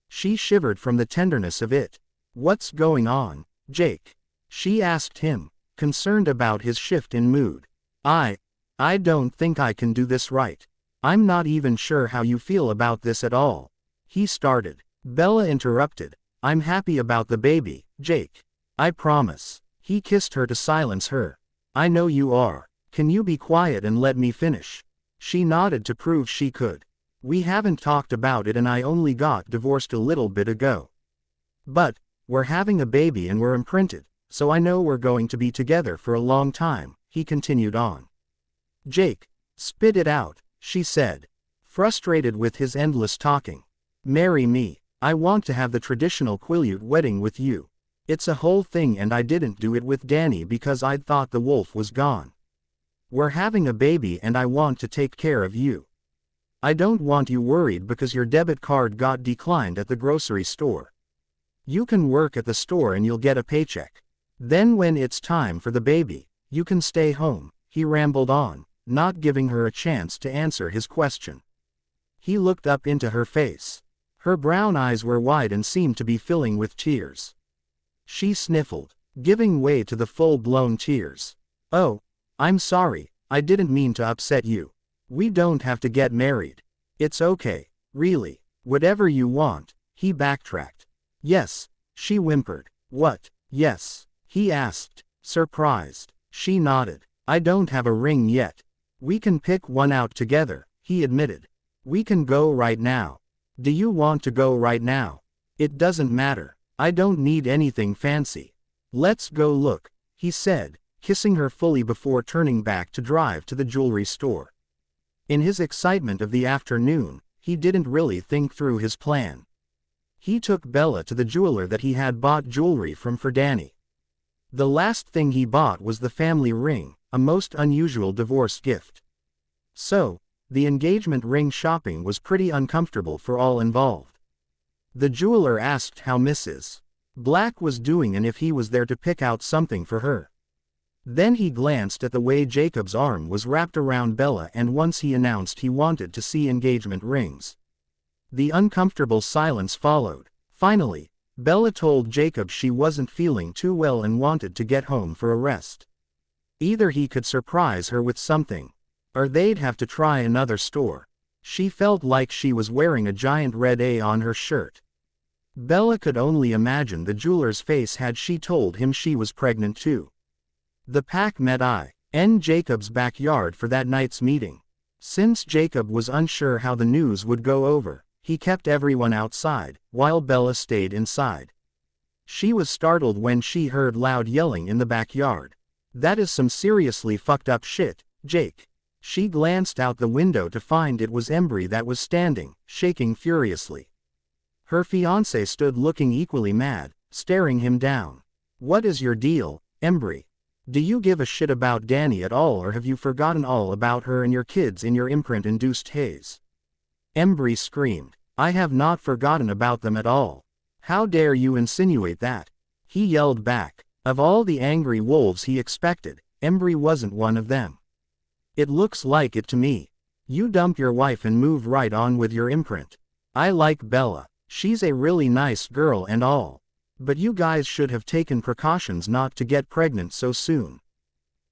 She shivered from the tenderness of it. "What's going on, Jake?" she asked him, concerned about his shift in mood. I don't think I can do this right. I'm not even sure how you feel about this at all," he started. Bella interrupted. "I'm happy about the baby, Jake. I promise." He kissed her to silence her. "I know you are. Can you be quiet and let me finish?" She nodded to prove she could. "We haven't talked about it and I only got divorced a little bit ago. But we're having a baby and we're imprinted, so I know we're going to be together for a long time," he continued on. "Jake, spit it out," she said, frustrated with his endless talking. "Marry me. I want to have the traditional Quileute wedding with you. It's a whole thing and I didn't do it with Danny because I'd thought the wolf was gone. We're having a baby and I want to take care of you. I don't want you worried because your debit card got declined at the grocery store. You can work at the store and you'll get a paycheck. Then when it's time for the baby, you can stay home," he rambled on, not giving her a chance to answer his question. He looked up into her face. Her brown eyes were wide and seemed to be filling with tears. She sniffled, giving way to the full-blown tears. "Oh, I'm sorry, I didn't mean to upset you. We don't have to get married. It's okay, really. Whatever you want," he backtracked. "Yes," she whimpered. "What, yes?" he asked, surprised. She nodded. "I don't have a ring yet. We can pick one out together," he admitted. "We can go right now." "Do you want to go right now?" "It doesn't matter. I don't need anything fancy. Let's go look," he said, kissing her fully before turning back to drive to the jewelry store. In his excitement of the afternoon, he didn't really think through his plan. He took Bella to the jeweler that he had bought jewelry from for Danny. The last thing he bought was the family ring, a most unusual divorce gift. So, the engagement ring shopping was pretty uncomfortable for all involved. The jeweler asked how Mrs. Black was doing and if he was there to pick out something for her. Then he glanced at the way Jacob's arm was wrapped around Bella and once he announced he wanted to see engagement rings. The uncomfortable silence followed. Finally, Bella told Jacob she wasn't feeling too well and wanted to get home for a rest. Either he could surprise her with something, or they'd have to try another store. She felt like she was wearing a giant red A on her shirt. Bella could only imagine the jeweler's face had she told him she was pregnant too. The pack met in Jacob's backyard for that night's meeting. Since Jacob was unsure how the news would go over, he kept everyone outside, while Bella stayed inside. She was startled when she heard loud yelling in the backyard. That is some seriously fucked up shit, Jake. She glanced out the window to find it was Embry that was standing, shaking furiously. Her fiancé stood looking equally mad, staring him down. What is your deal, Embry? Do you give a shit about Danny at all, or have you forgotten all about her and your kids in your imprint-induced haze? Embry screamed. I have not forgotten about them at all. How dare you insinuate that? He yelled back. Of all the angry wolves he expected, Embry wasn't one of them. It looks like it to me. You dump your wife and move right on with your imprint. I like Bella. She's a really nice girl and all. But you guys should have taken precautions not to get pregnant so soon.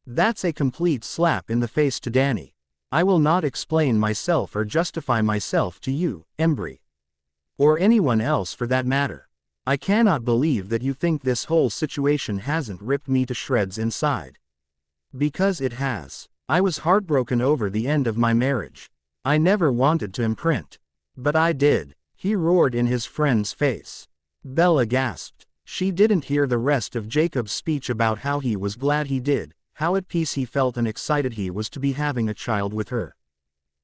That's a complete slap in the face to Danny. I will not explain myself or justify myself to you, Embry. Or anyone else for that matter. I cannot believe that you think this whole situation hasn't ripped me to shreds inside. Because it has. I was heartbroken over the end of my marriage. I never wanted to imprint. But I did, he roared in his friend's face. Bella gasped. She didn't hear the rest of Jacob's speech about how he was glad he did, how at peace he felt and excited he was to be having a child with her.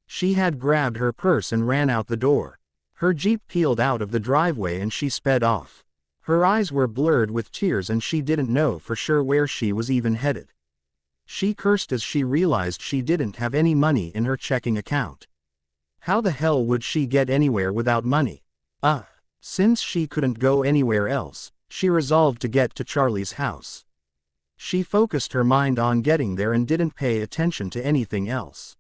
She had grabbed her purse and ran out the door. Her Jeep peeled out of the driveway and she sped off. Her eyes were blurred with tears and she didn't know for sure where she was even headed. She cursed as she realized she didn't have any money in her checking account. How the hell would she get anywhere without money? Since she couldn't go anywhere else, she resolved to get to Charlie's house. She focused her mind on getting there and didn't pay attention to anything else.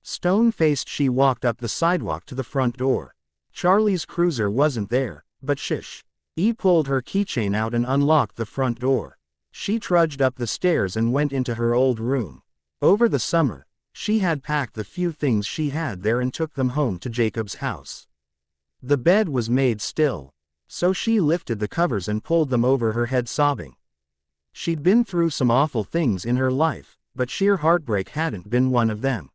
Stone-faced, she walked up the sidewalk to the front door. Charlie's cruiser wasn't there, but shish. He pulled her keychain out and unlocked the front door. She trudged up the stairs and went into her old room. Over the summer, she had packed the few things she had there and took them home to Jacob's house. The bed was made still, so she lifted the covers and pulled them over her head, sobbing. She'd been through some awful things in her life, but sheer heartbreak hadn't been one of them.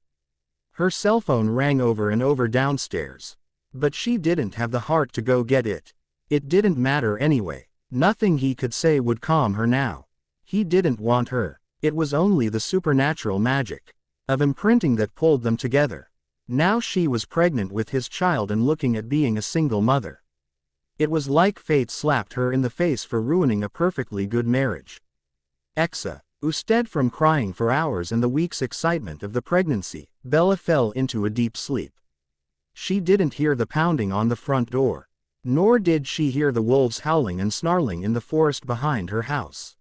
Her cell phone rang over and over downstairs. But she didn't have the heart to go get it. It didn't matter anyway. Nothing he could say would calm her now. He didn't want her. It was only the supernatural magic of imprinting that pulled them together. Now she was pregnant with his child and looking at being a single mother. It was like fate slapped her in the face for ruining a perfectly good marriage. Instead from crying for hours and the week's excitement of the pregnancy, Bella fell into a deep sleep. She didn't hear the pounding on the front door. Nor did she hear the wolves howling and snarling in the forest behind her house.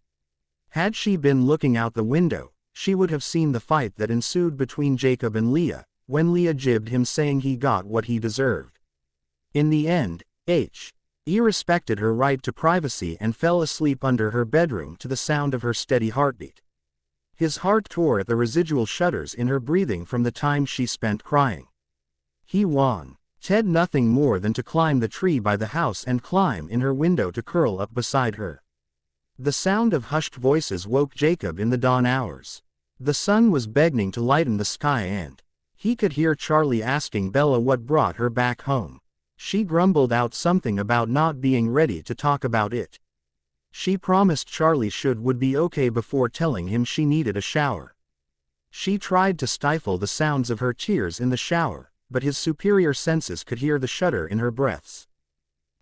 Had she been looking out the window, she would have seen the fight that ensued between Jacob and Leah, when Leah jibbed him saying he got what he deserved. In the end, he respected her right to privacy and fell asleep under her bedroom to the sound of her steady heartbeat. His heart tore at the residual shudders in her breathing from the time she spent crying. He won. Ted nothing more than to climb the tree by the house and climb in her window to curl up beside her. The sound of hushed voices woke Jacob in the dawn hours. The sun was beginning to lighten the sky and he could hear Charlie asking Bella what brought her back home. She grumbled out something about not being ready to talk about it. She promised Charlie would be okay before telling him she needed a shower. She tried to stifle the sounds of her tears in the shower, but his superior senses could hear the shudder in her breaths.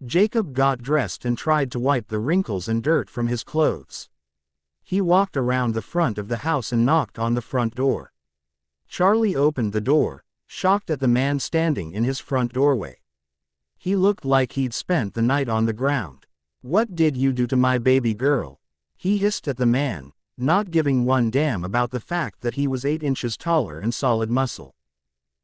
Jacob got dressed and tried to wipe the wrinkles and dirt from his clothes. He walked around the front of the house and knocked on the front door. Charlie opened the door, shocked at the man standing in his front doorway. He looked like he'd spent the night on the ground. "What did you do to my baby girl?" he hissed at the man, not giving one damn about the fact that he was 8 inches taller and solid muscle.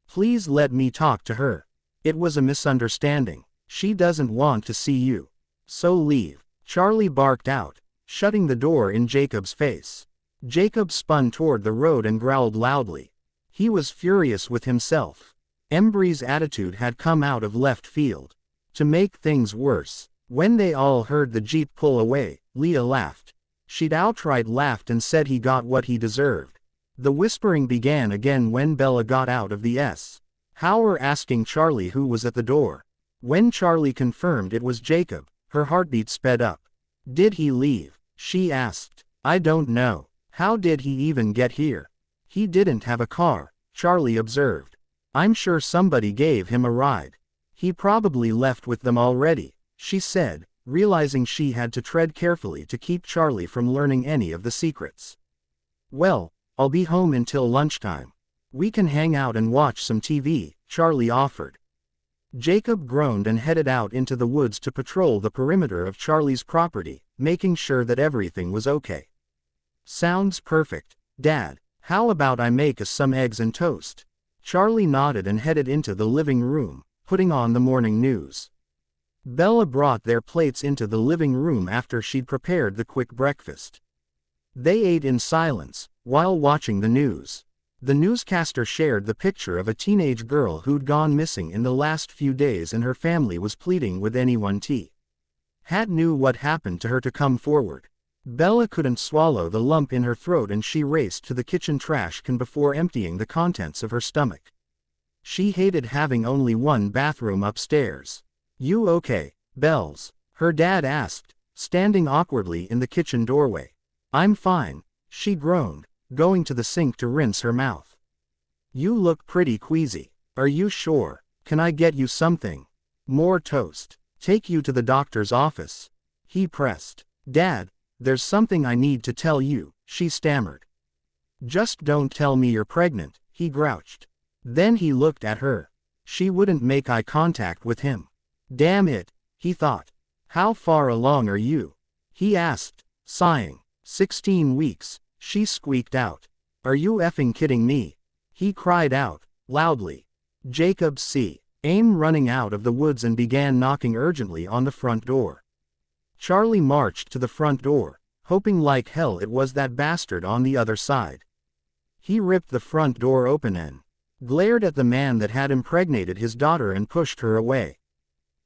"Please let me talk to her. It was a misunderstanding. She doesn't want to see you. So leave," Charlie barked out, shutting the door in Jacob's face. Jacob spun toward the road and growled loudly. He was furious with himself. Embry's attitude had come out of left field. To make things worse, when they all heard the Jeep pull away, Leah laughed. She'd outright laughed and said he got what he deserved. The whispering began again when Bella got out of the shower asking Charlie who was at the door. When Charlie confirmed it was Jacob, her heartbeat sped up. "Did he leave?" she asked. "I don't know. How did he even get here? He didn't have a car, Charlie observed. I'm sure somebody gave him a ride. He probably left with them already, she said, realizing she had to tread carefully to keep Charlie from learning any of the secrets. Well, I'll be home until lunchtime. We can hang out and watch some TV, Charlie offered. Jacob groaned and headed out into the woods to patrol the perimeter of Charlie's property, making sure that everything was okay. Sounds perfect, Dad. How about I make us some eggs and toast? Charlie nodded and headed into the living room, putting on the morning news. Bella brought their plates into the living room after she'd prepared the quick breakfast. They ate in silence, while watching the news. The newscaster shared the picture of a teenage girl who'd gone missing in the last few days, and her family was pleading with anyone had knew what happened to her to come forward. Bella couldn't swallow the lump in her throat and she raced to the kitchen trash can before emptying the contents of her stomach. She hated having only one bathroom upstairs. You okay, Bells? Her dad asked, standing awkwardly in the kitchen doorway. I'm fine, she groaned, going to the sink to rinse her mouth. You look pretty queasy. Are you sure? Can I get you something? More toast. Take you to the doctor's office? He pressed. Dad, there's something I need to tell you, she stammered. Just don't tell me you're pregnant, he grouched. Then he looked at her. She wouldn't make eye contact with him. Damn it, he thought. How far along are you? He asked, sighing. 16 weeks, she squeaked out. Are you effing kidding me? He cried out, loudly. Jacob came running out of the woods and began knocking urgently on the front door. Charlie marched to the front door, hoping like hell it was that bastard on the other side. He ripped the front door open and glared at the man that had impregnated his daughter and pushed her away.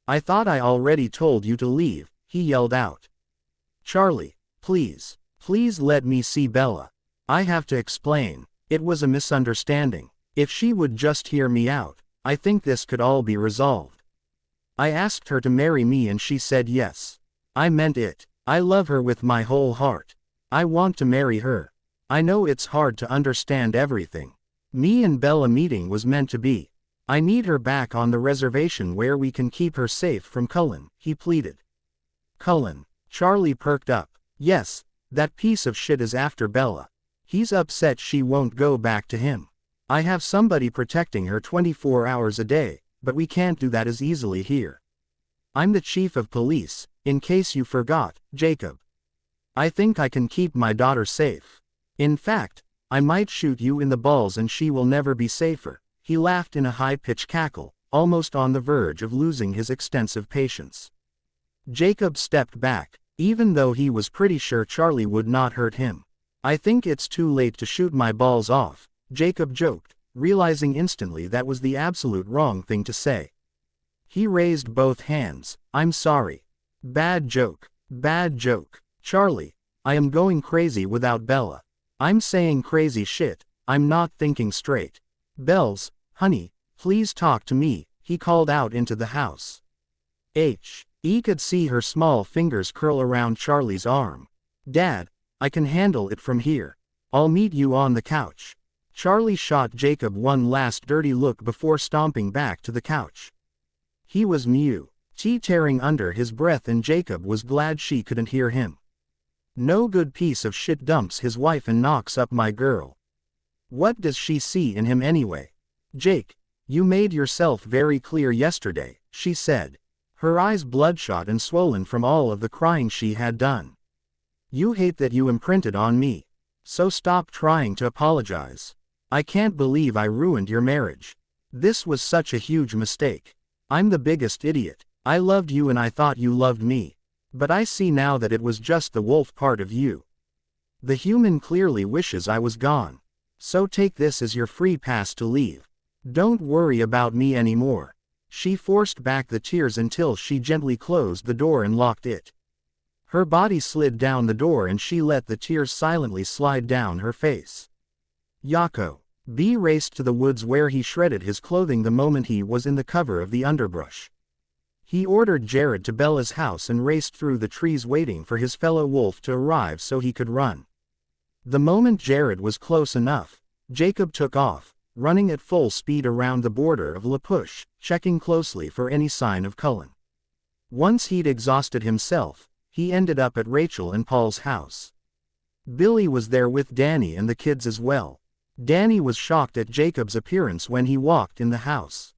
I thought I already told you to leave, he yelled out. Charlie, please let me see Bella. I have to explain. It was a misunderstanding. If she would just hear me out, I think this could all be resolved. I asked her to marry me and she said yes. I meant it. I love her with my whole heart. I want to marry her. I know it's hard to understand everything. Me and Bella meeting was meant to be. I need her back on the reservation where we can keep her safe from Cullen, he pleaded. Cullen. Charlie perked up. Yes, that piece of shit is after Bella. He's upset she won't go back to him. I have somebody protecting her 24 hours a day, but we can't do that as easily here. I'm the chief of police, in case you forgot, Jacob. I think I can keep my daughter safe. In fact, I might shoot you in the balls and she will never be safer. He laughed in a high-pitched cackle, almost on the verge of losing his extensive patience. Jacob stepped back, even though he was pretty sure Charlie would not hurt him. I think it's too late to shoot my balls off, Jacob joked, realizing instantly that was the absolute wrong thing to say. He raised both hands. I'm sorry. Bad joke. Bad joke. Charlie, I am going crazy without Bella. I'm saying crazy shit. I'm not thinking straight. Bells, honey, please talk to me, he called out into the house. He could see her small fingers curl around Charlie's arm. Dad, I can handle it from here. I'll meet you on the couch. Charlie shot Jacob one last dirty look before stomping back to the couch. He was tearing under his breath and Jacob was glad she couldn't hear him. No good piece of shit dumps his wife and knocks up my girl. What does she see in him anyway? Jake, you made yourself very clear yesterday, she said, her eyes bloodshot and swollen from all of the crying she had done. You hate that you imprinted on me. So stop trying to apologize. I can't believe I ruined your marriage. This was such a huge mistake. I'm the biggest idiot. I loved you and I thought you loved me. But I see now that it was just the wolf part of you. The human clearly wishes I was gone. So take this as your free pass to leave. Don't worry about me anymore. She forced back the tears until she gently closed the door and locked it. Her body slid down the door and she let the tears silently slide down her face. Yako. B raced to the woods where he shredded his clothing the moment he was in the cover of the underbrush. He ordered Jared to Bella's house and raced through the trees waiting for his fellow wolf to arrive so he could run. The moment Jared was close enough, Jacob took off, running at full speed around the border of La Push, checking closely for any sign of Cullen. Once he'd exhausted himself, he ended up at Rachel and Paul's house. Billy was there with Danny and the kids as well. Danny was shocked at Jacob's appearance when he walked in the house.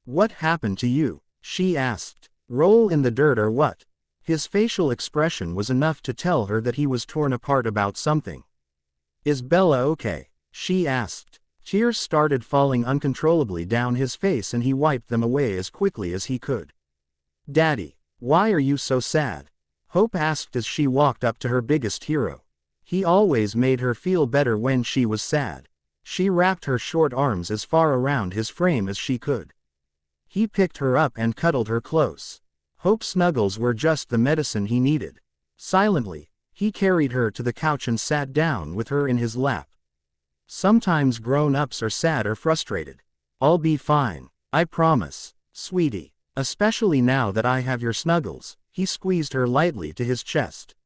"What happened to you?" she asked. "Roll in the dirt or what?" His facial expression was enough to tell her that he was torn apart about something. "Is Bella okay?" she asked. Tears started falling uncontrollably down his face and he wiped them away as quickly as he could. "Daddy, why are you so sad?" Hope asked as she walked up to her biggest hero. He always made her feel better when she was sad. She wrapped her short arms as far around his frame as she could. He picked her up and cuddled her close. Hope's snuggles were just the medicine he needed. Silently, he carried her to the couch and sat down with her in his lap. "Sometimes grown-ups are sad or frustrated. I'll be fine, I promise, sweetie. Especially now that I have your snuggles." He squeezed her lightly to his chest.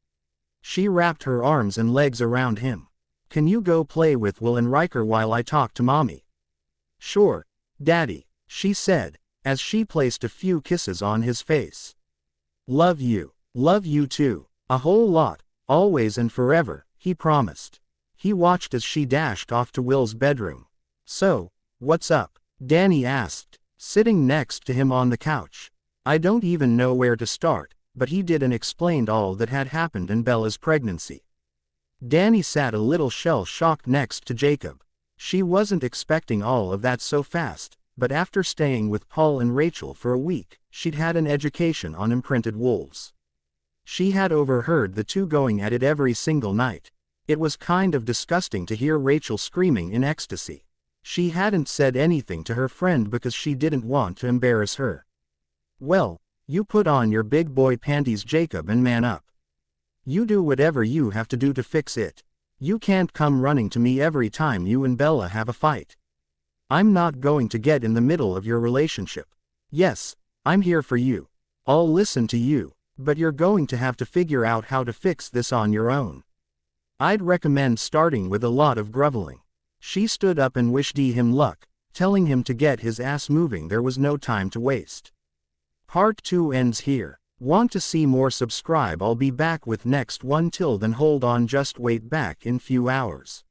She wrapped her arms and legs around him. "Can you go play with Will and Riker while I talk to Mommy?" "Sure, Daddy," she said, as she placed a few kisses on his face. Love you too. A whole lot, always and forever," he promised. He watched as she dashed off to Will's bedroom. "So, what's up?" Danny asked, sitting next to him on the couch. "I don't even know where to start," but he did and explained all that had happened in Bella's pregnancy. Danny sat a little shell-shocked next to Jacob. She wasn't expecting all of that so fast, but after staying with Paul and Rachel for a week, she'd had an education on imprinted wolves. She had overheard the two going at it every single night. It was kind of disgusting to hear Rachel screaming in ecstasy. She hadn't said anything to her friend because she didn't want to embarrass her. "Well, you put on your big boy panties, Jacob, and man up. You do whatever you have to do to fix it. You can't come running to me every time you and Bella have a fight. I'm not going to get in the middle of your relationship. Yes, I'm here for you. I'll listen to you, but you're going to have to figure out how to fix this on your own. I'd recommend starting with a lot of groveling." She stood up and wished him luck, telling him to get his ass moving. There was no time to waste. Part 2 ends here. Want to see more? Subscribe. I'll be back with next one. Till then, hold on, just wait, back in few hours.